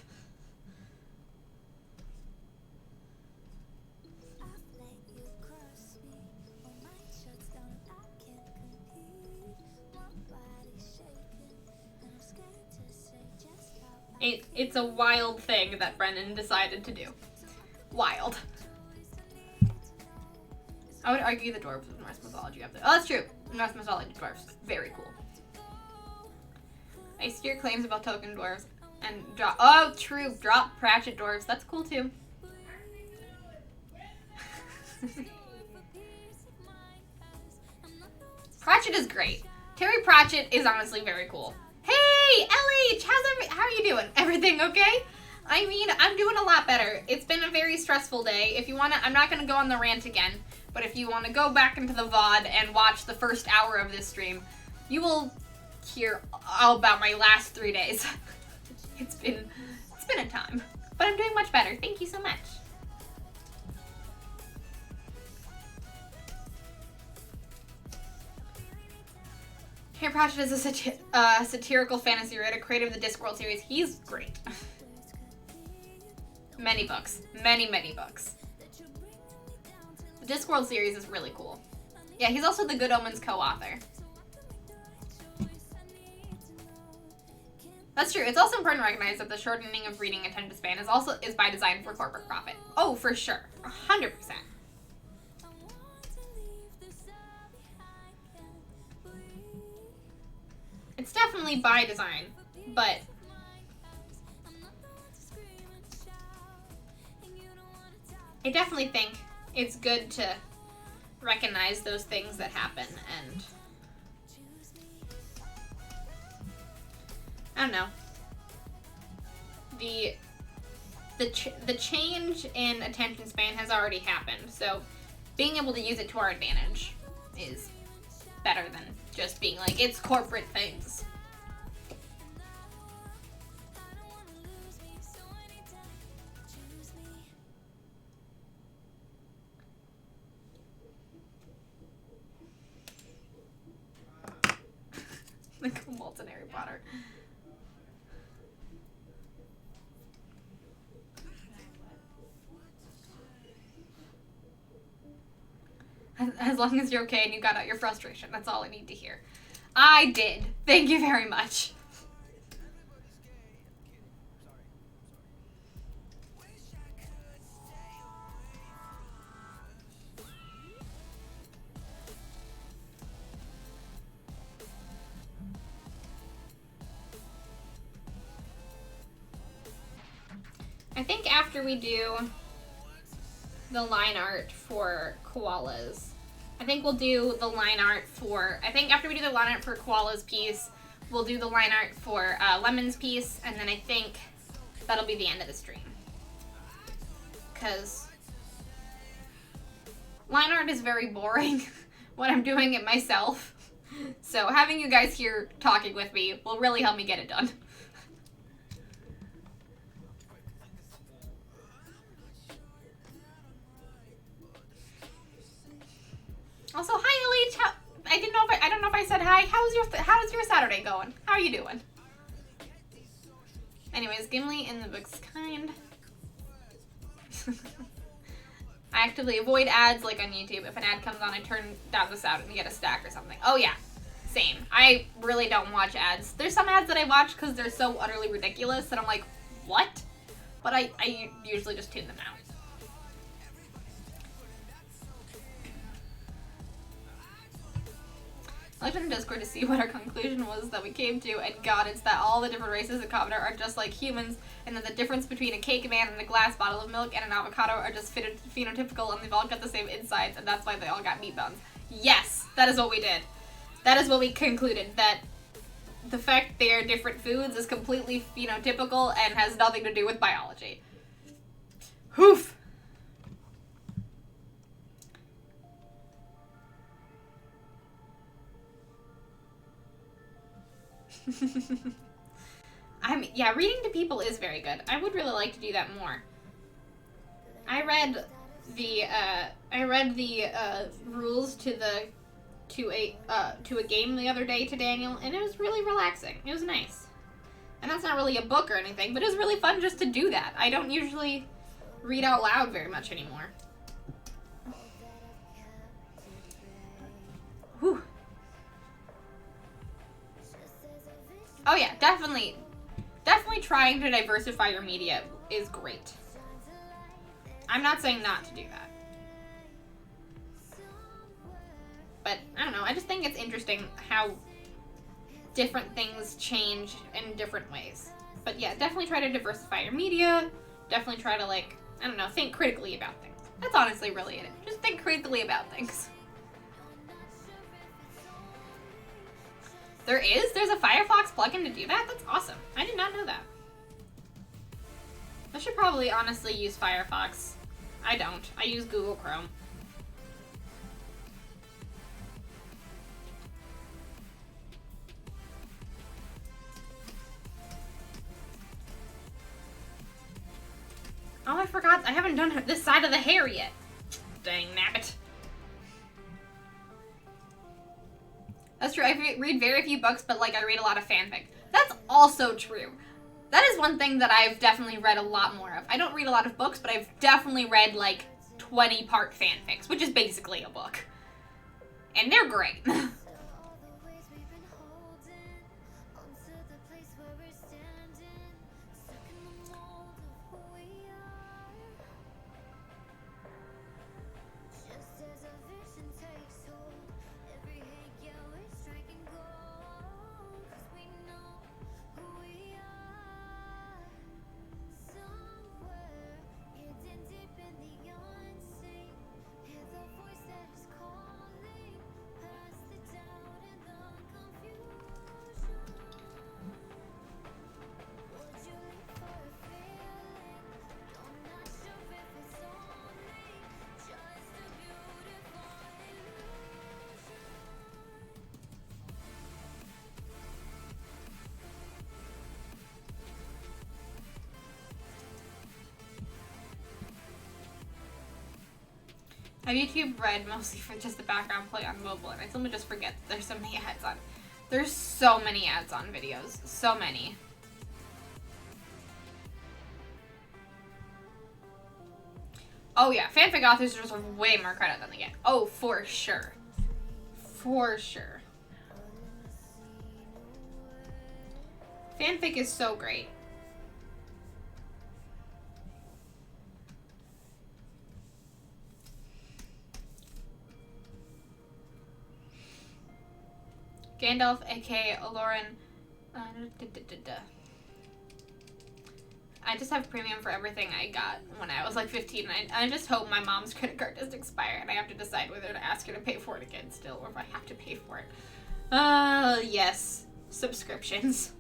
It's a wild thing that Brennan decided to do. Wild. I would argue the dwarves of Norse mythology up there. Oh, that's true. Norse mythology dwarves. Very cool. I steer claims about token dwarves and drop. Oh, true. Drop Pratchett dwarves. That's cool too. Pratchett is great. Terry Pratchett is honestly very cool. Hey, LH, how are you doing? Everything okay? I mean, I'm doing a lot better. It's been a very stressful day. If you want to, I'm not going to go on the rant again, but if you want to go back into the VOD and watch the first hour of this stream, you will hear all about my last 3 days. It's been a time, but I'm doing much better. Thank you so much. Terry Pratchett is a satirical fantasy writer, creator of the Discworld series. He's great. Many books. Many books. The Discworld series is really cool. Yeah, he's also the Good Omens co-author. That's true. It's also important to recognize that the shortening of reading attention span is by design for corporate profit. Oh, for sure. 100%. It's definitely by design, but I definitely think it's good to recognize those things that happen, and I don't know. The change in attention span has already happened, so being able to use it to our advantage is better than just being like, it's corporate things. Like a molten Harry Potter. As long as you're okay and you got out your frustration, that's all I need to hear. I did. Thank you very much. I think after we do the line art for koalas, I think we'll do the line art for, I think after we do the line art for koala's piece, we'll do the line art for Lemon's piece, and then I think that'll be the end of the stream. Because line art is very boring when I'm doing it myself. So having you guys here talking with me will really help me get it done. Also, hi Elite. I don't know if I said hi. How's your Saturday going? How are you doing? Anyways, Gimli in the book's kind. I actively avoid ads like on YouTube. If an ad comes on, I turn down the sound and get a stack or something. Oh yeah, same. I really don't watch ads. There's some ads that I watch because they're so utterly ridiculous that I'm like, what? But I usually just tune them out. I looked in Discord to see what our conclusion was that we came to, and God, it's that all the different races of Covenant are just like humans, and that the difference between a cake man and a glass bottle of milk and an avocado are just phenotypical, and they've all got the same insides, and that's why they all got meat bones. Yes, that is what we did. That is what we concluded, that the fact they are different foods is completely phenotypical and has nothing to do with biology. Hoof! Yeah, reading to people is very good. I would really like to do that more. I read the rules to a game the other day to Daniel, and it was really relaxing. It was nice. And that's not really a book or anything, but it was really fun just to do that. I don't usually read out loud very much anymore. Whew. Oh yeah, definitely trying to diversify your media is great. I'm not saying not to do that. But, I don't know, I just think it's interesting how different things change in different ways. But yeah, definitely try to diversify your media. Definitely try to, like, I don't know, think critically about things. That's honestly really it. Just think critically about things. There's a Firefox plugin to do that? That's awesome. I did not know that. I should probably honestly use Firefox. I don't. I use Google Chrome. Oh, I forgot. I haven't done this side of the hair yet. Dang nabbit. That's true. I read very few books, but, like, I read a lot of fanfic. That's also true. That is one thing that I've definitely read a lot more of. I don't read a lot of books, but I've definitely read, like, 20-part fanfics, which is basically a book. And they're great. I have YouTube Red mostly for just the background play on mobile, and I suddenly just forget there's so many ads on. There's so many ads on videos. So many. Oh yeah, fanfic authors deserve way more credit than they get. Oh, for sure. For sure. Fanfic is so great. Gandalf, aka Lauren. I just have premium for everything I got when I was like 15. I just hope my mom's credit card doesn't expire and I have to decide whether to ask her to pay for it again still or if I have to pay for it. Yes. Subscriptions.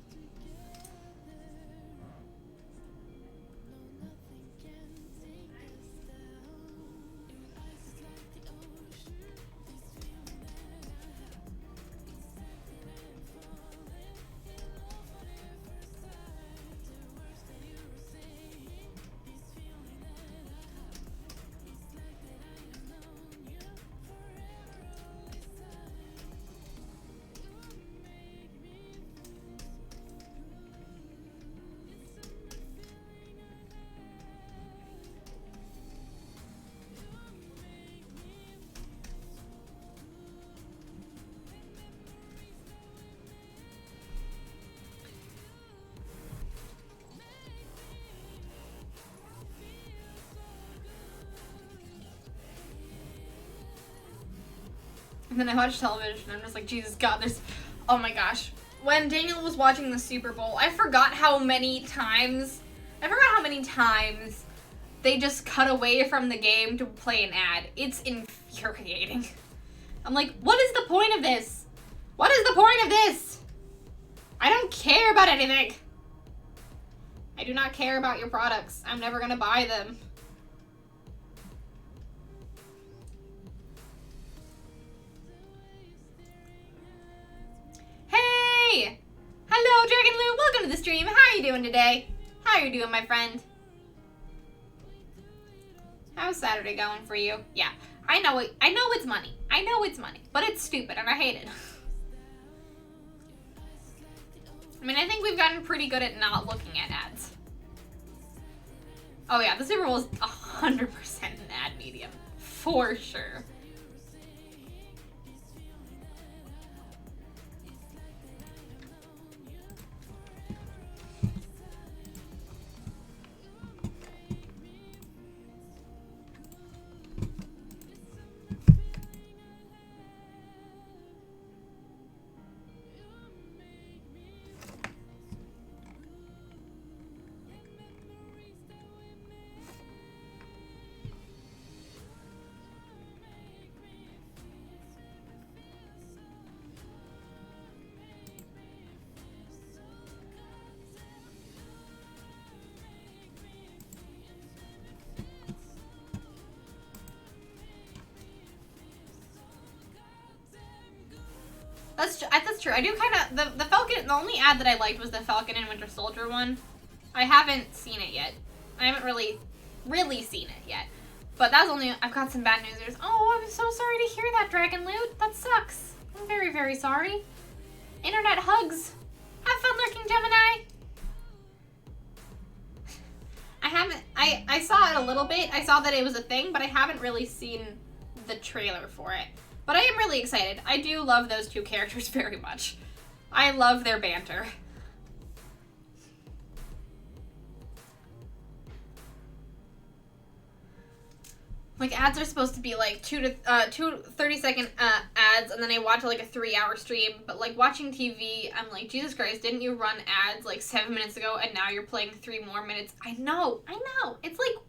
And then I watch television and I'm just like, Jesus God, there's... Oh my gosh. When Daniel was watching the Super Bowl, I forgot how many times they just cut away from the game to play an ad. It's infuriating. I'm like, what is the point of this? What is the point of this? I don't care about anything. I do not care about your products. I'm never gonna buy them. Hey! Hello, Dragon Lou. Welcome to the stream. How are you doing today? How are you doing, my friend? How's Saturday going for you? Yeah, I know it. I know it's money. I know it's money, but it's stupid and I hate it. I mean, I think we've gotten pretty good at not looking at ads. Oh yeah, the Super Bowl is 100% an ad medium. For sure. That's true. I do kind of the Falcon. The only ad that I liked was the Falcon and Winter Soldier one. I haven't seen it yet. I haven't really seen it yet. But that's only. I've got some bad news. There's. Oh, I'm so sorry to hear that, Dragon Loot. That sucks. I'm very, very sorry. Internet hugs. Have fun lurking, Gemini. I haven't. I saw it a little bit. I saw that it was a thing, but I haven't really seen the trailer for it. But I am really excited. I do love those two characters very much. I love their banter. Like, ads are supposed to be like 2 30-second ads, and then I watch like a 3-hour stream. But like watching TV, I'm like, Jesus Christ, didn't you run ads like 7 minutes ago, and now you're playing 3 more minutes? I know. It's like,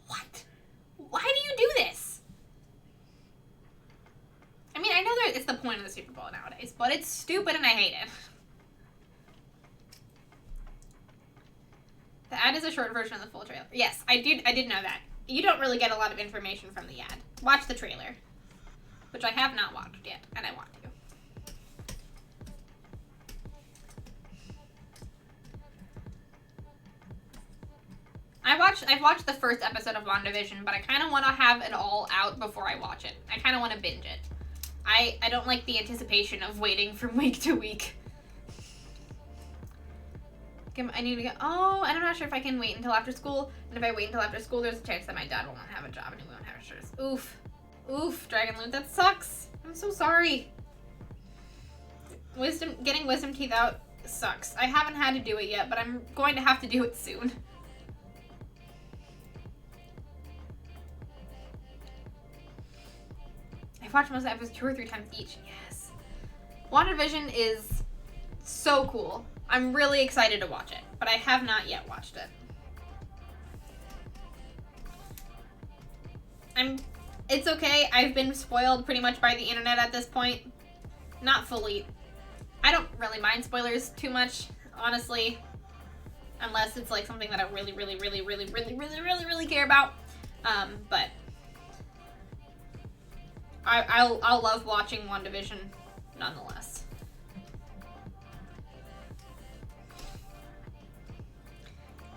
what? Why do you do this? I mean, I know that it's the point of the Super Bowl nowadays, but it's stupid and I hate it. The ad is a short version of the full trailer. Yes, I did know that. You don't really get a lot of information from the ad. Watch the trailer, which I have not watched yet, and I want to. I've watched the first episode of WandaVision, but I kind of want to have it all out before I watch it. I kind of want to binge it. I don't like the anticipation of waiting from week to week. I need to get. Oh, and I'm not sure if I can wait until after school. And if I wait until after school, there's a chance that my dad will not have a job and he won't have insurance. Oof. Oof, Dragon Loot, that sucks. I'm so sorry. Getting wisdom teeth out sucks. I haven't had to do it yet, but I'm going to have to do it soon. I've watched most of the episodes 2 or 3 times each. Yes. WandaVision is so cool. I'm really excited to watch it, but I have not yet watched it. It's okay. I've been spoiled pretty much by the internet at this point. Not fully. I don't really mind spoilers too much, honestly. Unless it's like something that I really care about. But I'll love watching WandaVision nonetheless.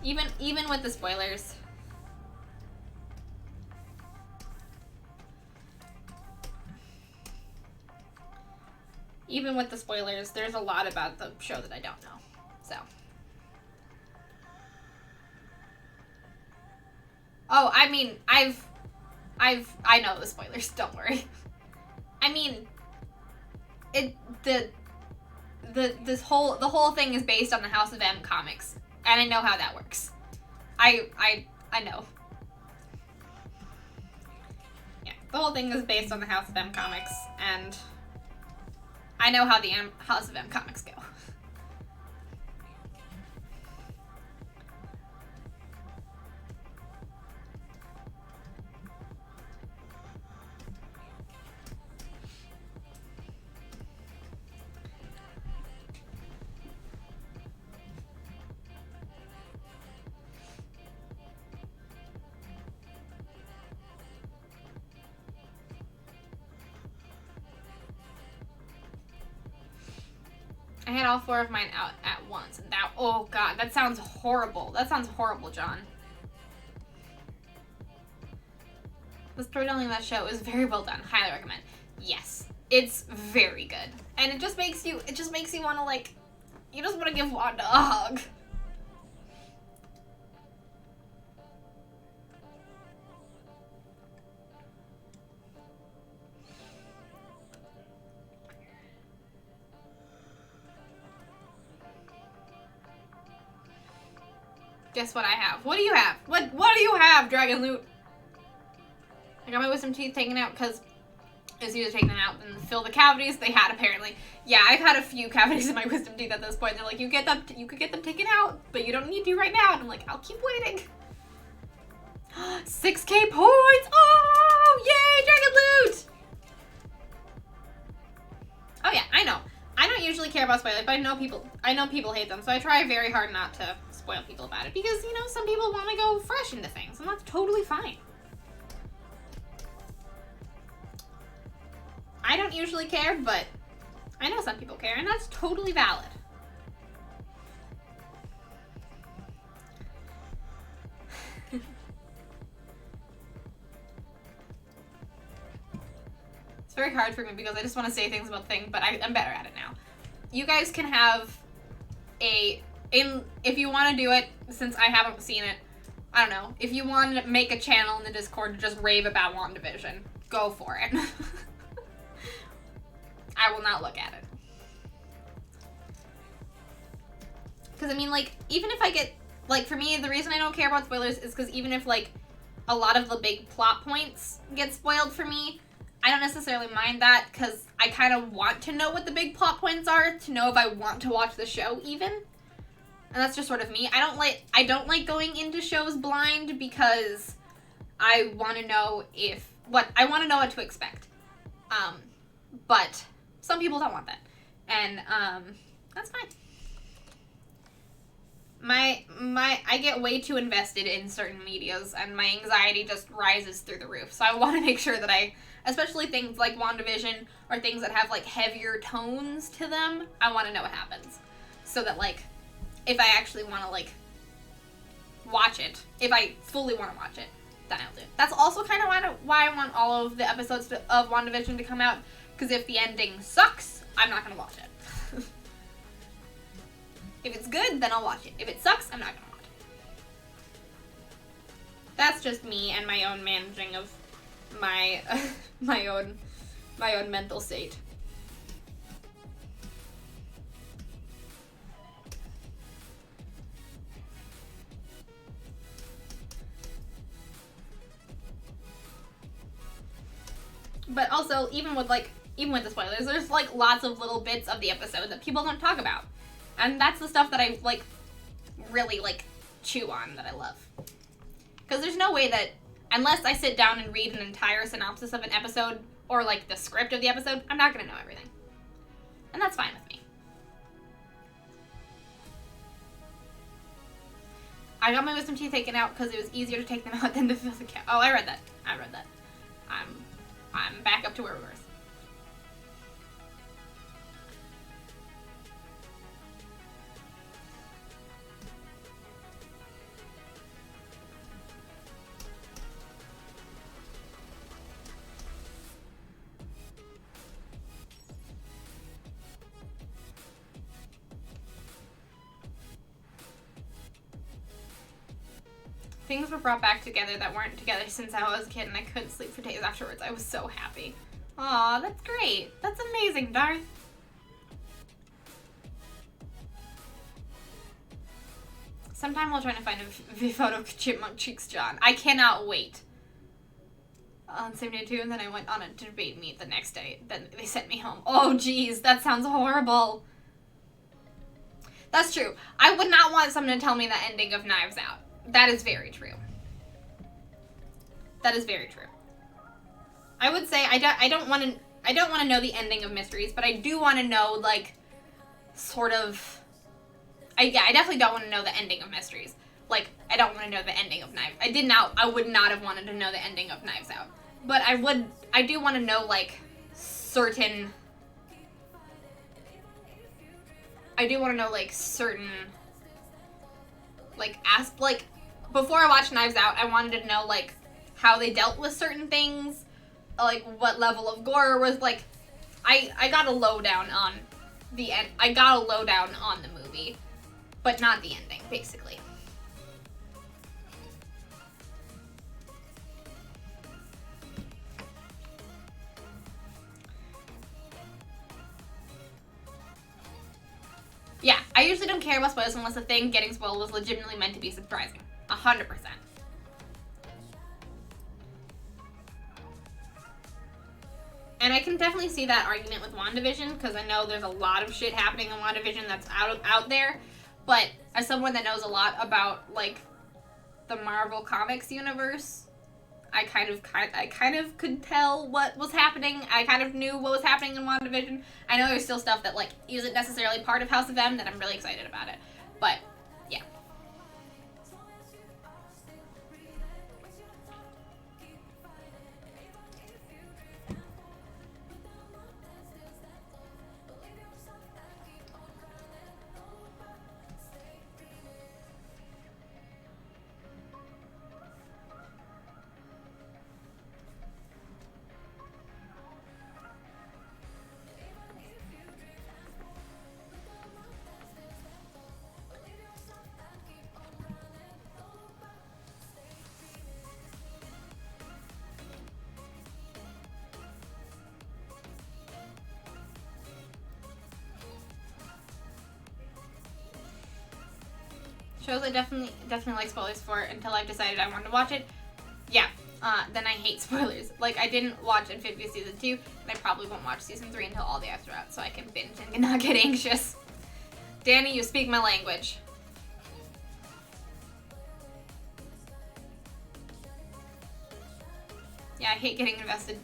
Even with the spoilers. Even with the spoilers, there's a lot about the show that I don't know. So. Oh, I mean, I know the spoilers, don't worry. I mean, the whole thing is based on the House of M comics, and I know how that works. I know. Yeah, the whole thing is based on the House of M comics, and I know how the House of M comics go. I had all 4 of mine out at once, and that, oh god, that sounds horrible. That sounds horrible, John. The storytelling of that show is very well done. Highly recommend. Yes, it's very good. And it just makes you want to, like, you just want to give Wanda a hug. Guess what I have? What do you have? What do you have, Dragon Loot? I got my wisdom teeth taken out because it's easier to take them out than fill the cavities they had, apparently. Yeah, I've had a few cavities in my wisdom teeth at this point. They're like, you could get them taken out, but you don't need to right now. And I'm like, I'll keep waiting. 6K points! Oh, yay, Dragon Loot! Oh yeah, I know. I don't usually care about spoilers, but I know people hate them, so I try very hard not to spoil people about it, because, you know, some people want to go fresh into things, and that's totally fine. I don't usually care, but I know some people care, and that's totally valid. It's very hard for me because I just want to say things about things, but I'm better at it now. You guys can have if you want to do it, since I haven't seen it, I don't know, if you want to make a channel in the Discord to just rave about WandaVision, go for it. I will not look at it. Because, I mean, like, even if I get, like, for me, the reason I don't care about spoilers is because even if, like, a lot of the big plot points get spoiled for me, I don't necessarily mind that, because I kind of want to know what the big plot points are to know if I want to watch the show, even. And that's just sort of me. I don't like going into shows blind, because I want to know what to expect. But some people don't want that. And, that's fine. I get way too invested in certain medias, and my anxiety just rises through the roof. So I want to make sure that especially things like WandaVision, or things that have, like, heavier tones to them, I want to know what happens. So that, like, if I actually want to, like, watch it. If I fully want to watch it, then I'll do it. That's also kind of why I want all of the episodes of WandaVision to come out, because if the ending sucks, I'm not going to watch it. If it's good, then I'll watch it. If it sucks, I'm not going to watch it. That's just me and my own managing of my my own mental state. But also, even with the spoilers, there's like lots of little bits of the episode that people don't talk about. And that's the stuff that I like really like chew on, that I love. Because there's no way that, unless I sit down and read an entire synopsis of an episode, or like the script of the episode, I'm not gonna know everything. And that's fine with me. I got my wisdom teeth taken out because it was easier to take them out than to fill the cap. Oh, I read that. I'm back up to where we were. Things were brought back together that weren't together since I was a kid, and I couldn't sleep for days afterwards. I was so happy. Aw, that's great. That's amazing, Darth. Sometime we'll try to find a photo of Chipmunk Cheeks John. I cannot wait. On same day too, and then I went on a debate meet the next day. Then they sent me home. Oh, geez, that sounds horrible. That's true. I would not want someone to tell me the ending of Knives Out. That is very true. That is very true. I would say I don't want to know the ending of Mysteries, but I do want to know, like, sort of. I definitely don't want to know the ending of Mysteries. Like, I don't want to know the ending of Knives. I would not have wanted to know the ending of Knives Out. But I do want to know, like, certain. I do want to know, like, certain. Like, before I watched Knives Out, I wanted to know, like, how they dealt with certain things, like, what level of gore was, like, I got a lowdown on the end. I got a lowdown on the movie, but not the ending, basically. Yeah, I usually don't care about spoilers unless the thing getting spoiled was legitimately meant to be surprising. 100%. And I can definitely see that argument with WandaVision, because I know there's a lot of shit happening in WandaVision that's out there. But as someone that knows a lot about, like, the Marvel Comics universe, I kind of could tell what was happening. I kind of knew what was happening in WandaVision. I know there's still stuff that, like, isn't necessarily part of House of M that I'm really excited about it. But, yeah. Shows I definitely like spoilers for until I've decided I want to watch it. Yeah, then I hate spoilers. Like, I didn't watch Amphibious Season 2, and I probably won't watch Season 3 until all the extra out, so I can binge and not get anxious. Danny, you speak my language. Yeah, I hate getting invested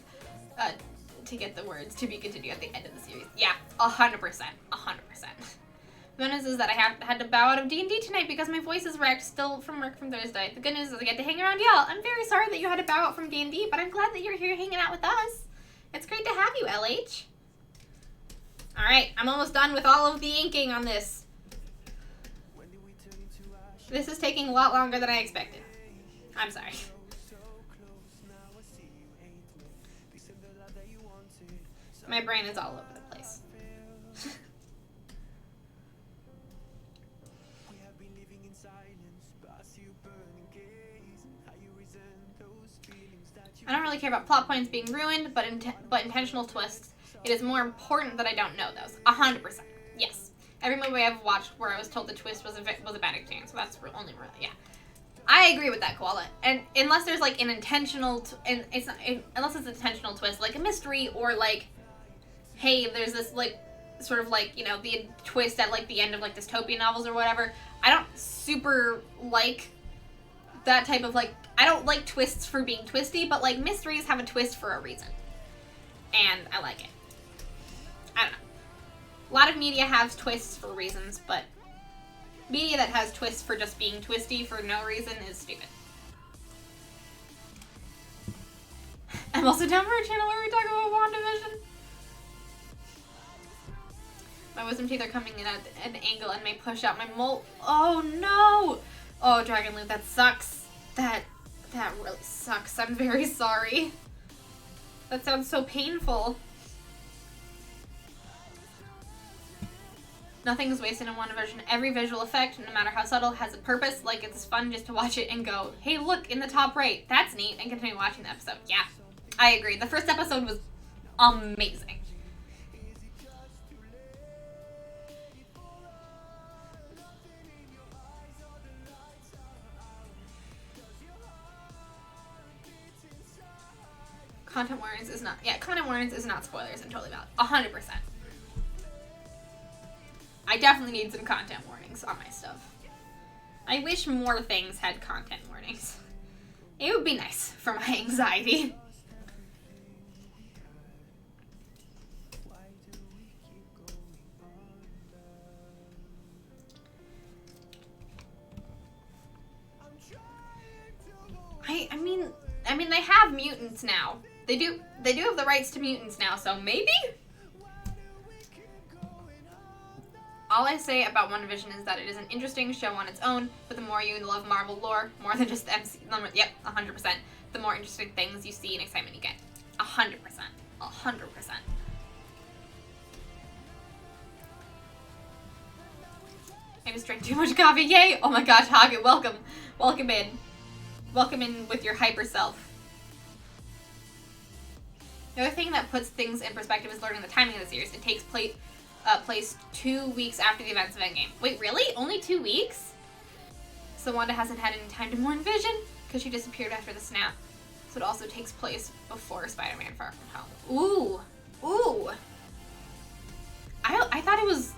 to get the words "to be continued" at the end of the series. Yeah, 100%. 100%. The good news is that I had to bow out of D&D tonight because my voice is wrecked still from work from Thursday. The good news is I get to hang around y'all. I'm very sorry that you had to bow out from D&D, but I'm glad that you're here hanging out with us. It's great to have you, LH. Alright, I'm almost done with all of the inking on this. This is taking a lot longer than I expected. I'm sorry. My brain is all over the place. I don't really care about plot points being ruined, but intentional twists. It is more important that I don't know those. 100%. Yes. Every movie I've watched where I was told the twist was a bad experience, so that's only really, yeah. I agree with that, Koala. And unless there's like an intentional, unless it's an intentional twist, like a mystery, or like, hey, there's this like, sort of like, you know, the twist at like the end of like dystopian novels or whatever. I don't super like that type of like, I don't like twists for being twisty, but like mysteries have a twist for a reason. And I like it. I don't know. A lot of media has twists for reasons, but media that has twists for just being twisty for no reason is stupid. I'm also down for a channel where we talk about WandaVision. My wisdom teeth are coming in at an angle and may push out my mole. Oh no! Oh, Dragon Loot, that sucks. That really sucks. I'm very sorry. That sounds so painful. Nothing is wasted in WandaVision. Every visual effect, no matter how subtle, has a purpose. Like, it's fun just to watch it and go, hey, look, in the top right. That's neat. And continue watching the episode. Yeah, I agree. The first episode was amazing. Content warnings is not, content warnings is not spoilers and totally valid. 100%. I definitely need some content warnings on my stuff. I wish more things had content warnings. It would be nice for my anxiety. I mean they have mutants now. They do have the rights to mutants now, so maybe? All I say about WandaVision is that it is an interesting show on its own, but the more you love Marvel lore, more than just the MC, yep, 100%, the more interesting things you see and excitement you get. 100%. 100%. I just drank too much coffee, yay! Oh my gosh, Hagen, welcome. Welcome in. Welcome in with your hyper self. The other thing that puts things in perspective is learning the timing of the series. It takes place 2 weeks after the events of Endgame. Wait, really? Only 2 weeks? So Wanda hasn't had any time to mourn Vision because she disappeared after the snap. So it also takes place before Spider-Man Far From Home. Ooh. Ooh. I thought it was...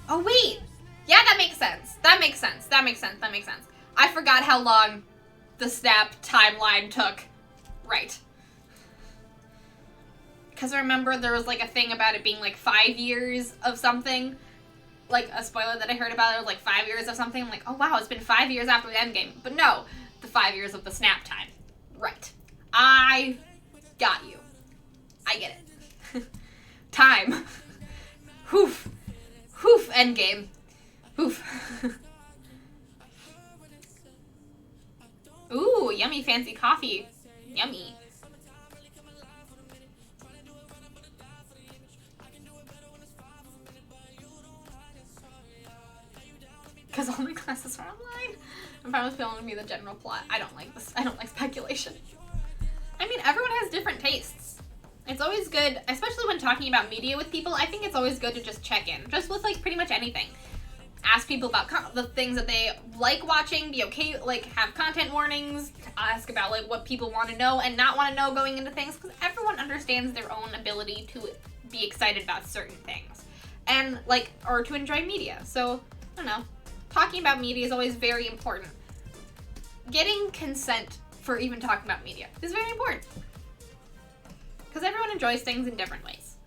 Oh, wait. Yeah, that makes sense. That makes sense. That makes sense. That makes sense. I forgot how long the snap timeline took. Right. Because I remember there was like a thing about it being like 5 years of something. Like a spoiler that I heard about it was like 5 years of something. I'm like, oh wow, it's been 5 years after the Endgame. But no, the 5 years of the snap time. Right. I got you. I get it. Time. Hoof. Hoof, Endgame. Hoof. Ooh, yummy fancy coffee. Yummy. Because all my classes are online. I'm fine with filming me the general plot. I don't like this. I don't like speculation. I mean, everyone has different tastes. It's always good, especially when talking about media with people, I think it's always good to just check in. Just with, like, pretty much anything. Ask people about the things that they like watching, be okay, like, have content warnings, ask about, like, what people want to know and not want to know going into things, because everyone understands their own ability to be excited about certain things. And, like, or to enjoy media. So, I don't know. Talking about media is always very important. Getting consent for even talking about media is very important. Because everyone enjoys things in different ways.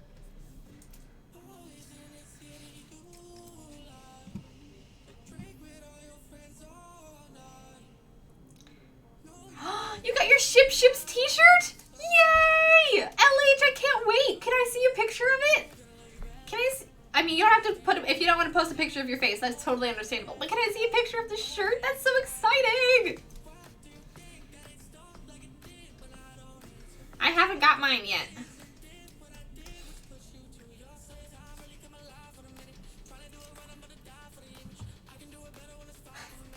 You got your Ships t-shirt? Yay! LH, I can't wait. Can I see a picture of it? Can I see? I mean, you don't have to if you don't want to post a picture of your face, that's totally understandable. But can I see a picture of the shirt? That's so exciting! I haven't got mine yet.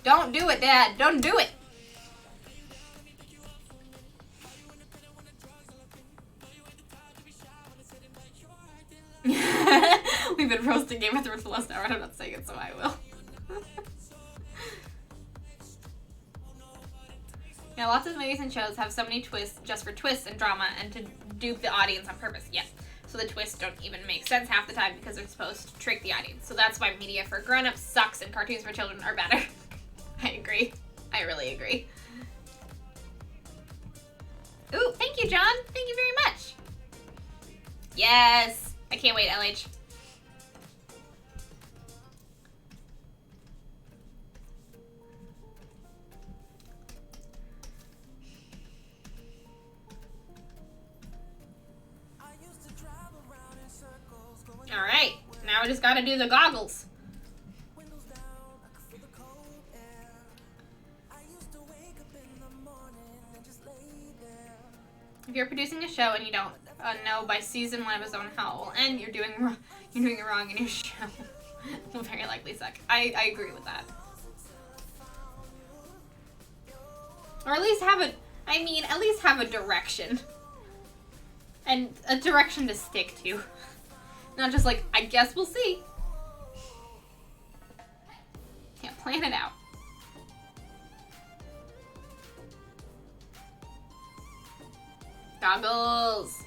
Don't do it, Dad. Don't do it. We've been roasting Game of Thrones for the last hour and I'm not saying it, so I will. Yeah, lots of movies and shows have so many twists just for twists and drama and to dupe the audience on purpose. Yeah. So the twists don't even make sense half the time because they're supposed to trick the audience. So that's why media for grown-ups sucks and cartoons for children are better. I agree. I really agree. Ooh, thank you, John. Thank you very much. Yes. I can't wait, LH. All right. Now we just got to do the goggles. If you're producing a show and you don't know by season 1 of its own how it will end, you're doing it wrong, and your show will very likely suck. I agree with that. Or at least have a direction. And a direction to stick to. Not just like, I guess we'll see. Yeah, plan it out. Goggles.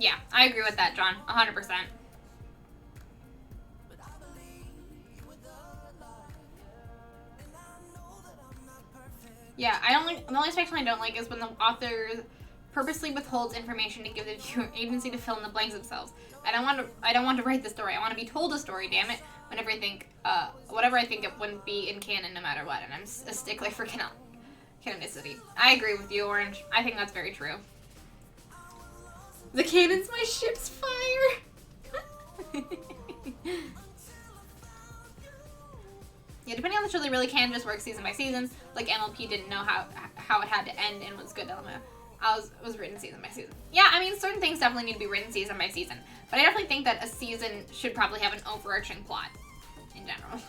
Yeah, I agree with that, John. 100%. Yeah, the only section I don't like is when the author purposely withholds information to give the viewer agency to fill in the blanks themselves. I don't want to write the story. I want to be told a story, damn it. Whatever I think it wouldn't be in canon no matter what, and I'm a stickler for canonicity. I agree with you, Orange. I think that's very true. The cannon's my ship's fire. Yeah, depending on the show, they really can just work season by season. Like MLP didn't know how it had to end and was good. Was written season by season. Yeah, I mean, certain things definitely need to be written season by season. But I definitely think that a season should probably have an overarching plot in general.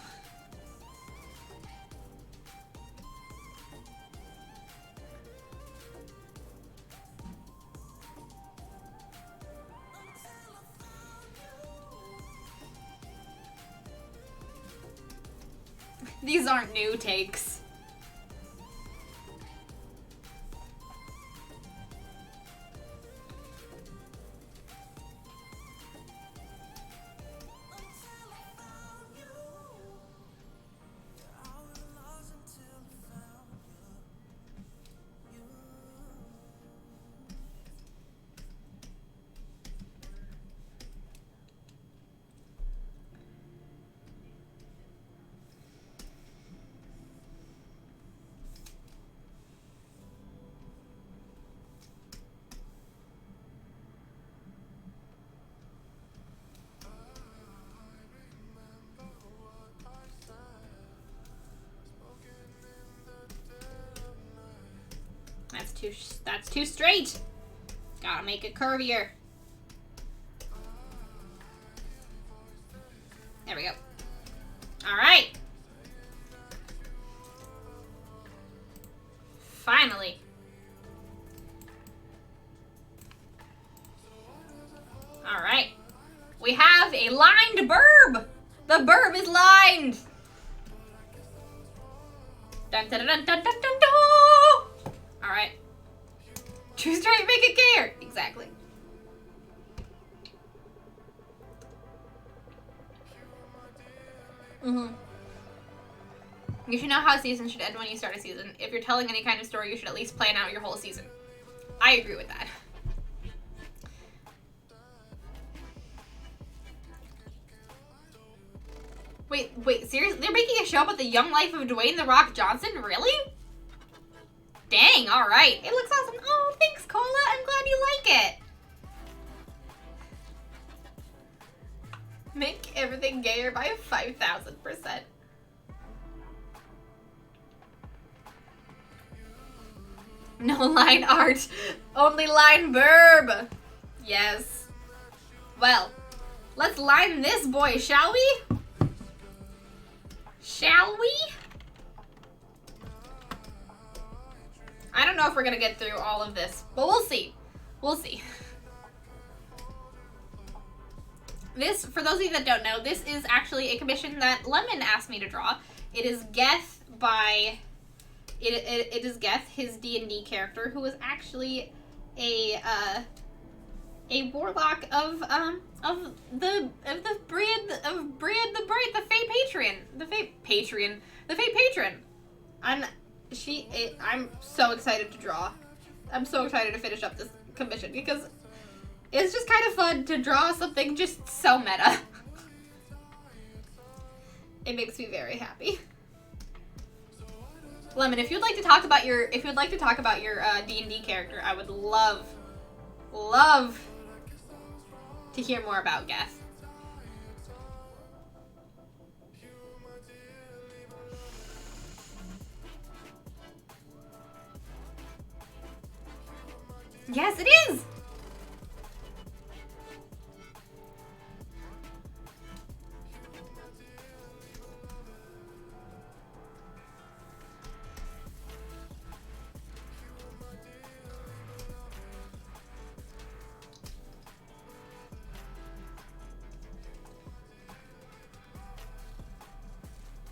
These aren't new takes. That's too straight. Gotta make it curvier. There we go. All right. Finally. All right. We have a lined burb. The burb is lined. Dun, dun, dun, dun, dun, dun, dun. All right. True straight, make it gayer. Exactly. Mm-hmm. You should know how a season should end when you start a season. If you're telling any kind of story, you should at least plan out your whole season. I agree with that. Wait, seriously? They're making a show about the young life of Dwayne "The Rock" Johnson? Really? Dang, alright. It looks awesome. Oh, thanks, Cola. I'm glad you like it. Make everything gayer by 5,000%. No line art. Only line burb. Yes. Well, let's line this boy, shall we? Shall we? I don't know if we're gonna get through all of this, but we'll see. We'll see. This, for those of you that don't know, this is actually a commission that Lemon asked me to draw. It is Geth by... It is Geth, his D&D character, who is actually a warlock of the Brian the Bright, the Fey Patron. And I'm so excited to draw. I'm so excited to finish up this commission because it's just kind of fun to draw something just so meta. It makes me very happy. Lemon, if you'd like to talk about your D&D character, I would love to hear more about Geth. Yes, it is.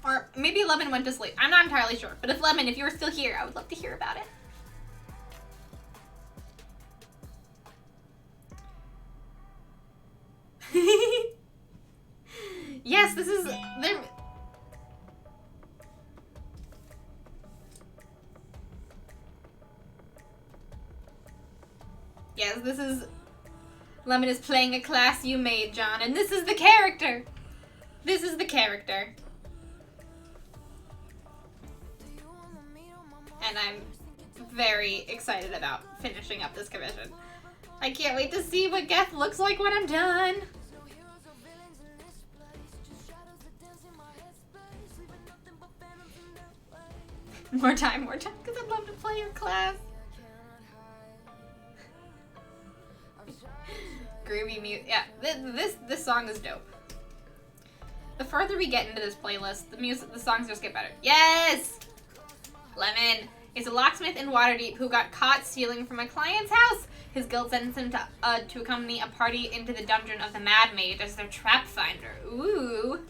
Or maybe Lemon went to sleep. I'm not entirely sure. But if Lemon, if you're still here, I would love to hear about it. Yes, this is... Yes, this is... Lemon is playing a class you made, John, and this is the character! This is the character. And I'm very excited about finishing up this commission. I can't wait to see what Geth looks like when I'm done. More time, because I'd love to play your class. Groovy music. Yeah, this song is dope. The further we get into this playlist, the songs just get better. Yes! Lemon is a locksmith in Waterdeep who got caught stealing from a client's house. His guild sends him to accompany a party into the dungeon of the Mad Mage as their trap finder. Ooh.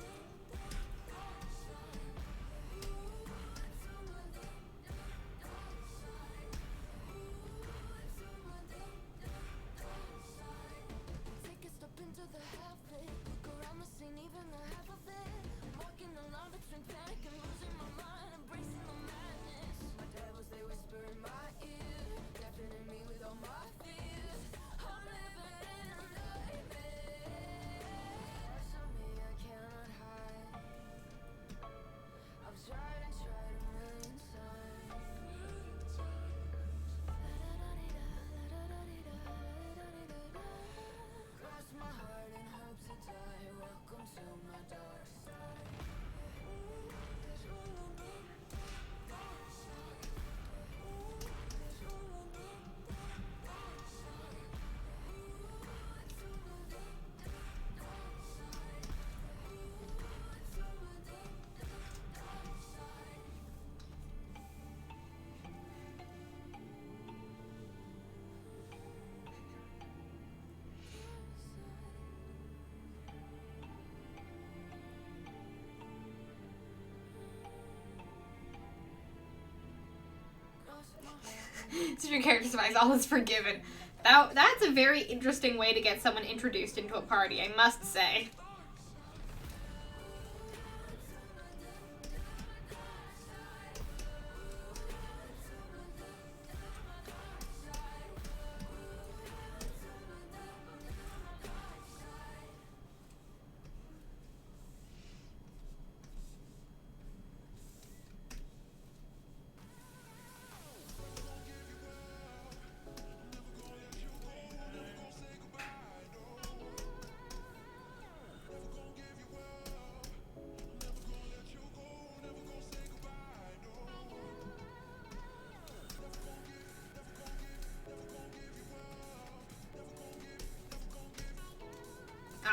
So your character survives, all is forgiven. That's a very interesting way to get someone introduced into a party, I must say.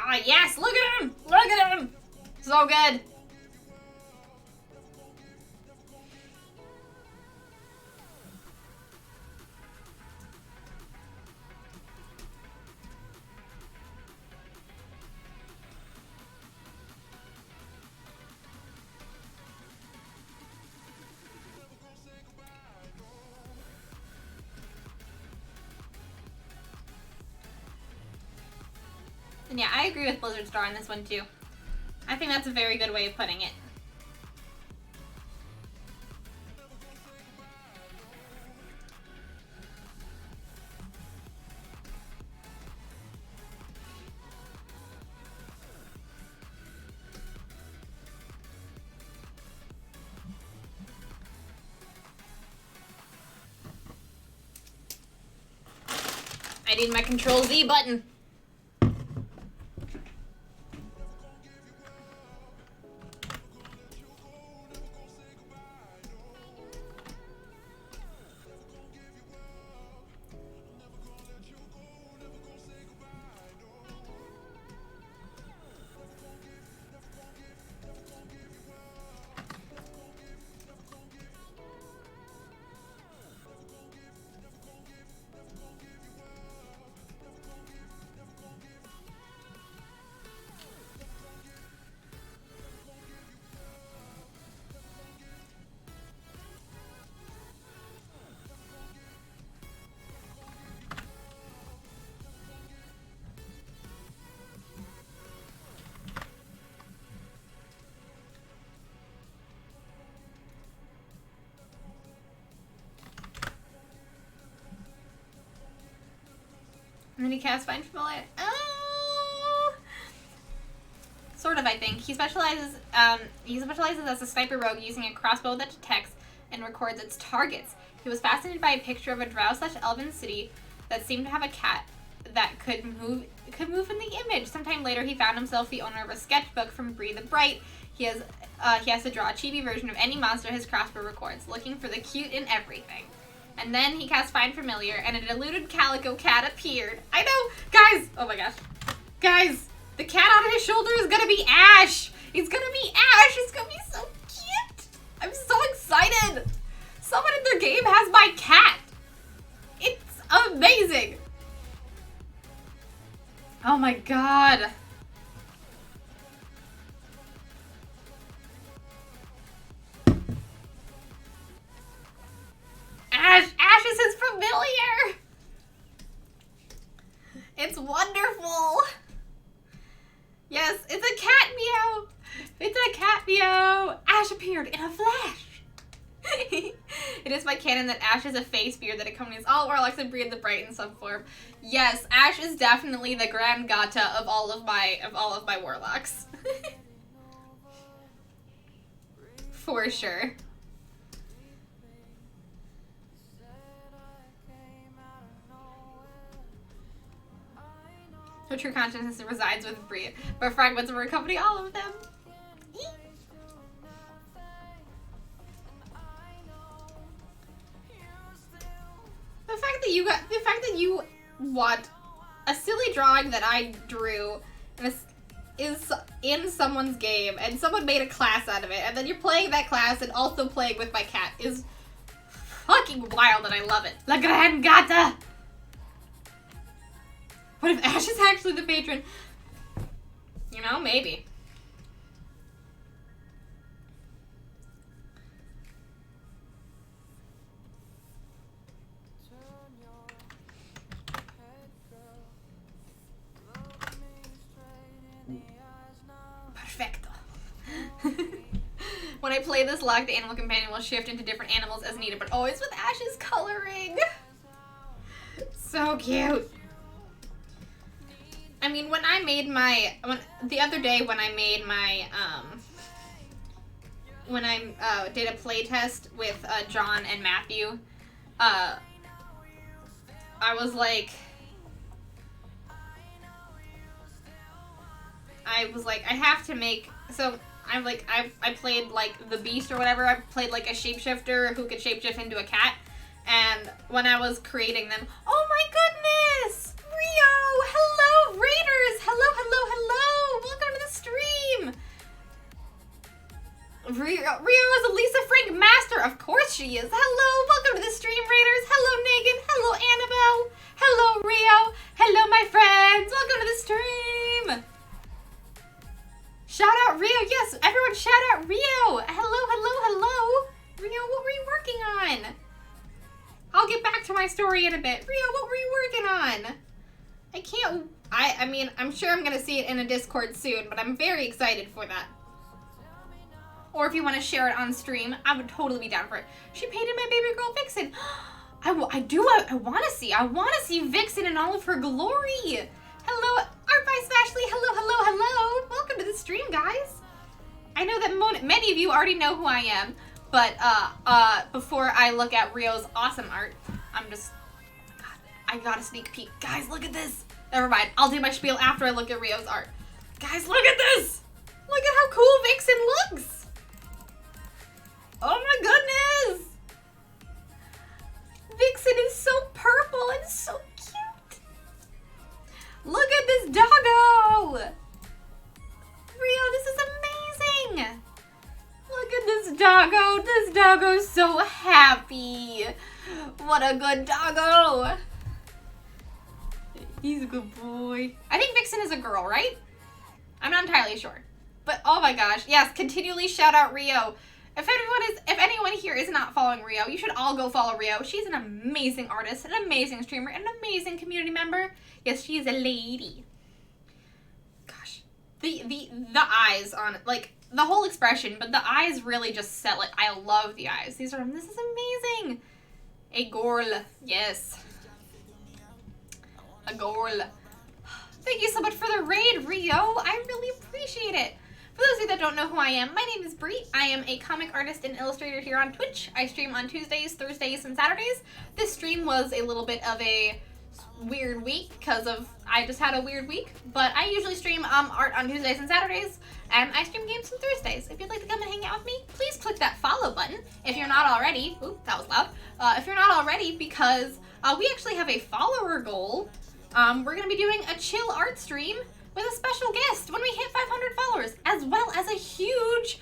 Ah, yes! Look at him! Look at him! So good. And yeah, I agree with Blizzard Star on this one too. I think that's a very good way of putting it. I need my Control Z button. And then he casts Find Familiar. Oh! Sort of, I think. He specializes as a sniper rogue using a crossbow that detects and records its targets. He was fascinated by a picture of a drow/elven city that seemed to have a cat that could move in the image. Sometime later, he found himself the owner of a sketchbook from Breathe the Bright. He has to draw a chibi version of any monster his crossbow records, looking for the cute in everything. And then he cast Find Familiar, and a deluded calico cat appeared. I know! Guys! Oh my gosh. Guys! The cat on his shoulder is gonna be Ash! It's gonna be Ash! It's gonna be so cute! I'm so excited! Someone in their game has my cat! It's amazing! Oh my god. Ash is his familiar! It's wonderful! Yes, it's a cat meow! It's a cat meow! Ash appeared in a flash! It is my canon that Ash is a face beard that accompanies all warlocks and Breathe the Bright in some form. Yes, Ash is definitely the grand gata of all of my warlocks. For sure. Her true consciousness resides with Breathe, but fragments of her accompany all of them. The fact that you want a silly drawing that I drew is in someone's game, and someone made a class out of it, and then you're playing that class and also playing with my cat is fucking wild, and I love it. La Gran Gata! What if Ash is actually the patron? You know, maybe. play this lock, the animal companion will shift into different animals as needed, but always with Ash's coloring. So cute. I mean, when I made my, the other day when I made my, when I did a play test with John and Matthew, I was like, I have to make, so I'm like, I played like the Beast or whatever. I played like a shapeshifter who could shapeshift into a cat. And when I was creating them, oh my goodness! Rio! Hello, Raiders! Hello, hello, hello! Welcome to the stream! Rio is a Lisa Frank master. Of course she is. Hello, welcome to the stream, Raiders. Hello, Megan. Hello, Annabelle. Hello, Rio. Hello, my friends. Welcome to the stream. Shout out Rio. Yes, everyone shout out Rio. Hello, hello, hello. Rio, what were you working on? I'll get back to my story in a bit. Rio, what were you working on? I mean, I'm sure I'm going to see it in a Discord soon, but I'm very excited for that. Or if you want to share it on stream, I would totally be down for it. She painted my baby girl Vixen. I want to see Vixen in all of her glory. Hello, Art by Smashly. Hello, hello, hello. Welcome to the stream, guys. I know that many of you already know who I am, but before I look at Rio's awesome art, I got a sneak peek. Guys, look at this. Never mind. I'll do my spiel after I look at Rio's art. Guys, look at this. Look at how cool Vixen looks. Oh my goodness! Vixen is so purple and so cute. Look at this doggo! Rio, this is amazing! Look at this doggo. This doggo's so happy. What a good doggo. He's a good boy. I think Vixen is a girl, right? I'm not entirely sure. But oh my gosh, yes, continually shout out Rio. If anyone here is not following Rio, you should all go follow Rio. She's an amazing artist, an amazing streamer, an amazing community member. Yes, she is a lady. Gosh, the eyes on it, like the whole expression, but the eyes really just sell it. I love the eyes. This is amazing. A girl, yes. A girl. Thank you so much for the raid, Rio. I really appreciate it. For those of you that don't know who I am, my name is Brie. I am a comic artist and illustrator here on Twitch. I stream on Tuesdays, Thursdays, and Saturdays. This stream was a little bit of a weird week because I just had a weird week. But I usually stream art on Tuesdays and Saturdays, and I stream games on Thursdays. If you'd like to come and hang out with me, please click that follow button if you're not already. Ooh, that was loud. If you're not already, because we actually have a follower goal. We're going to be doing a chill art stream with a special guest when we hit 500 followers, as well as a huge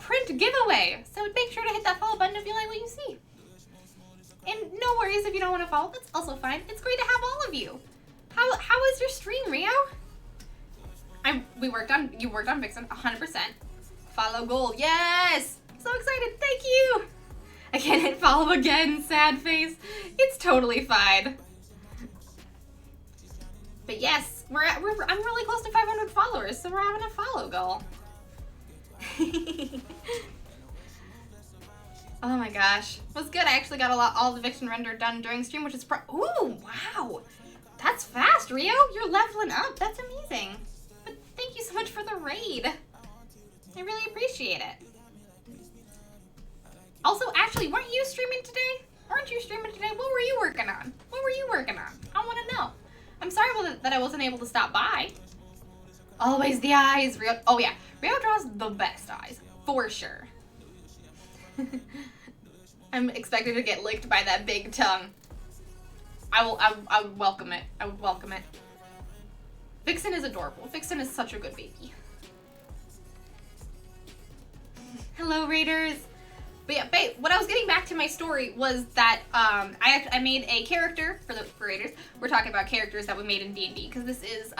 print giveaway. So make sure to hit that follow button if you like what you see. And no worries if you don't want to follow, that's also fine. It's great to have all of you. How was your stream, Rio? You worked on Vixen 100%. Follow goal, yes! So excited, thank you! I can't hit follow again, sad face. It's totally fine. But yes, I'm really close to 500 followers, so we're having a follow goal. Oh my gosh, it was good. I actually got all the Vixen render done during stream, which is ooh, wow, that's fast, Rio. You're leveling up. That's amazing. But thank you so much for the raid. I really appreciate it. Also, Ashley, weren't you streaming today? Weren't you streaming today? What were you working on? What were you working on? I want to know. I'm sorry that I wasn't able to stop by. Always the eyes. Rio, oh yeah, Rio draws the best eyes, for sure. I'm expected to get licked by that big tongue. I would welcome it. I would welcome it. Vixen is adorable. Vixen is such a good baby. Hello, Raiders. But yeah, babe, what I was getting back to my story was that I made a character for Raiders. We're talking about characters that we made in D&D, because this is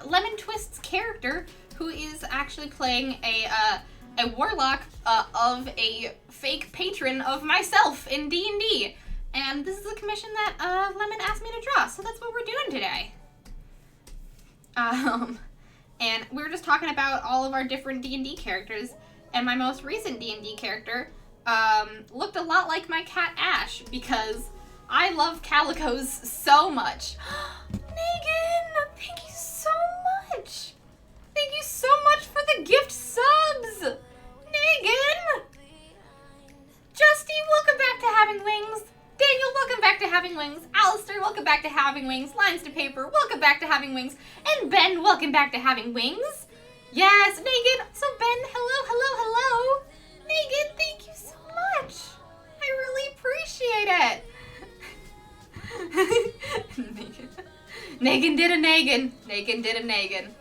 Lemon Twist's character, who is actually playing a warlock of a fake patron of myself in D&D. And this is a commission that Lemon asked me to draw, so that's what we're doing today. And we were just talking about all of our different D&D characters, and my most recent D&D character looked a lot like my cat Ash because I love calicos so much. Megan, thank you so much. Thank you so much for the gift subs. Megan. Justy, welcome back to Having Wings. Daniel, welcome back to Having Wings. Alistair, welcome back to Having Wings. Lines to Paper, welcome back to Having Wings. And Ben, welcome back to Having Wings. Yes, Megan. So Ben, hello, hello, hello. Megan, thank you so much. I really appreciate it. Negan did a Negan. Negan did a Negan.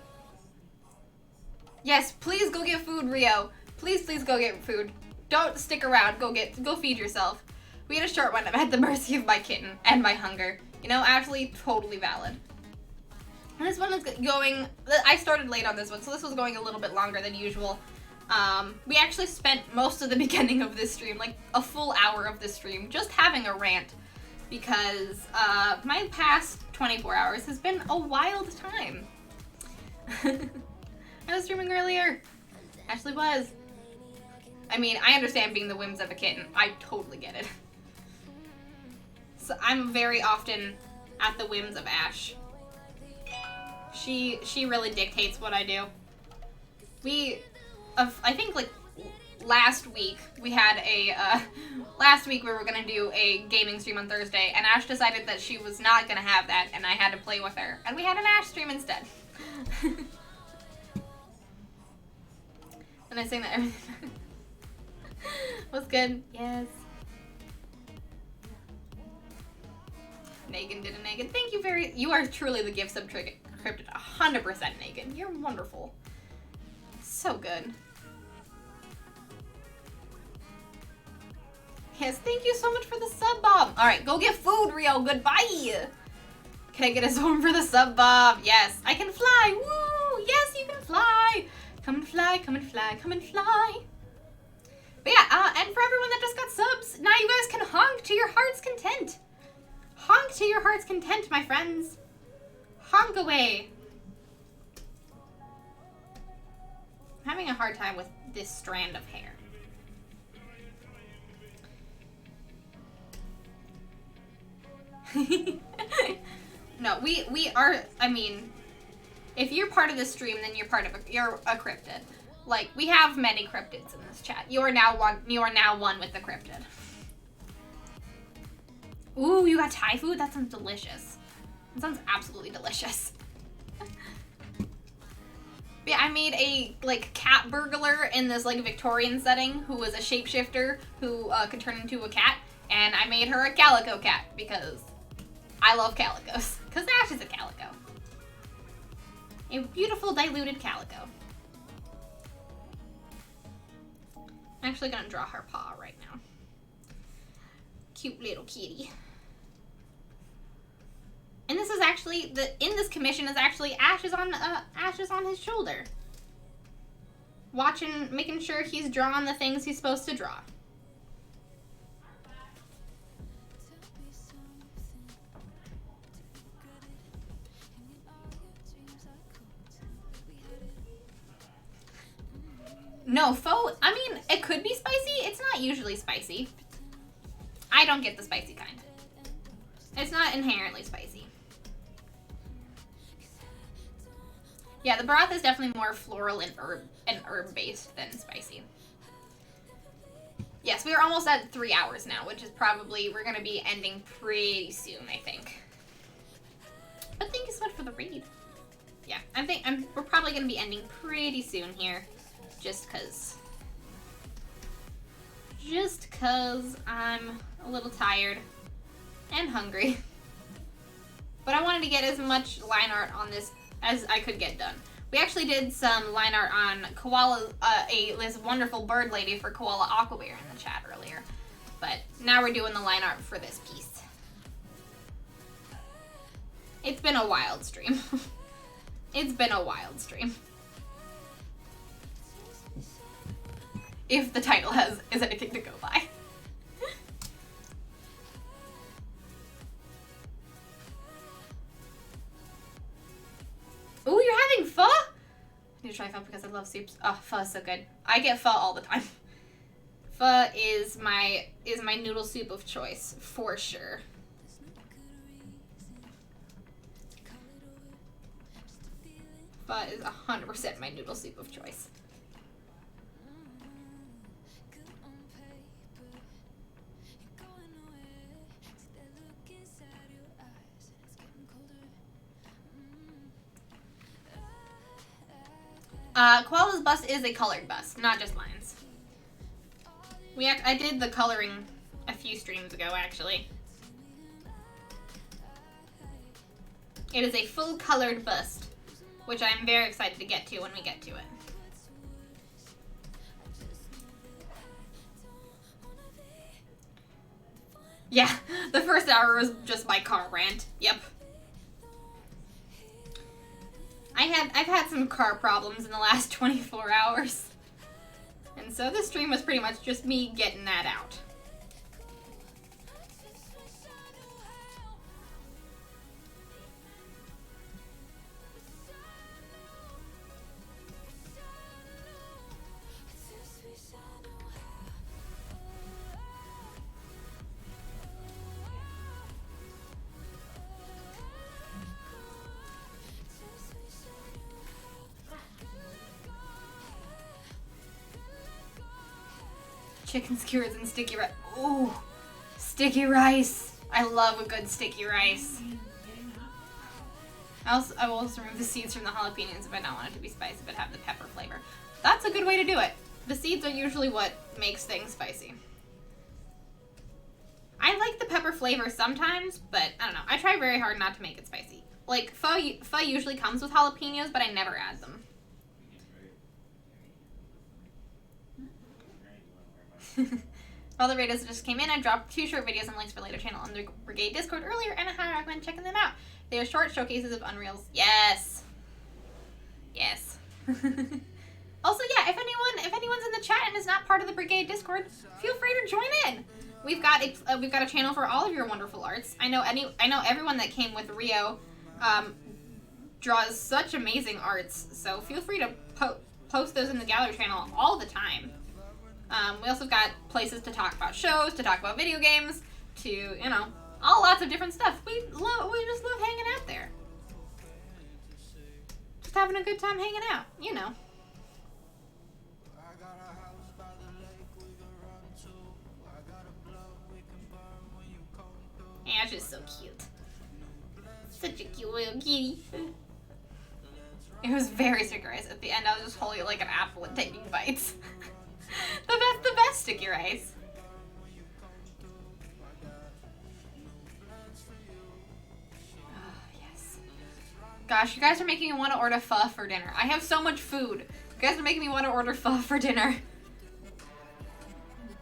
Yes, please go get food, Rio. Please, please go get food. Don't stick around. Go feed yourself. We had a short one. I'm at the mercy of my kitten and my hunger. You know, actually totally valid. And this one is going, I started late on this one, so this was going a little bit longer than usual. We actually spent most of the beginning of this stream, like a full hour of this stream, just having a rant. Because my past 24 hours has been a wild time. I was streaming earlier. Ashley was. I mean, I understand being the whims of a kitten. I totally get it. So I'm very often at the whims of Ash. She really dictates what I do. I think like last week we had last week we were gonna do a gaming stream on Thursday, and Ash decided that she was not gonna have that, and I had to play with her, and we had an Ash stream instead. And I saying that everything was good. Yes. Negan did a Negan. Thank you you are truly the gift sub cryptid 100% Negan. You're wonderful. So good. Yes, thank you so much for the sub, Bob. All right, go get food, Rio. Goodbye. Can I get a zone for the sub, Bob? Yes, I can fly. Woo! Yes, you can fly. Come and fly, come and fly, come and fly. But yeah, and for everyone that just got subs, now you guys can honk to your heart's content. Honk to your heart's content, my friends. Honk away. I'm having a hard time with this strand of hair. No, we are, I mean, if you're part of the stream, then you're a cryptid. Like, we have many cryptids in this chat. You are now one with the cryptid. Ooh, you got Thai food? That sounds delicious. That sounds absolutely delicious. Yeah, I made a, like, cat burglar in this, like, Victorian setting who was a shapeshifter who could turn into a cat. And I made her a calico cat because I love calicos. Because Ash is a calico. A beautiful diluted calico. I'm actually gonna draw her paw right now. Cute little kitty. And this is actually in this commission is actually Ash is on his shoulder. Making sure he's drawing the things he's supposed to draw. No, faux, I mean, it could be spicy. It's not usually spicy. I don't get the spicy kind. It's not inherently spicy. Yeah, the broth is definitely more floral and herb based than spicy. Yes, we are almost at 3 hours now, which is probably, we're gonna be ending pretty soon, I think. But thank you so much for the read. Yeah, we're probably gonna be ending pretty soon here. Just cause I'm a little tired and hungry. But I wanted to get as much line art on this as I could get done. We actually did some line art on Koala, this wonderful bird lady for Koala Aquabear in the chat earlier. But now we're doing the line art for this piece. It's been a wild stream. It's been a wild stream. If the title is anything to go by. Ooh, you're having pho? I need to try pho because I love soups. Oh, pho is so good. I get pho all the time. Pho is my noodle soup of choice, for sure. Pho is 100% my noodle soup of choice. Koala's bust is a colored bust, not just lines. I did the coloring a few streams ago, actually. It is a full colored bust, which I'm very excited to get to when we get to it. Yeah, the first hour was just my car rant. Yep. I've had some car problems in the last 24 hours. And so this stream was pretty much just me getting that out. Chicken skewers and sticky rice. Ooh, sticky rice. I love a good sticky rice. I will also remove the seeds from the jalapenos if I don't want it to be spicy, but have the pepper flavor. That's a good way to do it. The seeds are usually what makes things spicy. I like the pepper flavor sometimes, but I don't know. I try very hard not to make it spicy. Like, pho usually comes with jalapenos, but I never add them. Father Raiders just came in. I dropped 2 short videos and links for later channel on the Brigade Discord earlier, and I highly recommend checking them out. They are short showcases of Unreals. Yes. Yes. Also, yeah, if anyone's in the chat and is not part of the Brigade Discord, feel free to join in. We've got a channel for all of your wonderful arts. I know everyone that came with Rio draws such amazing arts, so feel free to post those in the gallery channel all the time. We also got places to talk about shows, to talk about video games, to, you know, all lots of different stuff. We just love hanging out there. Just having a good time hanging out, you know. Ash is so cute. Such a cute little kitty. It was very stickerize. At the end, I was just holding it like an apple and taking bites. the best sticky rice. Oh, yes. Gosh, you guys are making me want to order pho for dinner. I have so much food. You guys are making me want to order pho for dinner.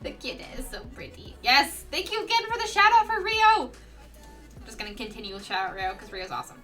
The kid is so pretty. Yes, thank you again for the shout out for Rio. I'm just gonna continue with shout out Rio because Rio's awesome.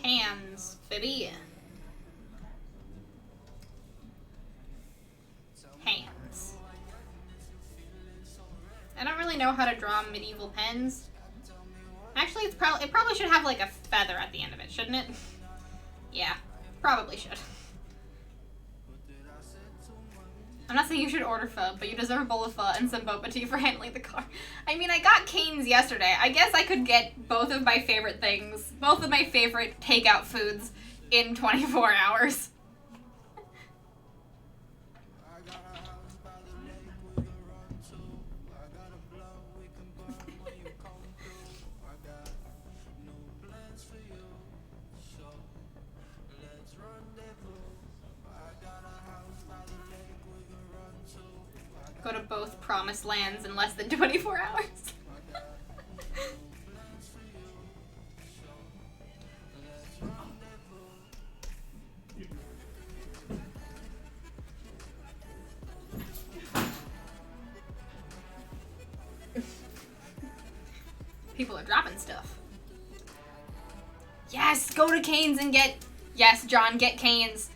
Hands, baby. Hands. I don't really know how to draw medieval pens. Actually, it probably should have like a feather at the end of it, shouldn't it? Yeah, probably should. I'm not saying you should order pho, but you deserve a bowl of pho and some boba tea for handling the car. I mean, I got canes yesterday. I guess I could get both of my favorite things, both of my favorite takeout foods in 24 hours. Go to both promised lands in less than 24 hours. people are dropping stuff. Yes, go to Canes and get... Yes, John, get Canes.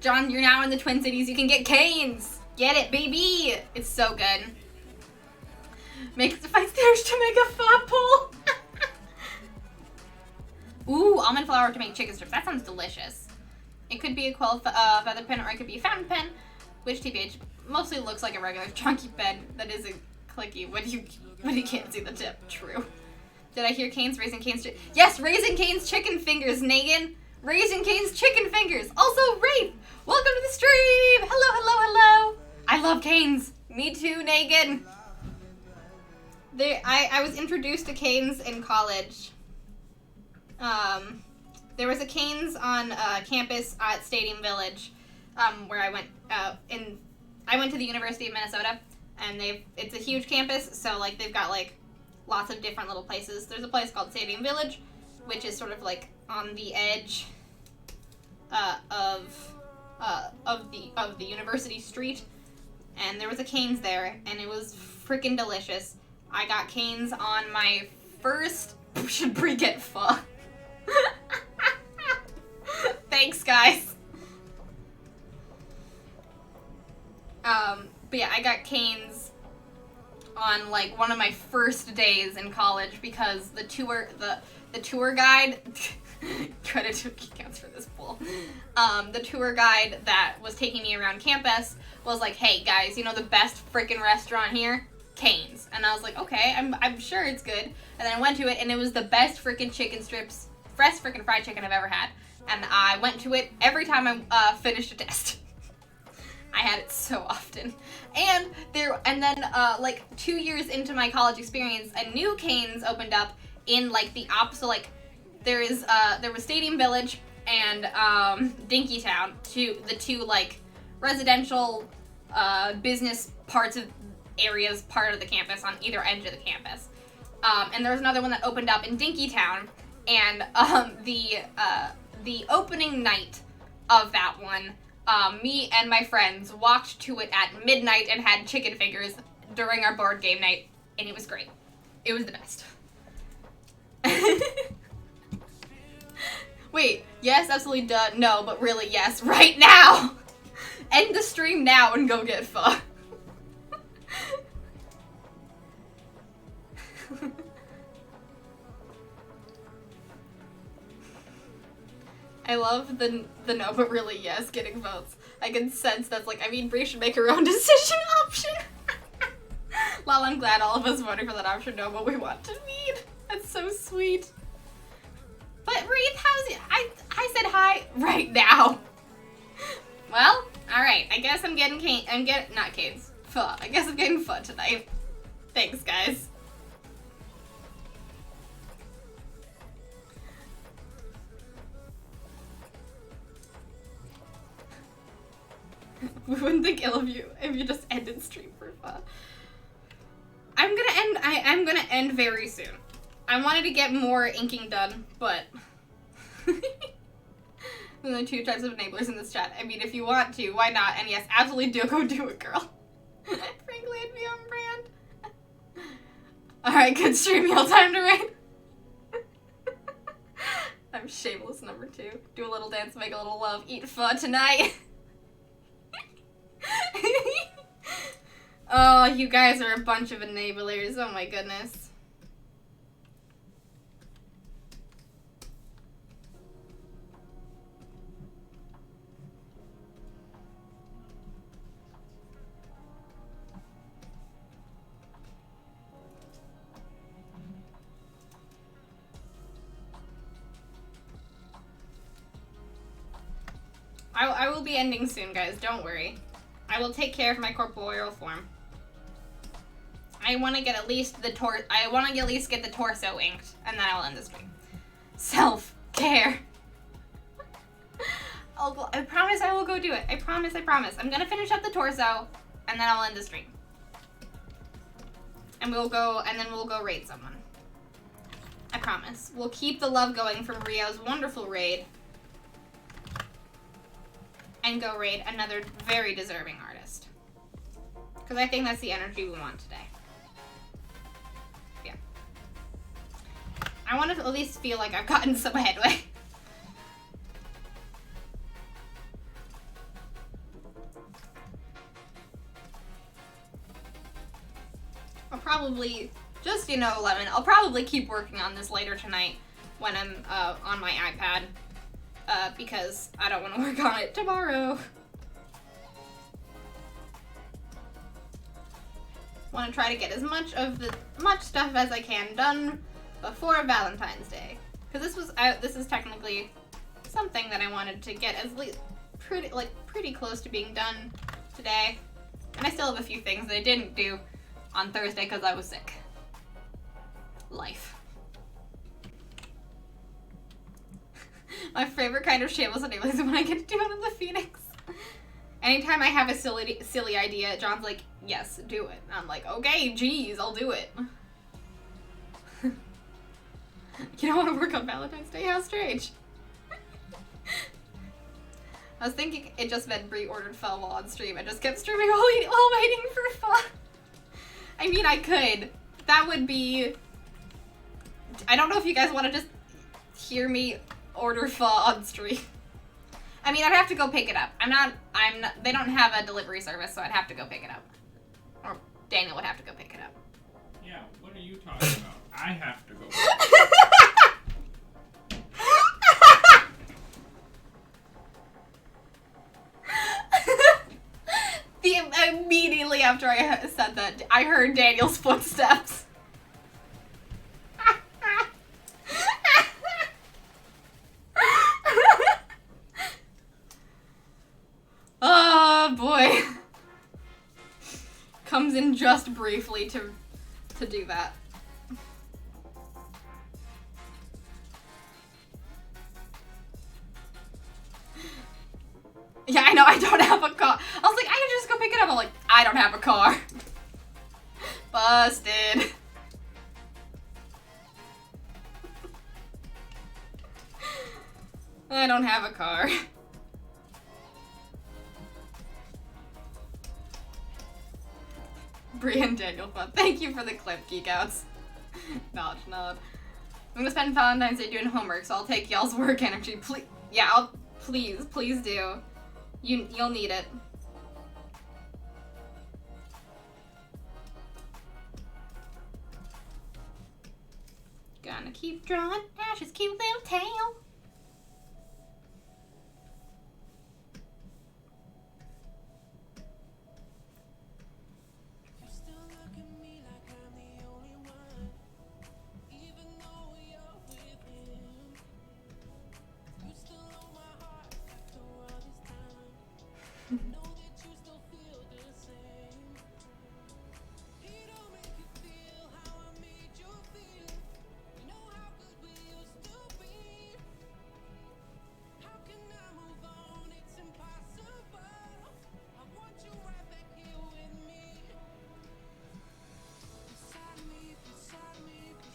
John, you're now in the Twin Cities. You can get Canes. Get it, baby. It's so good. Make the fight stairs to make a pho pool. Ooh, almond flour to make chicken strips. That sounds delicious. It could be a quill feather pen, or it could be a fountain pen, which TBH mostly looks like a regular chunky pen that isn't clicky when you can't see the tip. True. Did I hear Cane's Raising Cane's? Yes, Raising Cane's chicken fingers, Negan. Raising Cane's chicken fingers. Also, Wraith. Welcome to the stream. Hello, hello, hello. I love Cane's. Me too, Negan. I was introduced to Cane's in college. There was a Cane's on campus at Stadium Village, where I went. I went to the University of Minnesota, and it's a huge campus, so like they've got like lots of different little places. There's a place called Stadium Village, which is sort of like on the edge of the university street, and there was a Cane's there, and it was freaking delicious. I got Cane's on my first should pre-get pho. Thanks, guys. But yeah, I got Cane's on like one of my first days in college because the tour guide credit to Geek Counts for this poll. The tour guide that was taking me around campus was like, "Hey guys, you know the best freaking restaurant here? Cane's." And I was like, "Okay, I'm sure it's good." And then I went to it, and it was the best freaking chicken strips, fresh freaking fried chicken I've ever had. And I went to it every time I finished a test. I had it so often. And then like 2 years into my college experience, a new Cane's opened up in like the opposite. Like there was Stadium Village and Dinkytown, the two like residential business part of the campus on either edge of the campus. And there was another one that opened up in Dinkytown, and the opening night of that one, me and my friends walked to it at midnight and had chicken fingers during our board game night, and it was great. It was the best. Wait, yes, absolutely, duh, no, but really, yes, right now! End the stream now and go get pho. I love the no, but really yes, getting votes. I can sense that's like, I mean, Bree should make her own decision option. Lol, I'm glad all of us voting for that option know what we want to read. That's so sweet. But Wraith, how's it? I said hi right now. Well, alright, I guess I'm getting not Cane's, pho. I guess I'm getting pho tonight. Thanks, guys. We wouldn't think ill of you if you just ended stream for pho. I'm gonna end very soon. I wanted to get more inking done, but there's only 2 types of enablers in this chat. I mean, if you want to, why not? And yes, absolutely do go do it, girl. Frankly, it'd be on brand. Alright, good stream, y'all. Time to raid. I'm shameless number 2. Do a little dance, make a little love, eat pho tonight. Oh, you guys are a bunch of enablers. Oh my goodness. I will be ending soon, guys. Don't worry. I will take care of my corporeal form. I want to get at least get the torso inked, and then I'll end the stream. Self-care. I promise I will go do it. I promise. I'm gonna finish up the torso, and then I'll end the stream. And then we'll go raid someone. I promise. We'll keep the love going from Rio's wonderful raid, and go raid another very deserving artist. Because I think that's the energy we want today. Yeah. I want to at least feel like I've gotten some headway. I'll probably, just, you know, Lemon, I'll probably keep working on this later tonight when I'm on my iPad, because I don't want to work on it tomorrow. Want to try to get as much stuff as I can done before Valentine's Day, because this is technically something that I wanted to get pretty close to being done today, and I still have a few things that I didn't do on Thursday because I was sick. Life. My favorite kind of shambles anyways is when I get to do it in the Phoenix. Anytime I have a silly idea, John's like, yes, do it. And I'm like, okay, geez, I'll do it. You don't want to work on Valentine's Day? How strange. I was thinking it just meant Brie ordered pho while on stream. I just kept streaming while waiting for pho. I mean, I could. That would be... I don't know if you guys want to just hear me order pho on stream. I mean, I'd have to go pick it up. They don't have a delivery service, so I'd have to go pick it up. Or Daniel would have to go pick it up. Yeah, what are you talking about? I have to go. Immediately after I said that, I heard Daniel's footsteps. Oh boy. Comes in just briefly to do that. Yeah, I know, I don't have a car. I was like, I can just go pick it up. I'm like, I don't have a car. Busted. I don't have a car. Brie and Daniel fun. Thank you for the clip, geekouts. Nod, nod. I'm gonna spend Valentine's Day doing homework, so I'll take y'all's work energy. Please, yeah, please do. You'll need it. Gonna keep drawing Ash's cute little tail.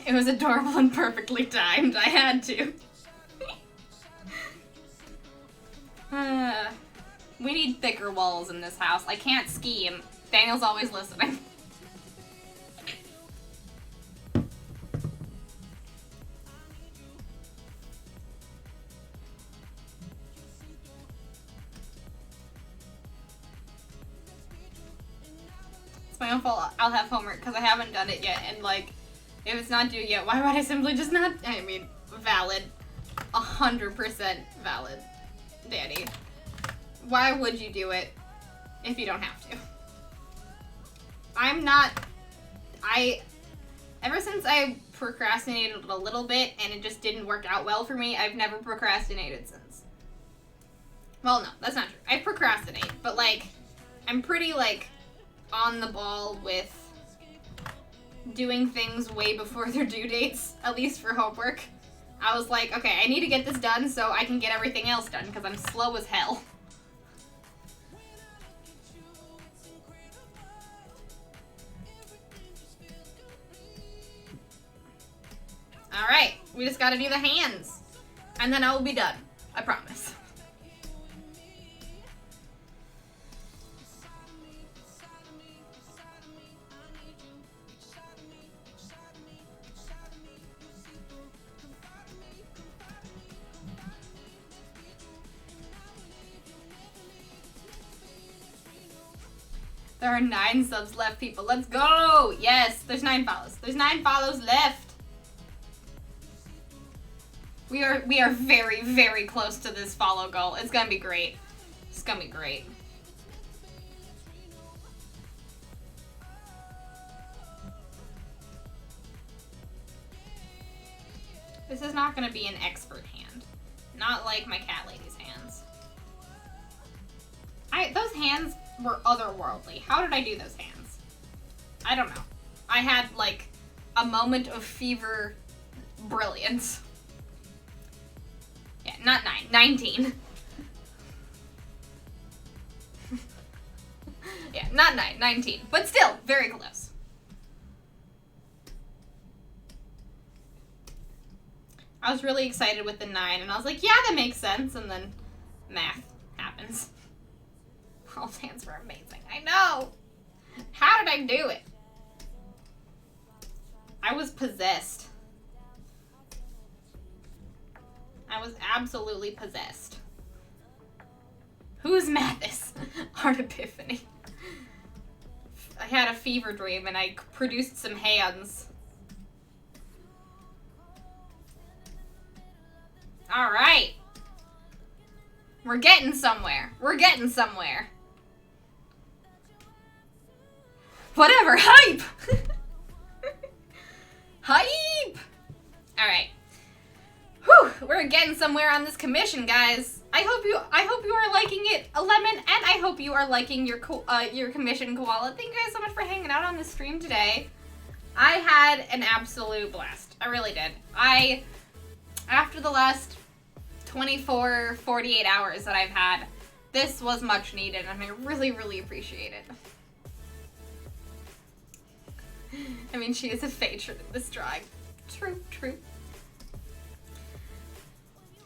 It was adorable and perfectly timed. I had to. We need thicker walls in this house. I can't scheme. Daniel's always listening. It's my own fault. I'll have homework because I haven't done it yet, and like, if it's not due yet, why would I simply just not? I mean, valid. 100% valid, Danny. Why would you do it if you don't have to? Ever since I procrastinated a little bit and it just didn't work out well for me, I've never procrastinated since. Well, no, that's not true. I procrastinate, but like, I'm pretty like on the ball with doing things way before their due dates, at least for homework. I was like, okay, I need to get this done so I can get everything else done, because I'm slow as hell. Alright, we just gotta do the hands. And then I will be done. I promise. There are 9 subs left, people. Let's go! Yes, there's 9 follows. There's 9 follows left. We are very, very close to this follow goal. It's gonna be great. It's gonna be great. This is not gonna be an expert hand. Not like my cat lady's hands. Those hands were otherworldly. How did I do those hands? I don't know. I had like a moment of fever brilliance. Yeah, not 9, 19. Yeah, not 9, 19. But still, very close. I was really excited with the 9, and I was like, yeah, that makes sense, and then math happens. All hands were amazing. I know! How did I do it? I was possessed. I was absolutely possessed. Who's Mathis? Art Epiphany. I had a fever dream and I produced some hands. Alright. We're getting somewhere. We're getting somewhere. Whatever, hype! Hype! Alright. Whew, we're getting somewhere on this commission, guys. I hope you are liking it, Lemon, and I hope you are liking your commission, Koala. Thank you guys so much for hanging out on the stream today. I had an absolute blast. I really did. After the last 24, 48 hours that I've had, this was much needed, and I really, really appreciate it. I mean, she is a patron in this drawing. True, true.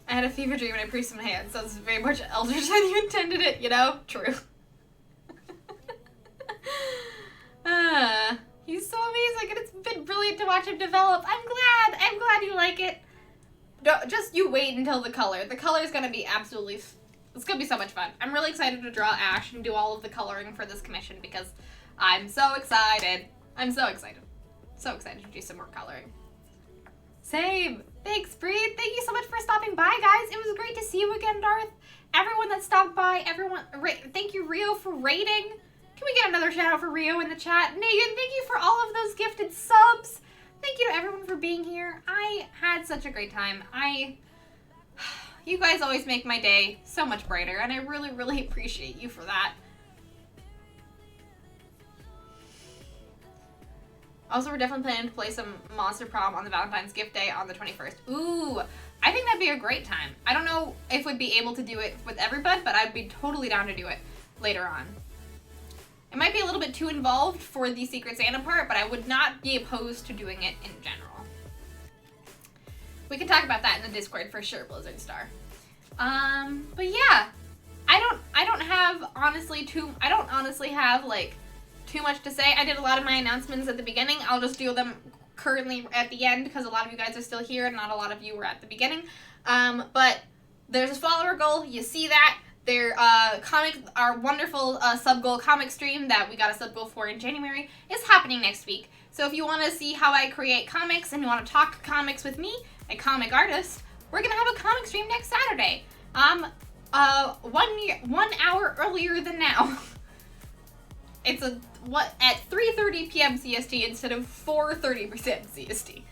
I had a fever dream and I produced some hands. Sounds very much eldritch than you intended it, you know? True. He's so amazing and it's been brilliant to watch him develop. I'm glad you like it. Just you wait until the color. The color is gonna be absolutely, it's gonna be so much fun. I'm really excited to draw Ash and do all of the coloring for this commission because I'm so excited. I'm so excited. So excited to do some more coloring. Same. Thanks, Breed. Thank you so much for stopping by, guys. It was great to see you again, Darth. Everyone that stopped by, thank you, Rio, for raiding. Can we get another shout out for Rio in the chat? Negan, thank you for all of those gifted subs. Thank you to everyone for being here. I had such a great time. You guys always make my day so much brighter, and I really, really appreciate you for that. Also, we're definitely planning to play some Monster Prom on the Valentine's gift day on the 21st. Ooh, I think that'd be a great time. I don't know if we'd be able to do it with everybody, but I'd be totally down to do it later on. It might be a little bit too involved for the Secret Santa part, but I would not be opposed to doing it in general. We can talk about that in the Discord for sure, Blizzard Star. But yeah, I don't honestly have like too much to say. I did a lot of my announcements at the beginning. I'll just do them currently at the end because a lot of you guys are still here and not a lot of you were at the beginning. But there's a follower goal. You see that. Our wonderful sub goal comic stream that we got a sub goal for in January is happening next week. So if you want to see how I create comics and you want to talk comics with me, a comic artist, we're gonna have a comic stream next Saturday. 1 hour earlier than now. It's at 3:30 p.m. CST instead of 4:30% CST.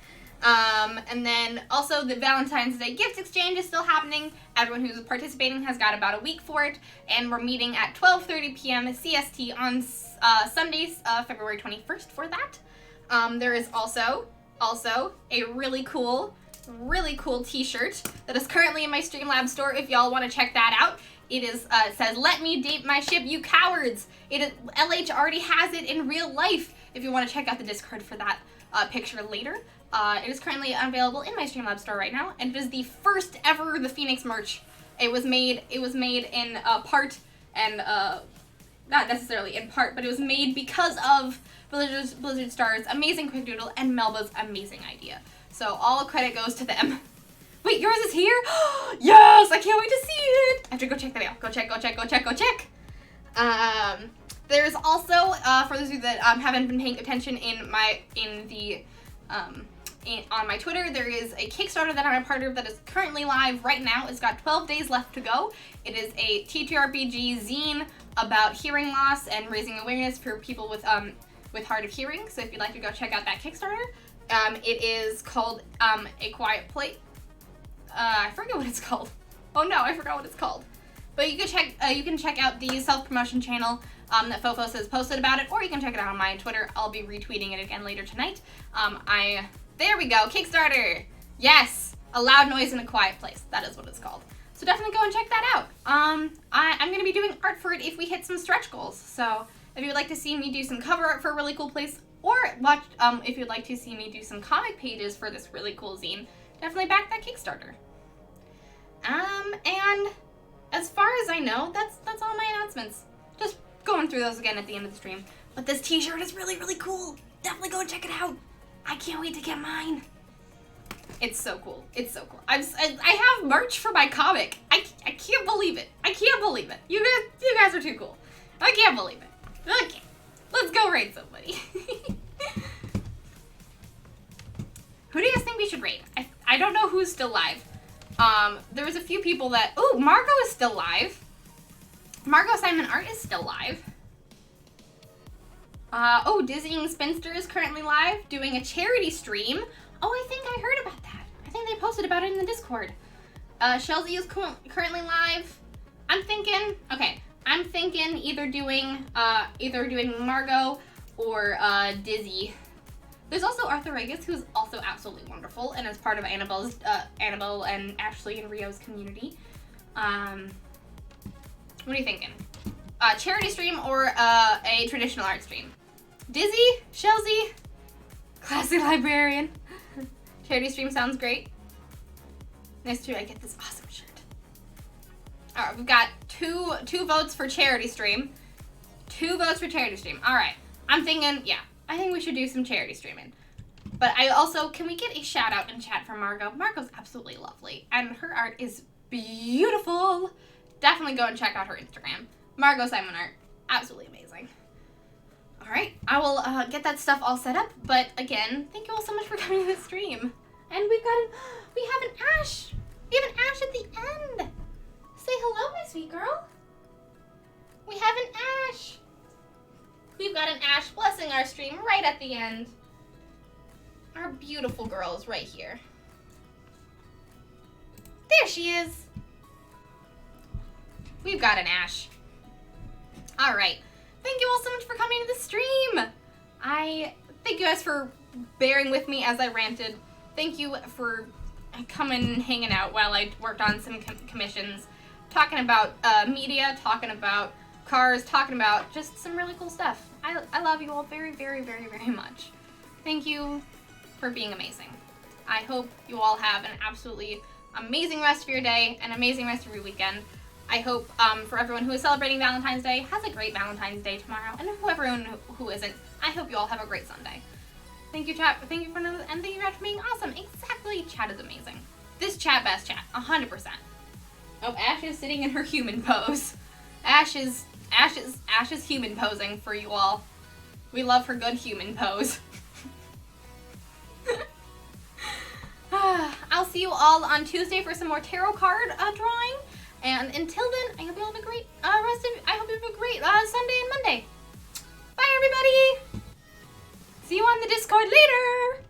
And then also the Valentine's Day gift exchange is still happening. Everyone who's participating has got about a week for it, and we're meeting at 12:30 p.m. CST on Sundays, February 21st for that. There is also a really cool t-shirt that is currently in my Streamlabs store if y'all want to check that out. It is says, "Let me date my ship, you cowards." LH already has it in real life if you want to check out the Discord for that picture later. It is currently available in my Streamlabs store right now, and it is the first ever The Phoenix merch. It was made in part, and not necessarily in part, but it was made because of Blizzard Star's amazing quick doodle and Melba's amazing idea. So all credit goes to them. Wait, yours is here? Yes, I can't wait to see it. I have to go check that out. Go check. There's also, for those of you that haven't been paying attention on my Twitter, there is a Kickstarter that I'm a part of that is currently live right now. It's got 12 days left to go. It is a TTRPG zine about hearing loss and raising awareness for people with hard of hearing. So if you'd like to go check out that Kickstarter, it is called A Quiet Place. I forget what it's called. Oh no, I forgot what it's called. But you can check out the self-promotion channel that Fofos has posted about it, or you can check it out on my Twitter. I'll be retweeting it again later tonight. There we go, Kickstarter! Yes! A loud noise in a quiet place. That is what it's called. So definitely go and check that out. I'm going to be doing art for it if we hit some stretch goals. So if you would like to see me do some cover art for a really cool place, or watch, if you'd like to see me do some comic pages for this really cool zine, definitely back that Kickstarter. And as far as I know, that's all my announcements. Just going through those again at the end of the stream. But this t-shirt is really, really cool. Definitely go and check it out. I can't wait to get mine. It's so cool. It's so cool. I have merch for my comic. I can't believe it. I can't believe it. You guys are too cool. I can't believe it. Okay. Let's go raid somebody. Who do you guys think we should raid? I don't know who's still live. There was a few people that... Ooh, Margot is still live. Margot Simon Art is still live. Dizzying Spinster is currently live, doing a charity stream. Oh, I think I heard about that. I think they posted about it in the Discord. Shelzy is currently live. I'm thinking either doing Margot or Dizzy. There's also Arthur Regis, who's also absolutely wonderful and is part of Annabelle and Ashley and Rio's community. What are you thinking? Charity stream or a traditional art stream? Dizzy, Shelzy, classy librarian. Charity stream sounds great. Nice to get this awesome shirt. All right, we've got two votes for charity stream. 2 votes for charity stream. All right, I'm thinking, yeah, I think we should do some charity streaming. But I also, can we get a shout out in chat for Margot? Margot's absolutely lovely, and her art is beautiful. Definitely go and check out her Instagram. Margot Simon Art, absolutely amazing. All right, I will get that stuff all set up. But again, thank you all so much for coming to the stream. And we have an Ash. We have an Ash at the end. Say hello, my sweet girl. We have an Ash. We've got an Ash blessing our stream right at the end. Our beautiful girl is right here. There she is. We've got an Ash. All right. Thank you all so much for coming to the stream. I thank you guys for bearing with me as I ranted. Thank you for coming and hanging out while I worked on some commissions, talking about media, talking about cars, talking about just some really cool stuff. I love you all very, very, very, very much. Thank you for being amazing. I hope you all have an absolutely amazing rest of your day, an amazing rest of your weekend. I hope for everyone who is celebrating Valentine's Day has a great Valentine's Day tomorrow, and everyone who isn't, I hope you all have a great Sunday. Thank you, chat. Thank you for being awesome. Exactly, chat is amazing. This chat, best chat, 100%. Oh, Ash is sitting in her human pose. Ash is human posing for you all. We love her good human pose. I'll see you all on Tuesday for some more tarot card drawing. And until then, I hope you all have a great Sunday and Monday. Bye, everybody. See you on the Discord later.